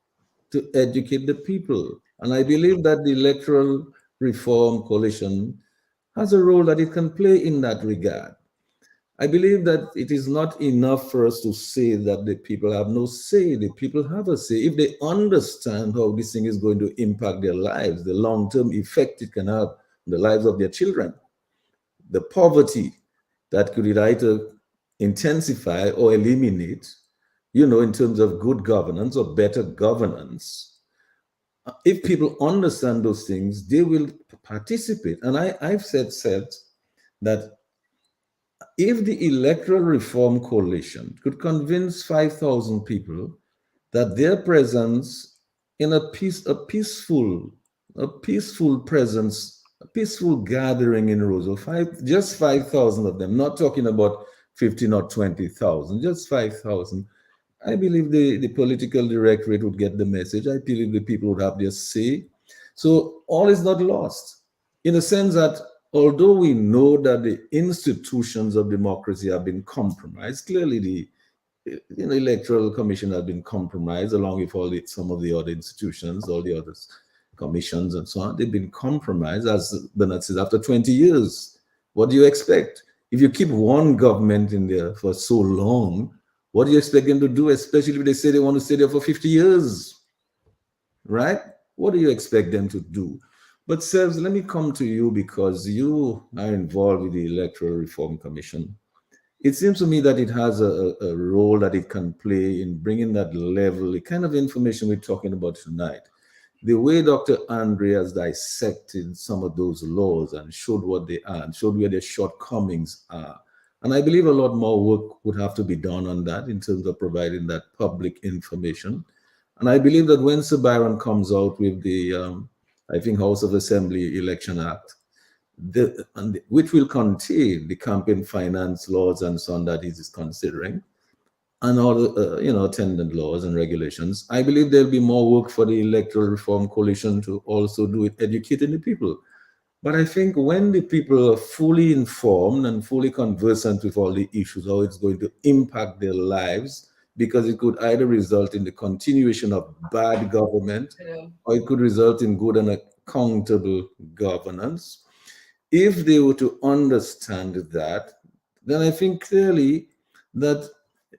to educate the people. And I believe that the Electoral Reform Coalition has a role that it can play in that regard. I believe that it is not enough for us to say that the people have no say. The people have a say. If they understand how this thing is going to impact their lives, the long-term effect it can have on the lives of their children, the poverty that could either intensify or eliminate, in terms of good governance or better governance. If people understand those things, they will participate. And I've said that if the Electoral Reform Coalition could convince 5,000 people that their presence in a peaceful presence, a peaceful gathering in Roseau, just 5,000 of them, not talking about 15 or 20,000, just 5,000, I believe the political directorate would get the message. I believe the people would have their say. So all is not lost, in the sense that although we know that the institutions of democracy have been compromised, clearly the Electoral Commission has been compromised, along with some of the other institutions, all the other commissions and so on. They've been compromised, as Bernard says, after 20 years. What do you expect? If you keep one government in there for so long, what do you expect them to do, especially if they say they want to stay there for 50 years, right? What do you expect them to do? But Sevs, let me come to you, because you are involved with the Electoral Reform Commission. It seems to me that it has a role that it can play in bringing that level, the kind of information we're talking about tonight. The way Dr. Andre has dissected some of those laws and showed what they are and showed where their shortcomings are. And I believe a lot more work would have to be done on that in terms of providing that public information. And I believe that when Severin comes out with the, I think, House of Assembly Election Act, which will contain the campaign finance laws and so on that he is considering, and all the attendant laws and regulations, I believe there'll be more work for the Electoral Reform Coalition to also do it, educating the people. But I think when the people are fully informed and fully conversant with all the issues, how it's going to impact their lives, because it could either result in the continuation of bad government, or it could result in good and accountable governance. If they were to understand that, then I think clearly that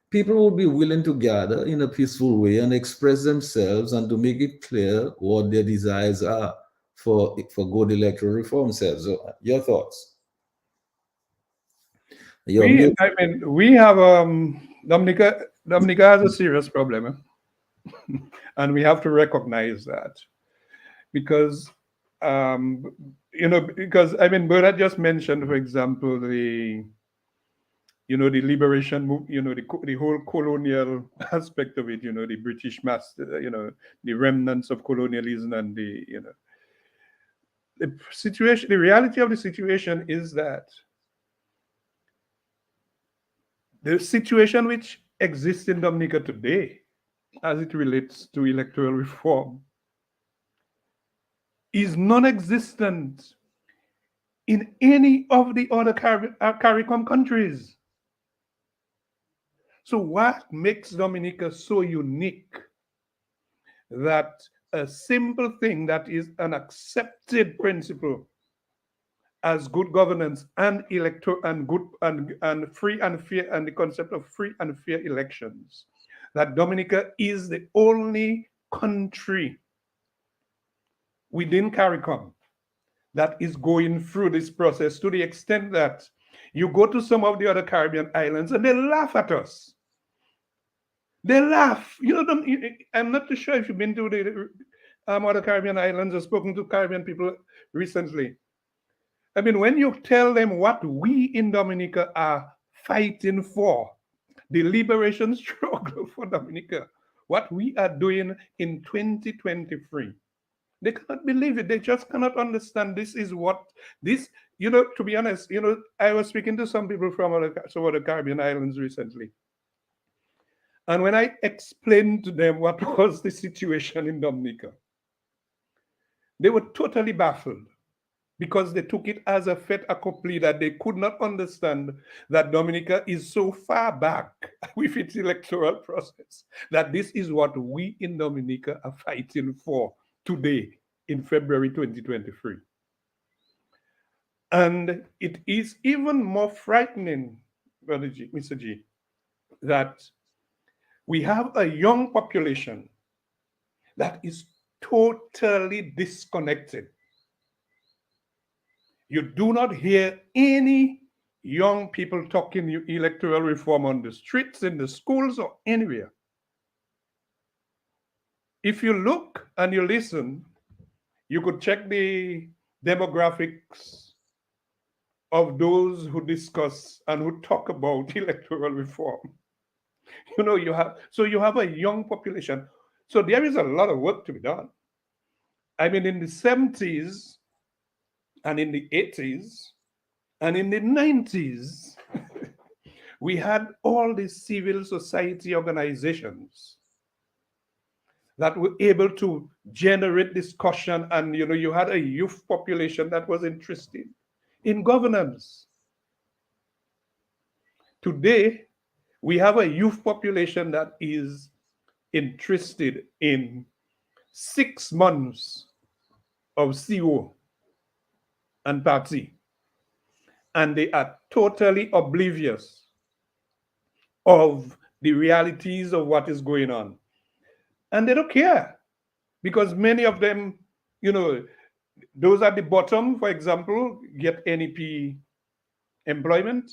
people would be willing to gather in a peaceful way and express themselves and to make it clear what their desires are for good electoral reform. So, your thoughts? We have Dominica has a serious problem, and we have to recognize that, because Bernard just mentioned, for example, the liberation move, the whole colonial aspect of it, the British master, the remnants of colonialism, and the reality of the situation is that the situation which exists in Dominica today, as it relates to electoral reform, is non-existent in any of the other CARICOM countries. So what makes Dominica so unique that a simple thing that is an accepted principle as good governance and and free and fair, and the concept of free and fair elections, that Dominica is the only country within CARICOM that is going through this process, to the extent that you go to some of the other Caribbean islands and they laugh at us. They laugh. I'm not too sure if you've been to the other Caribbean islands or spoken to Caribbean people recently. I mean, when you tell them what we in Dominica are fighting for, the liberation struggle for Dominica, what we are doing in 2023, they cannot believe it. They just cannot understand. This is what this, to be honest, I was speaking to some people from some other Caribbean islands recently. And when I explained to them what was the situation in Dominica, they were totally baffled, because they took it as a fait accompli, that they could not understand that Dominica is so far back with its electoral process, that this is what we in Dominica are fighting for today in February 2023. And it is even more frightening, Mr. G, that we have a young population that is totally disconnected. You do not hear any young people talking electoral reform on the streets, in the schools, or anywhere. If you look and you listen, you could check the demographics of those who discuss and who talk about electoral reform. You have a young population. So there is a lot of work to be done. I mean, in the 70s and in the 80s and in the 90s, we had all these civil society organizations that were able to generate discussion, and you had a youth population that was interested in governance. Today, we have a youth population that is interested in 6 months of CO and party, and they are totally oblivious of the realities of what is going on. And they don't care, because many of them, those at the bottom, for example, get NEP employment,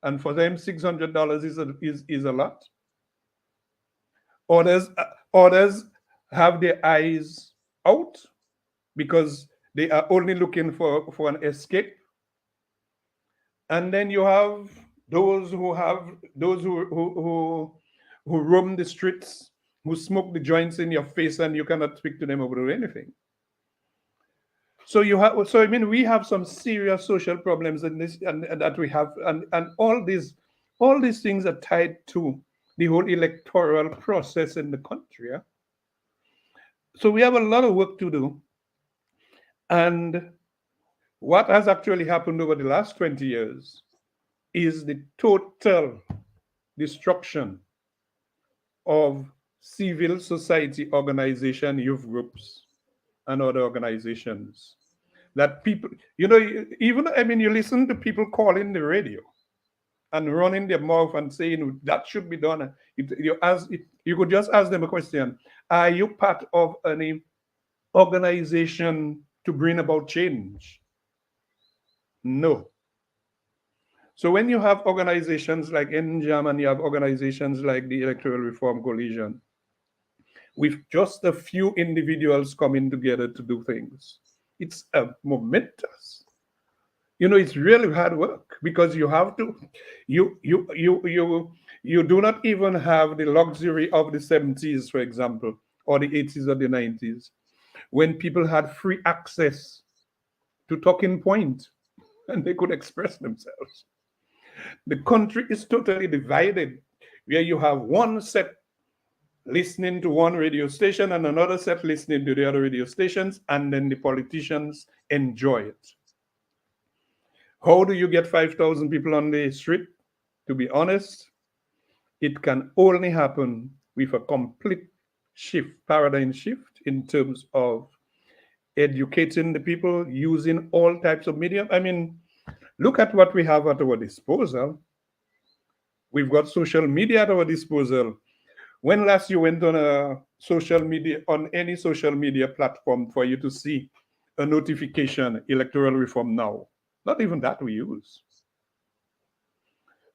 and for them $600 is a lot. Others have their eyes out because they are only looking for an escape. And then you have those who roam the streets, who smoke the joints in your face, and you cannot speak to them about anything. So we have some serious social problems in this, and that we have, and all these things are tied to the whole electoral process in the country. Yeah? So we have a lot of work to do. And what has actually happened over the last 20 years is the total destruction of civil society organization, youth groups, and other organizations. That people, you listen to people calling the radio and running their mouth and saying that should be done. You could just ask them a question: are you part of any organization to bring about change? No. So when you have organizations like NJAM and you have organizations like the Electoral Reform Coalition, with just a few individuals coming together to do things, it's momentous. It's really hard work, because you have to, you do not even have the luxury of the 70s, for example, or the 80s or the 90s, when people had free access to talking point, and they could express themselves. The country is totally divided, where you have one set listening to one radio station and another set listening to the other radio stations, and then the politicians enjoy it. How do you get 5,000 people on the street? To be honest, it can only happen with a complete paradigm shift in terms of educating the people using all types of media. I mean, look at what we have at our disposal. We've got social media at our disposal. When last you went on any social media platform for you to see a notification, electoral reform now? Not even that we use.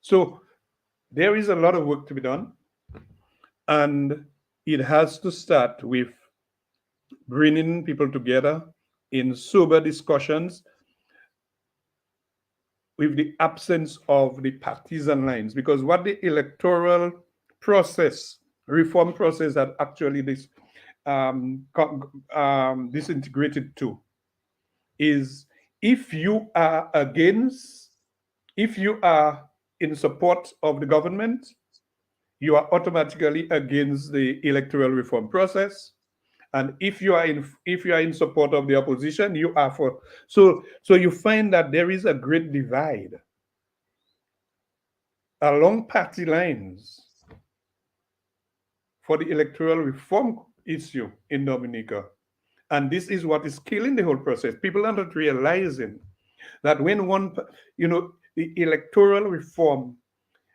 So there is a lot of work to be done, and it has to start with bringing people together in sober discussions with the absence of the partisan lines, because what the electoral process, reform process that actually disintegrated to is if you are in support of the government, you are automatically against the electoral reform process. And if you are in support of the opposition, you are for. So you find that there is a great divide along party lines for the electoral reform issue in Dominica. And this is what is killing the whole process. People are not realizing that when the electoral reform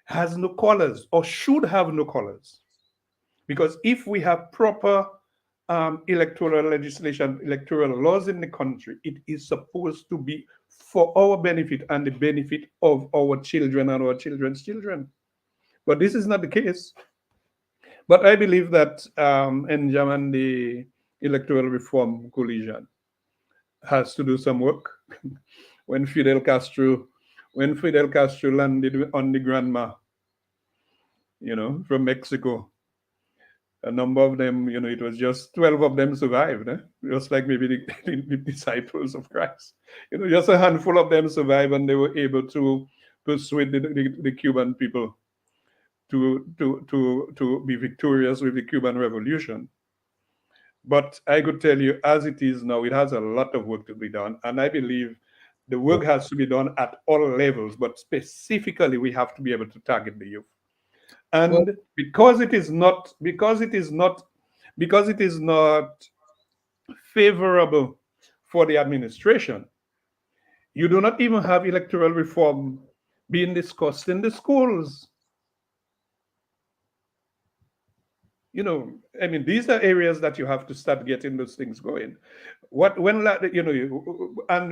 has no colors, or should have no colors. Because if we have proper electoral legislation, electoral laws in the country, it is supposed to be for our benefit and the benefit of our children and our children's children. But this is not the case. But I believe that NJAM and the Electoral Reform Coalition has to do some work. When Fidel Castro landed on the Granma, from Mexico, a number of them, it was just 12 of them survived, just like maybe the disciples of Christ. Just a handful of them survived, and they were able to persuade the Cuban people to be victorious with the Cuban Revolution. But I could tell you, as it is now, it has a lot of work to be done, and I believe the work has to be done at all levels, but specifically we have to be able to target the youth. And because it is not favorable for the administration, you do not even have electoral reform being discussed in the schools. These are areas that you have to start getting those things going. And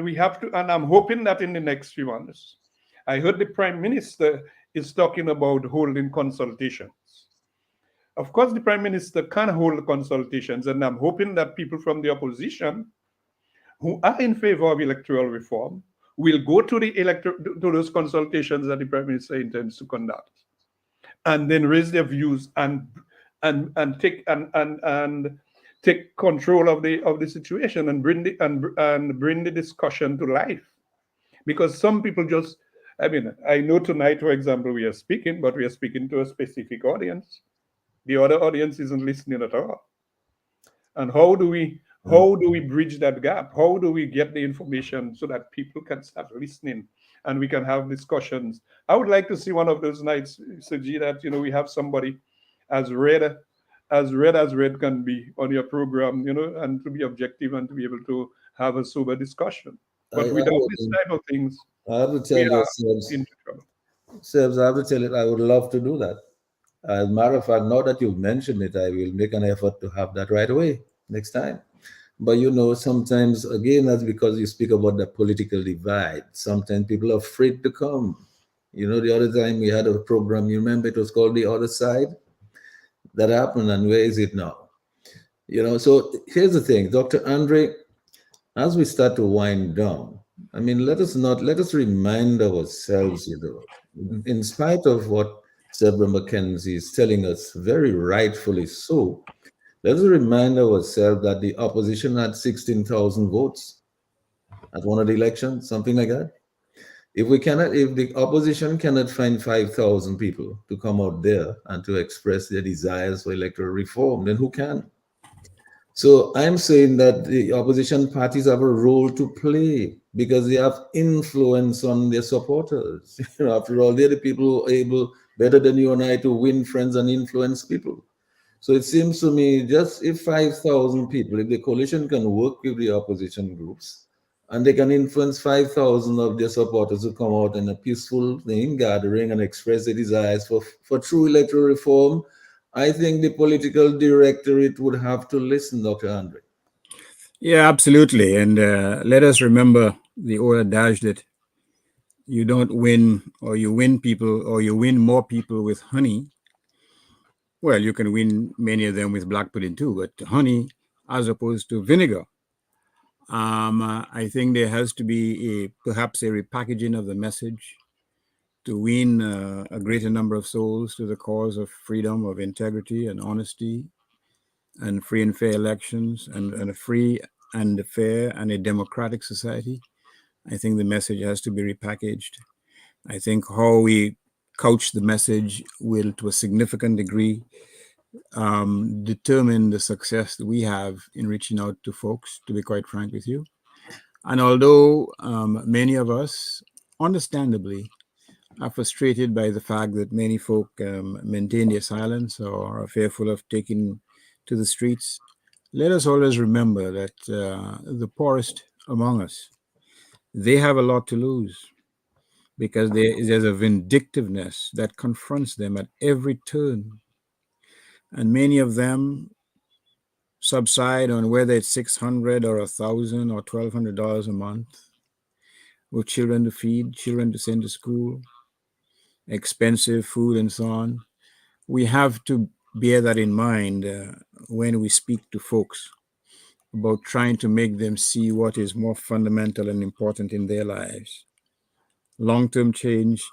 we have to, and I'm hoping that in the next few months, I heard the Prime Minister is talking about holding consultations. Of course, the Prime Minister can hold consultations, and I'm hoping that people from the opposition who are in favor of electoral reform will go to to those consultations that the Prime Minister intends to conduct, and then raise their views and take control of the situation and bring the discussion to life. Because some people just, I know tonight, for example, we are speaking, but we are speaking to a specific audience. The other audience isn't listening at all. And how do we bridge that gap? How do we get the information so that people can start listening and we can have discussions? I would like to see one of those nights, Saji, that we have somebody as red as red can be on your program, and to be objective and to be able to have a sober discussion. But without this type of things, I have to tell you, Sebs, I have to tell you, I would love to do that. As a matter of fact, now that you've mentioned it, I will make an effort to have that right away next time. But sometimes, again, that's because you speak about the political divide. Sometimes people are afraid to come. The other time we had a program, you remember, it was called The Other Side? That happened, and where is it now? So here's the thing, Dr. Andre, as we start to wind down, let us remind ourselves, in spite of what Severin McKenzie is telling us, very rightfully so, let us remind ourselves that the opposition had 16,000 votes at one of the elections, something like that. If the opposition cannot find 5,000 people to come out there and to express their desires for electoral reform, then who can? So I'm saying that the opposition parties have a role to play because they have influence on their supporters. After all, they're the people who are able, better than you and I, to win friends and influence people. So it seems to me, just if 5,000 people, if the coalition can work with the opposition groups, and they can influence 5,000 of their supporters to come out in a peaceful thing, gathering and express their desires for true electoral reform, I think the political directorate would have to listen, Dr. Andre. Yeah, absolutely. And let us remember the old adage that you don't win, or you win people, or you win more people with honey. Well, you can win many of them with black pudding too, but honey as opposed to vinegar. I think there has to be perhaps a repackaging of the message to win a greater number of souls to the cause of freedom, of integrity and honesty, and free and fair elections, and a free and a fair and a democratic society. I think the message has to be repackaged. I think how we couch the message will, to a significant degree, determine the success that we have in reaching out to folks, to be quite frank with you. And although many of us, understandably, are frustrated by the fact that many folk maintain their silence or are fearful of taking to the streets, let us always remember that the poorest among us, they have a lot to lose, because there's a vindictiveness that confronts them at every turn. And many of them subside on whether it's $600 or $1,000 or $1,200 a month, with children to feed, children to send to school, expensive food, and so on. We have to bear that in mind when we speak to folks about trying to make them see what is more fundamental and important in their lives. Long-term change,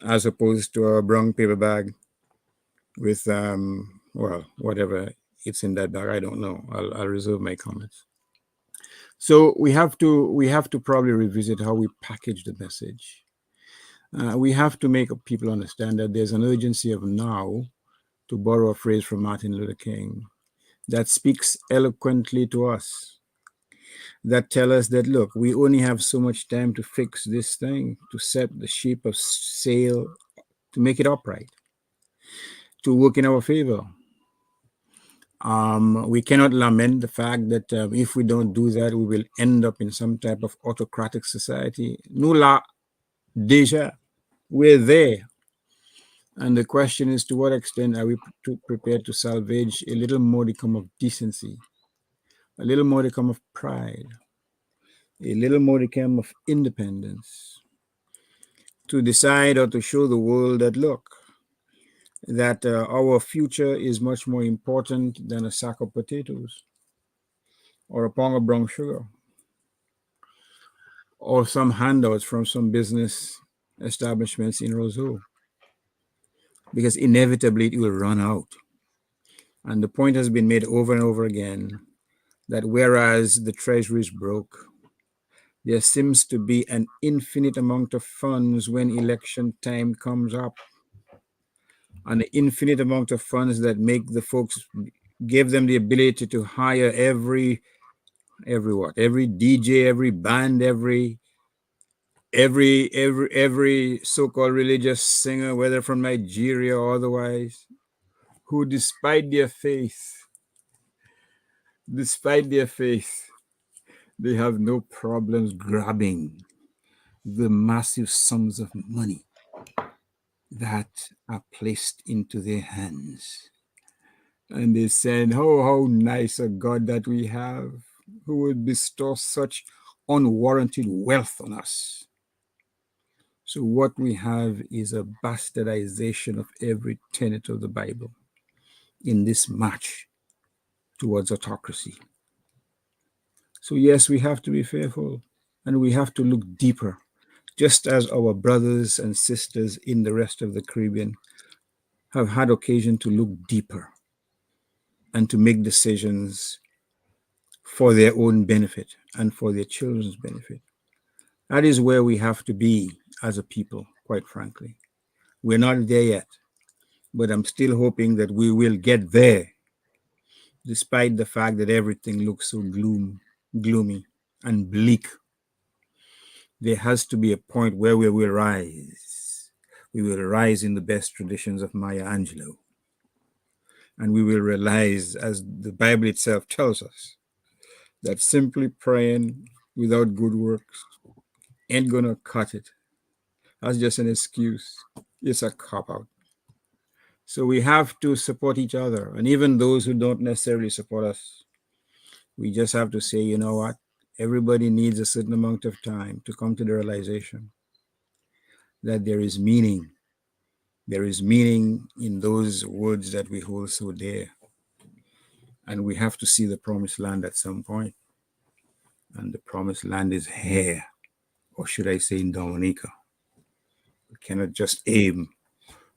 as opposed to a brown paper bag with, well, whatever it's in that bag. I don't know. I'll reserve my comments. So we have to probably revisit how we package the message. We have to make people understand that there's an urgency of now, to borrow a phrase from Martin Luther King, that speaks eloquently to us, that tell us that, look, we only have so much time to fix this thing, to set the ship of sail, to make it upright, to work in our favor. We cannot lament the fact that if we don't do that, we will end up in some type of autocratic society. Nous là, déjà, we're there. And the question is, to what extent are we prepared to salvage a little modicum of decency, a little modicum of pride, a little modicum of independence, to decide or to show the world that, look, that our future is much more important than a sack of potatoes, or a pound of brown sugar, or some handouts from some business establishments in Roseau, because inevitably it will run out. And the point has been made over and over again that whereas the treasury is broke, there seems to be an infinite amount of funds when election time comes up, an infinite amount of funds that make the folks, give them the ability to hire every DJ, every band, every so-called religious singer, whether from Nigeria or otherwise, who despite their faith, they have no problems grabbing the massive sums of money that are placed into their hands. And they said, oh, how nice a God that we have, who would bestow such unwarranted wealth on us. So what we have is a bastardization of every tenet of the Bible in this march towards autocracy. So yes, we have to be fearful, and we have to look deeper, just as our brothers and sisters in the rest of the Caribbean have had occasion to look deeper and to make decisions for their own benefit and for their children's benefit. That is where we have to be as a people, quite frankly. We're not there yet, but I'm still hoping that we will get there, despite the fact that everything looks so gloomy and bleak. There has to be a point where we will rise. We will rise in the best traditions of Maya Angelou. And we will realize, as the Bible itself tells us, that simply praying without good works ain't gonna cut it. That's just an excuse. It's a cop-out. So we have to support each other. And even those who don't necessarily support us, we just have to say, you know what? Everybody needs a certain amount of time to come to the realization that there is meaning. There is meaning in those words that we hold so dear. And we have to see the promised land at some point. And the promised land is here, or should I say in Dominica. We cannot just aim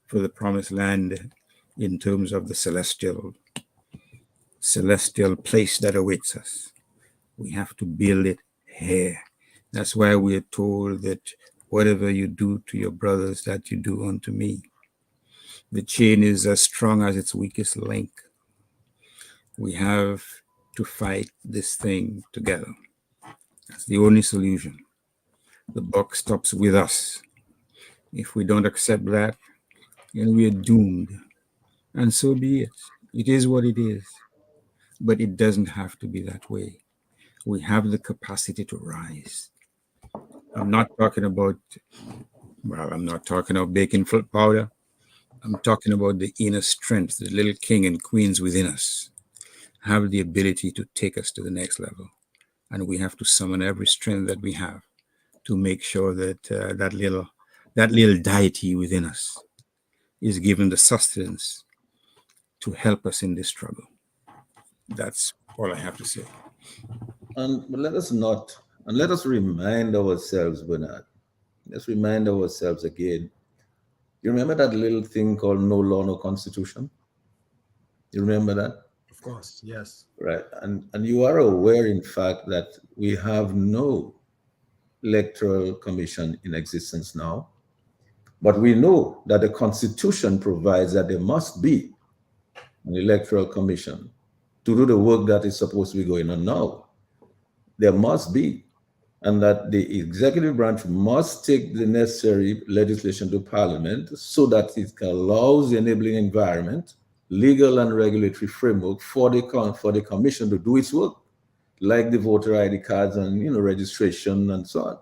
for the promised land in terms of the celestial place that awaits us. We have to build it here. That's why we are told that whatever you do to your brothers, that you do unto me. The chain is as strong as its weakest link. We have to fight this thing together. That's the only solution. The buck stops with us. If we don't accept that, then we are doomed. And so be it. It is what it is. But it doesn't have to be that way. We have the capacity to rise. I'm not talking about baking flip powder. I'm talking about the inner strength, the little king and queens within us have the ability to take us to the next level. And we have to summon every strength that we have to make sure that that little deity within us is given the sustenance to help us in this struggle. That's all I have to say. And let us remind ourselves, Bernard. Let's remind ourselves again. You remember that little thing called no law, no constitution? You remember that? Of course, yes. Right. And you are aware, in fact, that we have no electoral commission in existence now. But we know that the Constitution provides that there must be an electoral commission to do the work that is supposed to be going on now. There must be. And that the executive branch must take the necessary legislation to Parliament so that it allows the enabling environment, legal and regulatory framework for the commission to do its work, like the voter ID cards and registration and so on.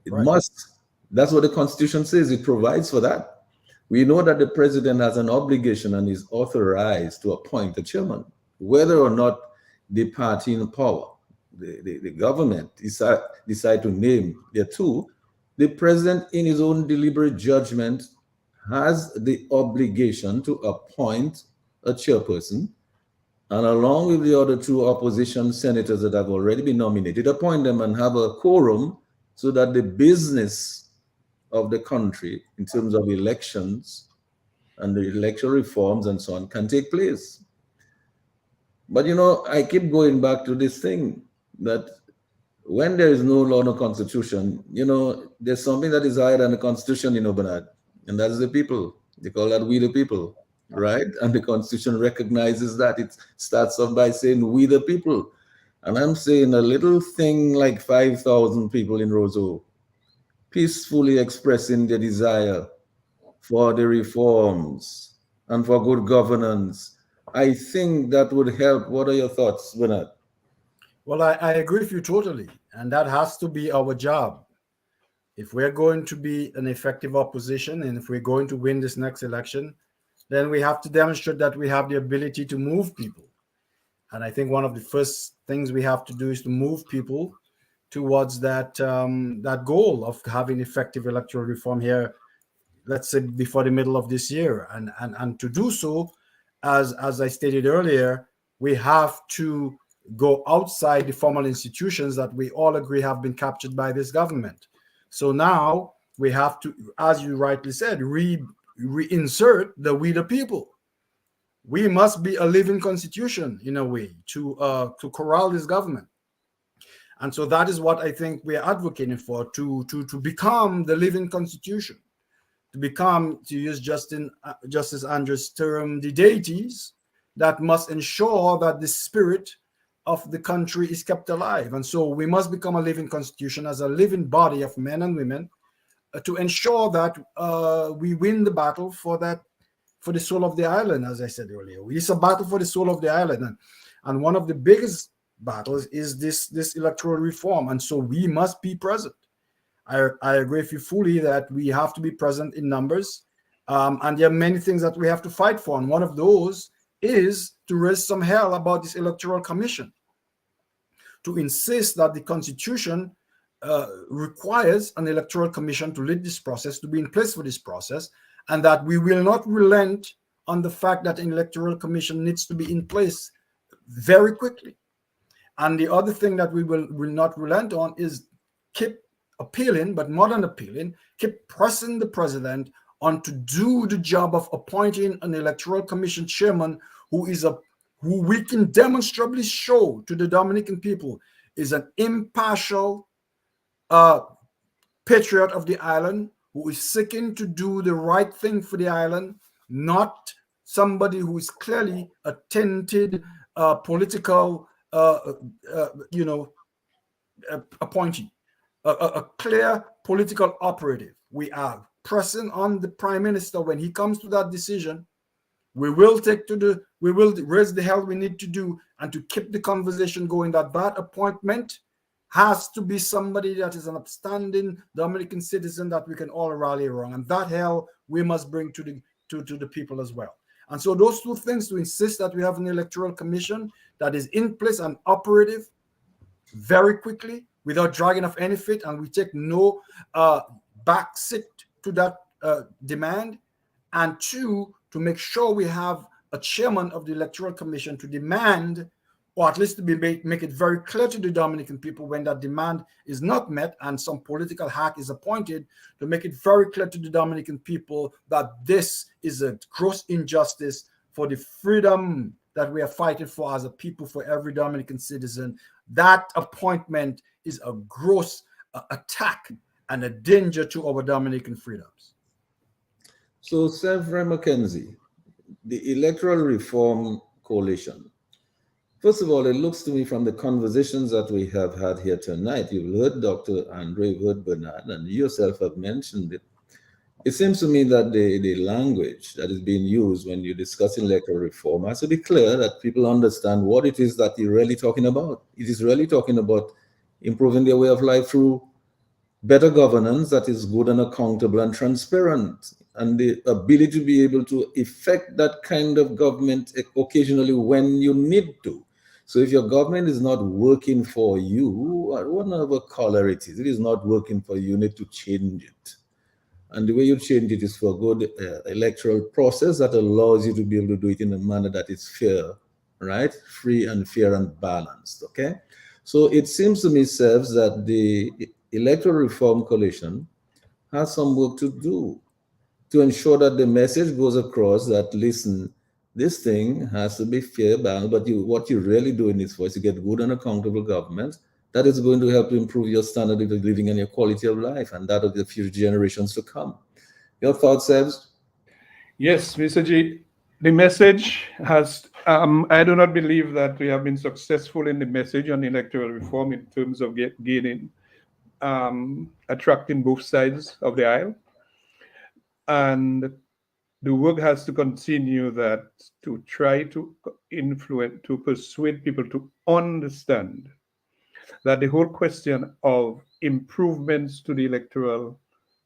It must. That's what the Constitution says. It provides for that. We know that the president has an obligation and is authorized to appoint a chairman, whether or not the party in power, the government decide to name their two. The president, in his own deliberate judgment, has the obligation to appoint a chairperson, and along with the other two opposition senators that have already been nominated, appoint them and have a quorum so that the business of the country in terms of elections and the electoral reforms and so on can take place. But I keep going back to this thing that when there is no law, no constitution, there's something that is higher than the Constitution, Bernard, and that's the people. They call that we the people, right? And the Constitution recognizes that. It starts off by saying we the people. And I'm saying a little thing like 5,000 people in Roseau peacefully expressing their desire for the reforms and for good governance. I think that would help. What are your thoughts, Bernard? Well, I agree with you totally. And that has to be our job. If we're going to be an effective opposition and if we're going to win this next election, then we have to demonstrate that we have the ability to move people. And I think one of the first things we have to do is to move people towards that goal of having effective electoral reform here, let's say before the middle of this year. And to do so, as I stated earlier, we have to go outside the formal institutions that we all agree have been captured by this government. So now we have to, as you rightly said, reinsert the we the people. we must be a living constitution in a way to corral this government. And so that is what I think we are advocating for, to become the living constitution, to become, to use Justice Andrews' term, the deities that must ensure that the spirit of the country is kept alive. And so we must become a living constitution as a living body of men and women to ensure that we win the battle for the soul of the island, as I said earlier. It's a battle for the soul of the island. And one of the biggest battles is this electoral reform. And so we must be present. I agree with you fully that we have to be present in numbers. And there are many things that we have to fight for. And one of those is to raise some hell about this electoral commission, to insist that the Constitution requires an electoral commission to lead this process, to be in place for this process, and that we will not relent on the fact that an electoral commission needs to be in place very quickly. And the other thing that we will not relent on is keep appealing, but more than appealing, keep pressing the president on to do the job of appointing an electoral commission chairman who we can demonstrably show to the Dominican people is an impartial patriot of the island, who is seeking to do the right thing for the island, not somebody who is clearly a tainted political appointee, a clear political operative. We are pressing on the prime minister when he comes to that decision. We will raise the hell we need to do, and to keep the conversation going, that appointment has to be somebody that is an upstanding Dominican citizen that we can all rally around, and that hell we must bring to the people as well. And so those two things, to insist that we have an electoral commission that is in place and operative very quickly without dragging off any feet, and we take no back seat to that demand, and two, to make sure we have a chairman of the electoral commission to demand, or at least to make it very clear to the Dominican people when that demand is not met and some political hack is appointed, to make it very clear to the Dominican people that this is a gross injustice for the freedom that we are fighting for as a people, for every Dominican citizen. That appointment is a gross attack and a danger to our Dominican freedoms. So, Severin McKenzie, the Electoral Reform Coalition. First of all, it looks to me from the conversations that we have had here tonight, you've heard Dr. Andre, you've heard Bernard, and you yourself have mentioned it. It seems to me that the language that is being used when you're discussing electoral reform has to be clear, that people understand what it is that you're really talking about. It is really talking about improving their way of life through better governance that is good and accountable and transparent, and the ability to be able to effect that kind of government occasionally when you need to. So if your government is not working for you, whatever color it is not working for you, you need to change it. And the way you change it is for a good electoral process that allows you to be able to do it in a manner that is fair, right? Free and fair and balanced, okay? So it seems to me, Sevs, that the Electoral Reform Coalition has some work to do to ensure that the message goes across that, listen, this thing has to be fair, balanced, but what you're really doing is to get good and accountable government that is going to help to improve your standard of living and your quality of life and that of the future generations to come. Your thoughts, Sebs? Yes, Mr. G. The message has, I do not believe that we have been successful in the message on electoral reform in terms of attracting both sides of the aisle. And the work has to continue to try to influence, to persuade people to understand that the whole question of improvements to the electoral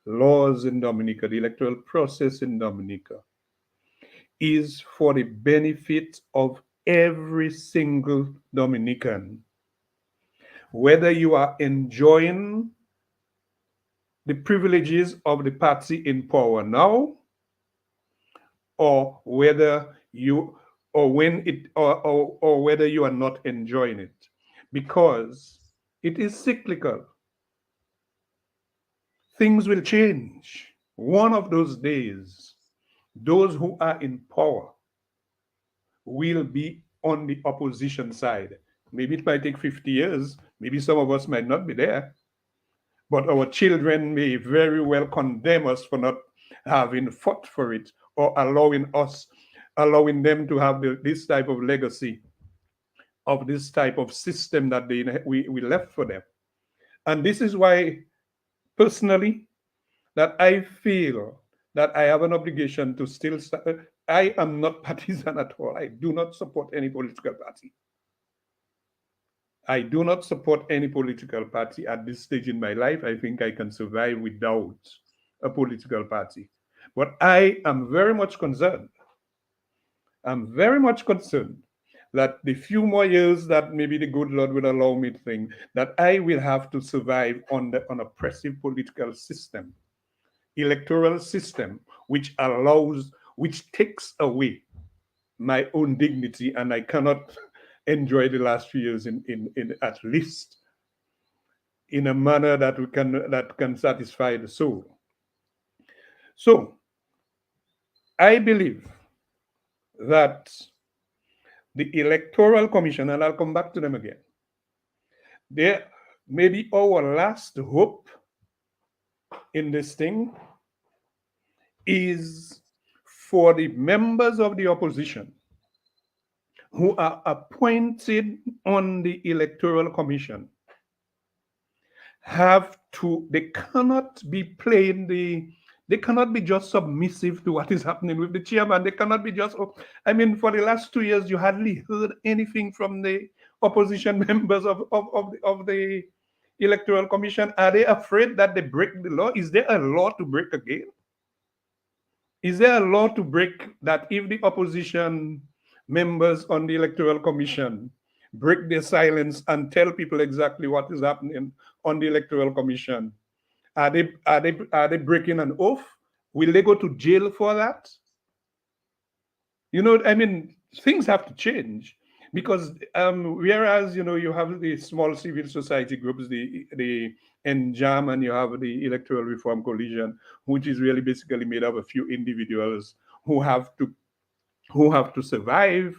laws in Dominica, the electoral process in Dominica, is for the benefit of every single Dominican. Whether you are enjoying the privileges of the party in power now, or whether you whether you are not enjoying it, because it is cyclical. Things will change. One of those days, those who are in power will be on the opposition side. Maybe it might take 50 years. Maybe some of us might not be there. But our children may very well condemn us for not having fought for it, or allowing them to have this type of legacy, of this type of system that we left for them. And this is why, personally, that I feel that I have an obligation to still. I am not partisan at all. I do not support any political party. I do not support any political party at this stage in my life. I think I can survive without a political party. But I am very much concerned. I'm very much concerned that the few more years that maybe the good Lord will allow me to think, that I will have to survive on an oppressive political system, electoral system, which takes away my own dignity, and I cannot enjoy the last few years in at least in a manner that can satisfy the soul. So I believe that the Electoral Commission, and I'll come back to them again, they may be our last hope in this thing is for the members of the opposition who are appointed on the Electoral Commission they cannot be they cannot be just submissive to what is happening with the chairman. They cannot be just, I mean, for the last 2 years, you hardly heard anything from the opposition members of the Electoral Commission. Are they afraid that they break the law? Is there a law to break again? Is there a law to break that if the opposition members on the Electoral Commission break their silence and tell people exactly what is happening on the Electoral Commission, are they breaking an oath? Will they go to jail for that? You know, I mean, things have to change, because whereas you have the small civil society groups, the NJAM, and you have the Electoral Reform Coalition, which is really basically made up of a few individuals who have to survive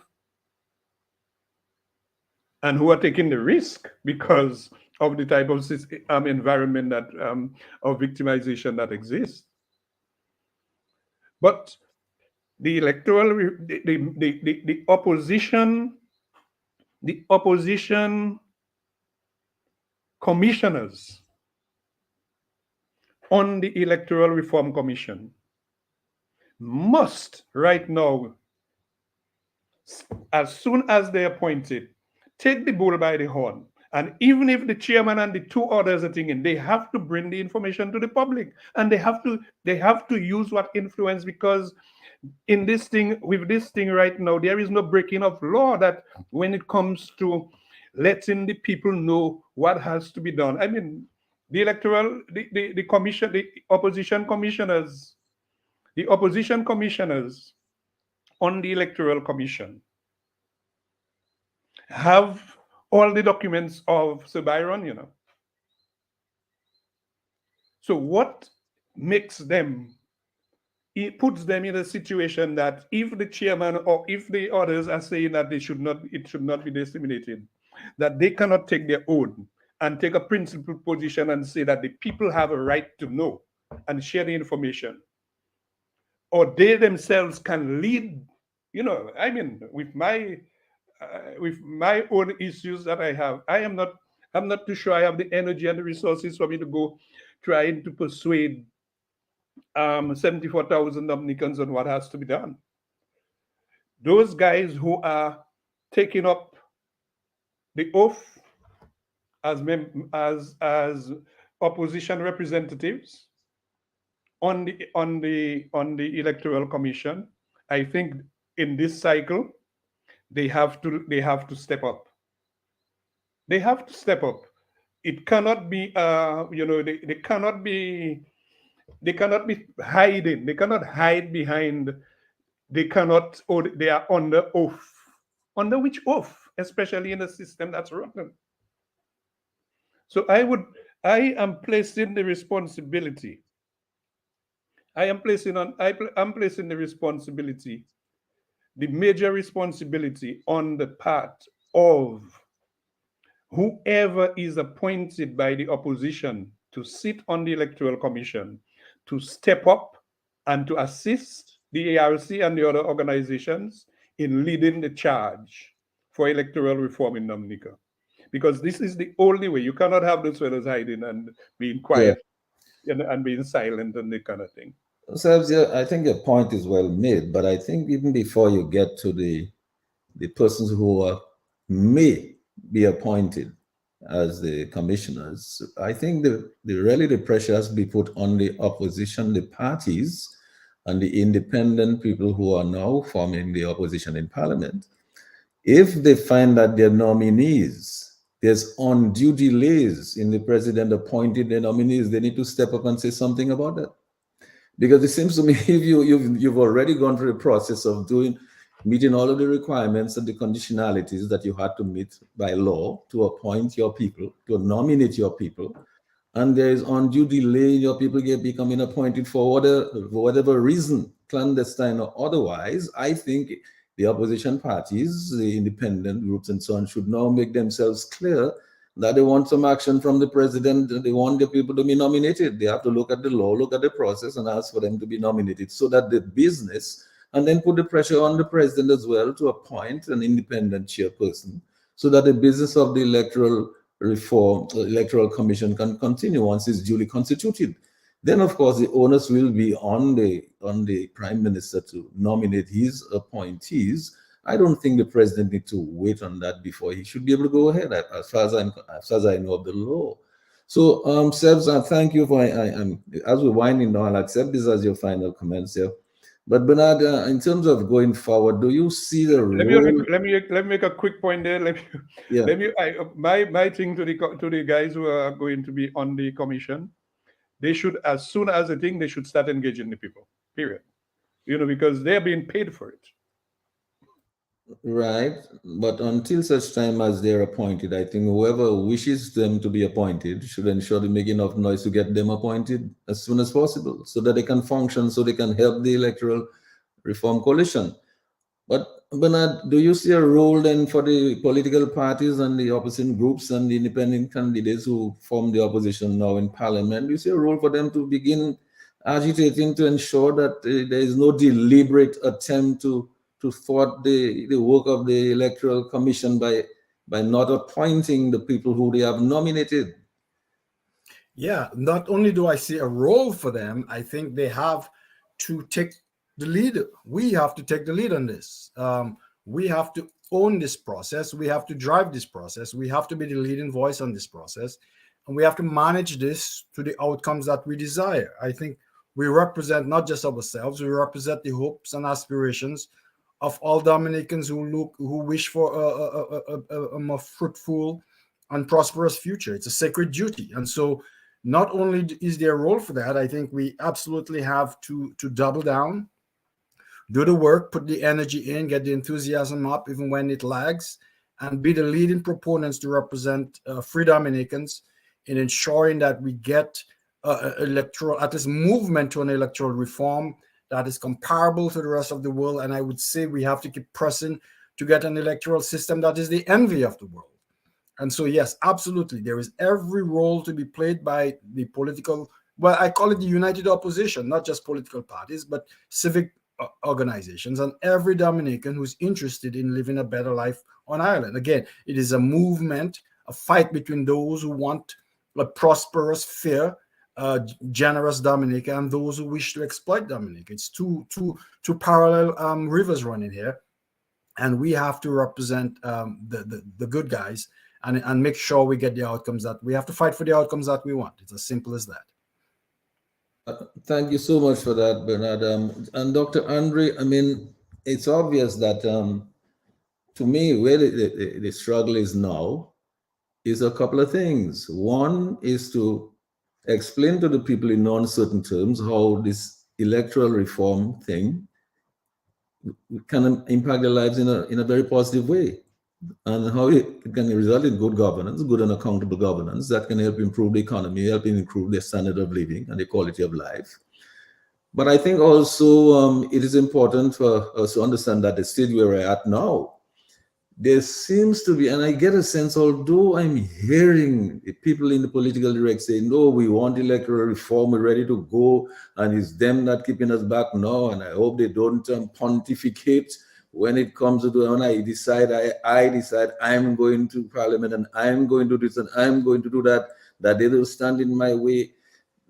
and who are taking the risk because of the type of environment that of victimization that exists. But the opposition commissioners on the Electoral Reform Commission must right now, as soon as they're appointed, take the bull by the horn. And even if the chairman and the two others are thinking, they have to bring the information to the public, and they have to use what influence, because in this thing, with this thing right now, there is no breaking of law that when it comes to letting the people know what has to be done. I mean, the commission, the opposition commissioners on the Electoral Commission have all the documents of Sir Byron, So what makes them, it puts them in a situation that if the chairman or if the others are saying that it should not be disseminated, that they cannot take their own and take a principled position and say that the people have a right to know and share the information, or they themselves can lead. I mean, with my own issues that I have, I'm not too sure I have the energy and the resources for me to go trying to persuade 74,000 Dominicans on what has to be done. Those guys who are taking up the oath as opposition representatives on the Electoral Commission, I think in this cycle they have to step up. They have to step up. It cannot be they cannot be hiding. They cannot hide behind. They are under oath. Under which oath? Especially in a system that's rotten. So I am placing the responsibility the major responsibility on the part of whoever is appointed by the opposition to sit on the Electoral Commission to step up and to assist the ARC and the other organizations in leading the charge for electoral reform in Dominica. Because this is the only way. You cannot have those fellows hiding and being quiet and being silent and that kind of thing. So I think your point is well made, but I think even before you get to the persons who may be appointed as the commissioners, I think the pressure has to be put on the opposition, the parties, and the independent people who are now forming the opposition in parliament. If they find that their nominees, there's undue delays in the president appointing their nominees, they need to step up and say something about that. Because it seems to me if you've already gone through the process of meeting all of the requirements and the conditionalities that you had to meet by law to appoint your people, to nominate your people, and there is undue delay in your people becoming appointed for whatever reason, clandestine or otherwise, I think the opposition parties, the independent groups and so on, should now make themselves clear that they want some action from the president, they want the people to be nominated. They have to look at the law, look at the process, and ask for them to be nominated so that the business, and then put the pressure on the president as well to appoint an independent chairperson so that the business of the electoral commission can continue once it's duly constituted. Then, of course, the onus will be on the prime minister to nominate his appointees. I don't think the president needs to wait on that before he should be able to go ahead, as far as I know of the law. So, Sebs, thank you for, as we're winding down, I'll accept this as your final comments here. But Bernard, in terms of going forward, do you see the role? Let me make a quick point there. My thing to the guys who are going to be on the commission, they should, as soon as they should start engaging the people. Period. Because they're being paid for it. Right, but until such time as they're appointed, I think whoever wishes them to be appointed should ensure they make enough noise to get them appointed as soon as possible so that they can function, so they can help the electoral reform coalition. But Bernard, do you see a role then for the political parties and the opposition groups and the independent candidates who form the opposition now in parliament? Do you see a role for them to begin agitating to ensure that there is no deliberate attempt to thwart the work of the Electoral Commission by not appointing the people who they have nominated? Yeah, not only do I see a role for them, I think they have to take the lead. We have to take the lead on this. We have to own this process. We have to drive this process. We have to be the leading voice on this process. And we have to manage this to the outcomes that we desire. I think we represent not just ourselves, we represent the hopes and aspirations of all Dominicans who wish for a more fruitful and prosperous future. It's a sacred duty. And so not only is there a role for that, I think we absolutely have to double down, do the work, put the energy in, get the enthusiasm up even when it lags, and be the leading proponents to represent free Dominicans in ensuring that we get at least movement to an electoral reform that is comparable to the rest of the world. And I would say we have to keep pressing to get an electoral system that is the envy of the world. And so, yes, absolutely, there is every role to be played by the political, well, I call it the united opposition, not just political parties, but civic organizations, and every Dominican who's interested in living a better life on Ireland. Again, it is a movement, a fight between those who want a prosperous, fair, generous Dominica and those who wish to exploit Dominica. It's two parallel rivers running here, and we have to represent the good guys and make sure we get the outcomes that we have to fight for, the outcomes that we want. It's as simple as that. Thank you so much for that, Bernard. And Dr. Andre, I mean, it's obvious that to me, where the struggle is now is a couple of things. One is to explain to the people in non-certain terms how this electoral reform thing can impact their lives in a very positive way, and how it can result in good governance, good and accountable governance that can help improve the economy, help improve their standard of living and the quality of life. But I think also it is important for us to understand that the stage where we're at now, there seems to be, and I get a sense, although I'm hearing the people in the political direct say, no, we want electoral reform, we're ready to go, and it's them not keeping us back now, and I hope they don't pontificate when it comes to when I decide I'm going to parliament and I'm going to do this and I'm going to do that, that they will stand in my way.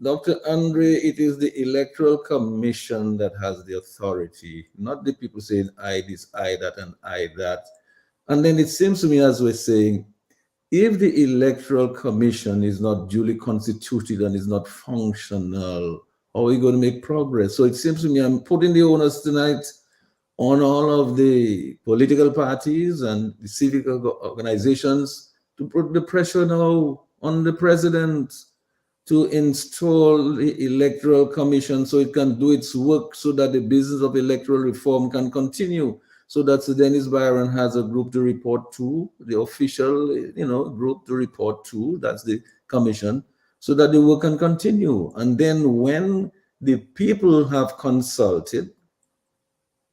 Dr. Andre, it is the Electoral Commission that has the authority, not the people saying I this, I that, and I that. And then it seems to me, as we're saying, if the Electoral Commission is not duly constituted and is not functional, how are we going to make progress? So it seems to me I'm putting the onus tonight on all of the political parties and the civic organizations to put the pressure now on the president to install the Electoral Commission so it can do its work, so that the business of electoral reform can continue, so that Sir Dennis Byron has a group to report to, the official, group to report to, that's the commission, so that the work can continue. And then when the people have consulted,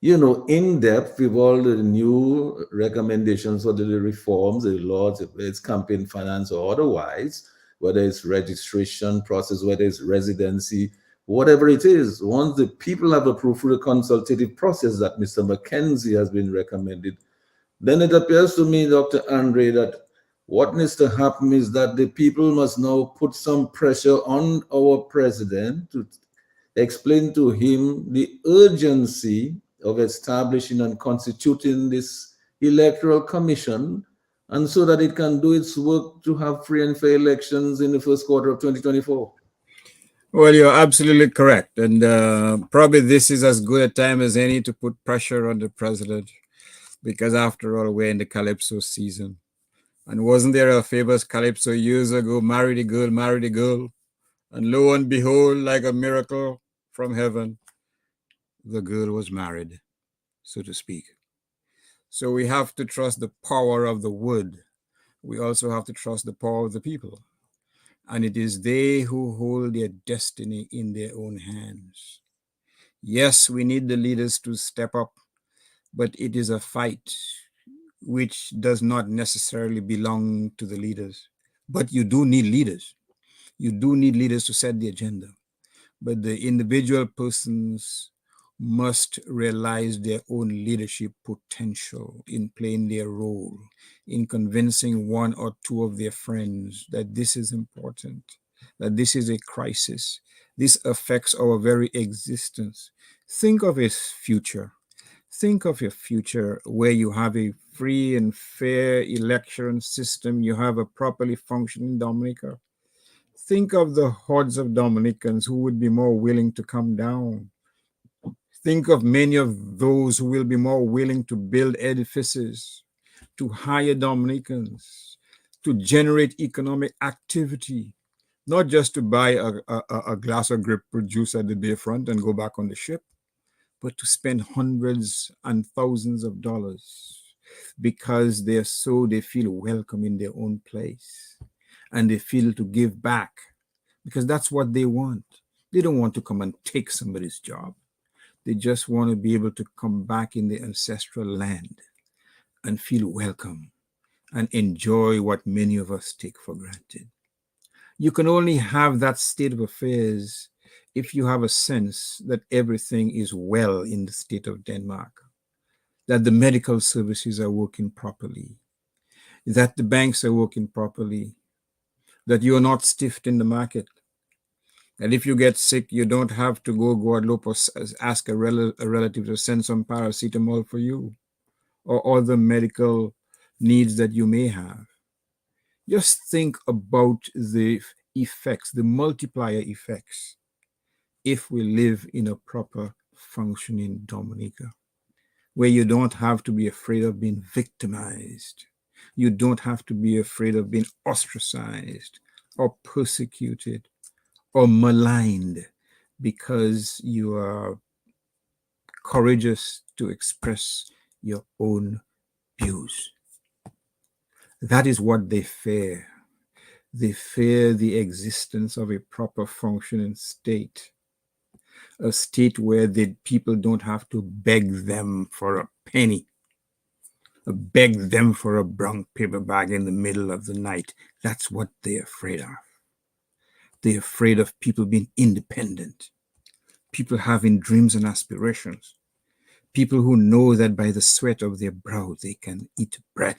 in depth with all the new recommendations for the reforms, the laws, if it's campaign finance or otherwise, whether it's registration process, whether it's residency, whatever it is, once the people have approved through the consultative process that Mr. McKenzie has been recommended, then it appears to me, Dr. Andre, that what needs to happen is that the people must now put some pressure on our president to explain to him the urgency of establishing and constituting this electoral commission, and so that it can do its work to have free and fair elections in the first quarter of 2024. Well, you're absolutely correct. And probably this is as good a time as any to put pressure on the president, because after all, we're in the Calypso season. And wasn't there a famous Calypso years ago, marry the girl, and lo and behold, like a miracle from heaven, the girl was married, so to speak. So we have to trust the power of the wood. We also have to trust the power of the people. And it is they who hold their destiny in their own hands. Yes, we need the leaders to step up, but it is a fight which does not necessarily belong to the leaders. But you do need leaders. You do need leaders to set the agenda. But the individual persons must realize their own leadership potential in playing their role, in convincing one or two of their friends that this is important, that this is a crisis. This affects our very existence. Think of a future. Think of your future where you have a free and fair election system, you have a properly functioning Dominica. Think of the hordes of Dominicans who would be more willing to come down. Think of many of those who will be more willing to build edifices, to hire Dominicans, to generate economic activity, not just to buy a glass of grape produce at the bayfront and go back on the ship, but to spend hundreds and thousands of dollars because they feel welcome in their own place, and they feel to give back because that's what they want. They don't want to come and take somebody's job. They just want to be able to come back in the ancestral land and feel welcome and enjoy what many of us take for granted. You can only have that state of affairs if you have a sense that everything is well in the state of Denmark, that the medical services are working properly, that the banks are working properly, that you're not stiffed in the market, and if you get sick, you don't have to go Guadeloupe or ask a relative to send some paracetamol for you or other medical needs that you may have. Just think about the effects, the multiplier effects, if we live in a proper functioning Dominica, where you don't have to be afraid of being victimized. You don't have to be afraid of being ostracized or persecuted or maligned because you are courageous to express your own views. That is what they fear. They fear the existence of a proper functioning state. a state where the people don't have to beg them for a penny, beg them for a brown paper bag in the middle of the night. That's what they're afraid of. They're afraid of people being independent, people having dreams and aspirations, people who know that by the sweat of their brow they can eat bread.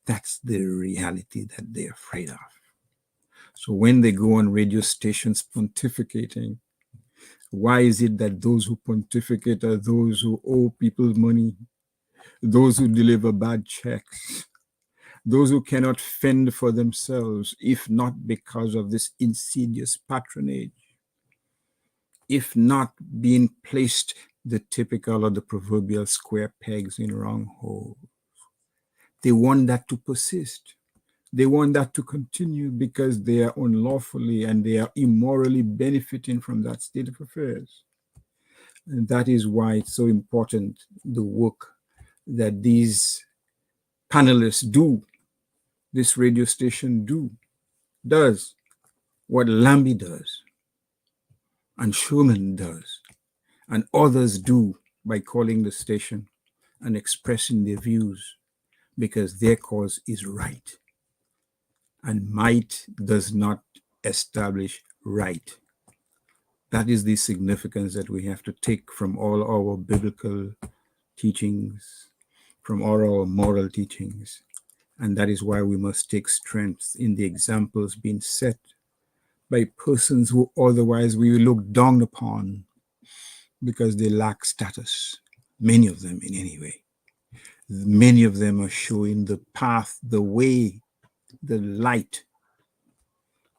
That's the reality that they're afraid of. So when they go on radio stations pontificating, why is it that those who pontificate are those who owe people money, those who deliver bad checks, those who cannot fend for themselves, if not because of this insidious patronage, if not being placed the typical or the proverbial square pegs in wrong holes? They want that to persist. They want that to continue because they are unlawfully and they are immorally benefiting from that state of affairs. And that is why it's so important, the work that these panelists do, this radio station does, what Lambie does, and Schumann does, and others do by calling the station and expressing their views, because their cause is right. And might does not establish right. That is the significance that we have to take from all our biblical teachings, from all our moral teachings. And that is why we must take strength in the examples being set by persons who otherwise we will look down upon because they lack status. Many of them, in any way. Many of them are showing the path, the way, the light.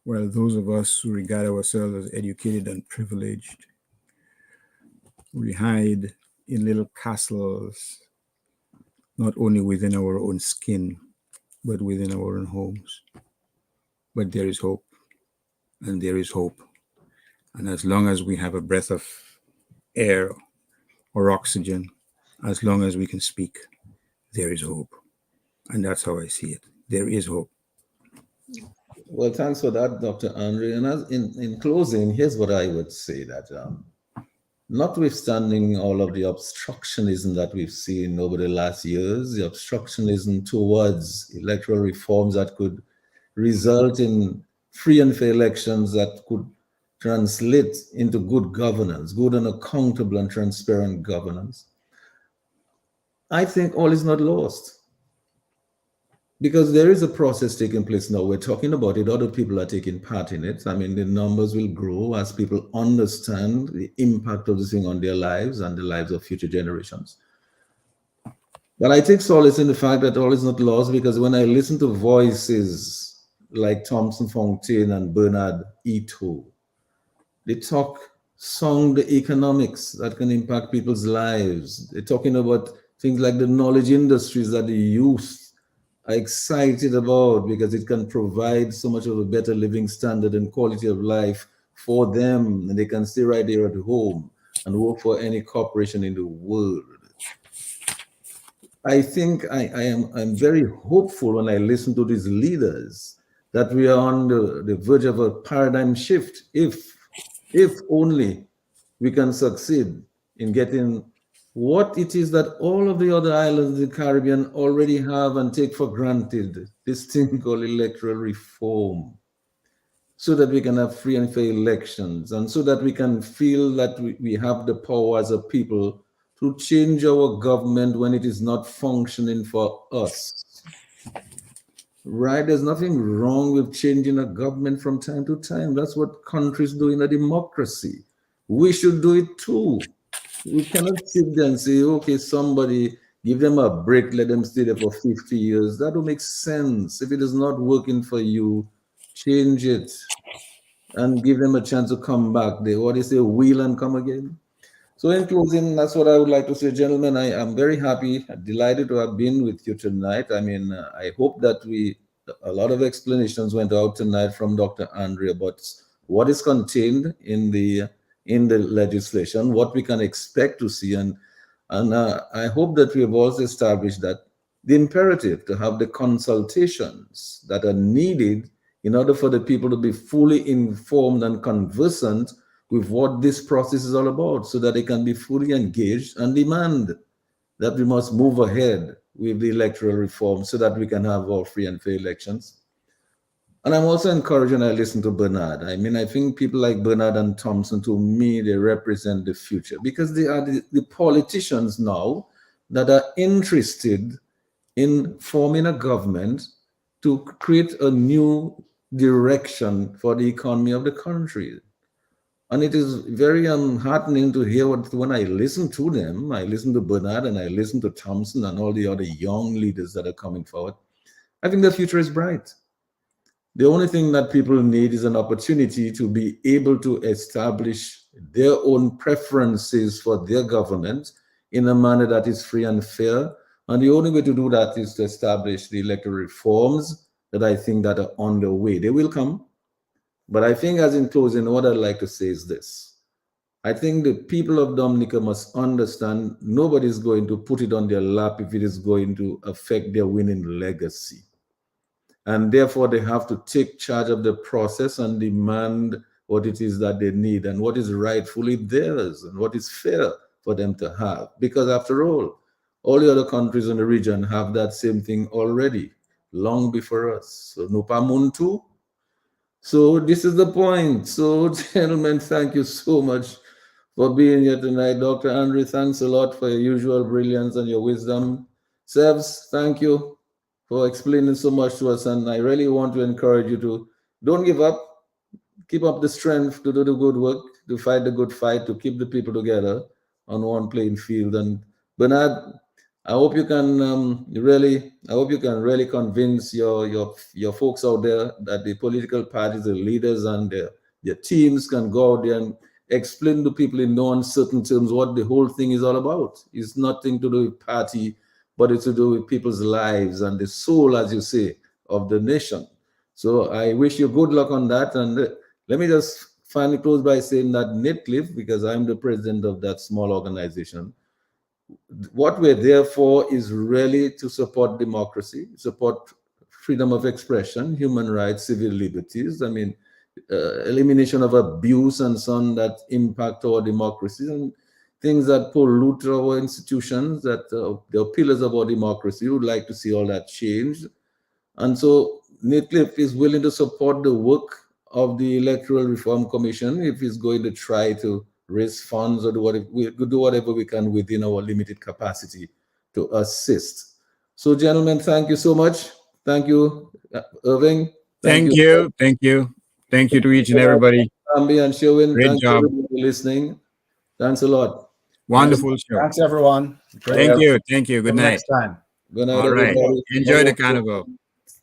Well, those of us who regard ourselves as educated and privileged, we hide in little castles, not only within our own skin, but within our own homes. But there is hope, and there is hope. And as long as we have a breath of air or oxygen, as long as we can speak, there is hope. And that's how I see it. There is hope. Well, thanks for that, Dr. Andre. And as in closing, here's what I would say, that notwithstanding all of the obstructionism that we've seen over the last years, the obstructionism towards electoral reforms that could result in free and fair elections that could translate into good governance, good and accountable and transparent governance, I think all is not lost. Because there is a process taking place now. We're talking about it. Other people are taking part in it. I mean, the numbers will grow as people understand the impact of this thing on their lives and the lives of future generations. But I take solace in the fact that all is not lost, because when I listen to voices like Thompson Fontaine and Bernard Hurtault, they song the economics that can impact people's lives. They're talking about things like the knowledge industries that the youth are excited about, because it can provide so much of a better living standard and quality of life for them, and they can stay right there at home and work for any corporation in the world. I think I'm very hopeful when I listen to these leaders that we are on the verge of a paradigm shift, if only we can succeed in getting what it is that all of the other islands of the Caribbean already have and take for granted, this thing called electoral reform, so that we can have free and fair elections, and so that we can feel that we have the power as a people to change our government when it is not functioning for us. Right? There's nothing wrong with changing a government from time to time. That's what countries do in a democracy. We should do it too. We cannot sit there and say, okay, somebody, give them a break, let them stay there for 50 years. That don't make sense. If it is not working for you, change it and give them a chance to come back. What they say, wheel and come again. So in closing, that's what I would like to say, gentlemen. I am very happy, delighted to have been with you tonight. I mean, I hope that a lot of explanations went out tonight from Dr. Andre about what is contained in the legislation, what we can expect to see, and I hope that we have also established that the imperative to have the consultations that are needed in order for the people to be fully informed and conversant with what this process is all about so that they can be fully engaged and demand that we must move ahead with the electoral reform so that we can have all free and fair elections. And I'm also encouraged when I listen to Bernard. I mean, I think people like Bernard and Thompson, to me, they represent the future because they are the politicians now that are interested in forming a government to create a new direction for the economy of the country. And it is very heartening to hear when I listen to them, I listen to Bernard and I listen to Thompson and all the other young leaders that are coming forward. I think the future is bright. The only thing that people need is an opportunity to be able to establish their own preferences for their government in a manner that is free and fair. And the only way to do that is to establish the electoral reforms that I think that are on the way. They will come. But I think, as in closing, what I'd like to say is this. I think the people of Dominica must understand nobody's going to put it on their lap if it is going to affect their winning legacy. And therefore, they have to take charge of the process and demand what it is that they need and what is rightfully theirs and what is fair for them to have. Because after all the other countries in the region have that same thing already, long before us. So, Nupa Muntu. So this is the point. So, gentlemen, thank you so much for being here tonight. Dr. Andre, thanks a lot for your usual brilliance and your wisdom. Sevs, thank you for explaining so much to us. And I really want to encourage you to don't give up. Keep up the strength to do the good work, to fight the good fight, to keep the people together on one playing field. And Bernard, I hope you can really convince your folks out there that the political parties, the leaders, and their teams can go out there and explain to people in no uncertain terms what the whole thing is all about. It's nothing to do with party, but it's to do with people's lives and the soul, as you say, of the nation. So I wish you good luck on that. And let me just finally close by saying that NITCLIF, because I'm the president of that small organization, what we're there for is really to support democracy, support freedom of expression, human rights, civil liberties. I mean, elimination of abuse and so on that impact our democracy and things that pollute our institutions, that they're pillars of our democracy. We would like to see all that changed. And so NITCLIF is willing to support the work of the Electoral Reform Commission if it's going to try to raise funds or do whatever we can within our limited capacity to assist. So, gentlemen, thank you so much. Thank you, Irving. Thank you to each and everybody. Ambi and Sherwin, Great job. you for listening. Thanks a lot. Wonderful show. Thanks, everyone. Thank you. Good night. Next time. Good night, All right. everybody. Enjoy the carnival.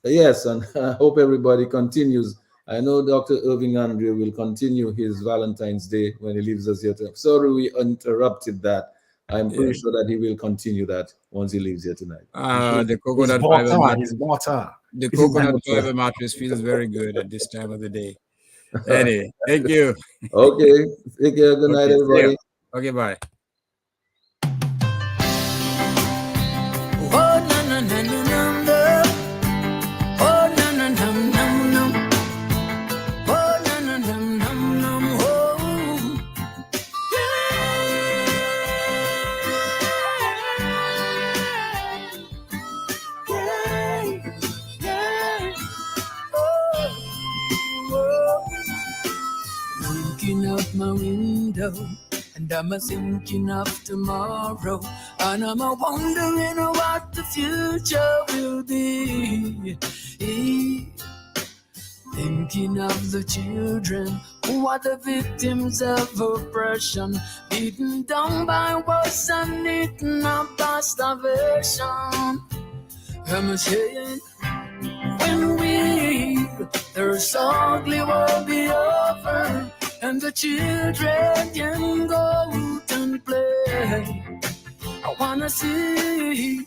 Yes, and I hope everybody continues. I know Dr. Irving Andre will continue his Valentine's Day when he leaves us here. Sorry we interrupted that. I'm pretty sure that he will continue that once he leaves here tonight. The coconut fiber mattress. The coconut water. fiber mattress feels very good at this time of the day. Anyway, thank you. Okay, take care. Good night, everybody. Okay, bye. My window, and I'm a thinking of tomorrow, and I'm a wondering what the future will be. Thinking of the children who are the victims of oppression, beaten down by wars and eaten up by starvation. I'm saying, when there's ugly will be over, and the children can go out and play. I wanna see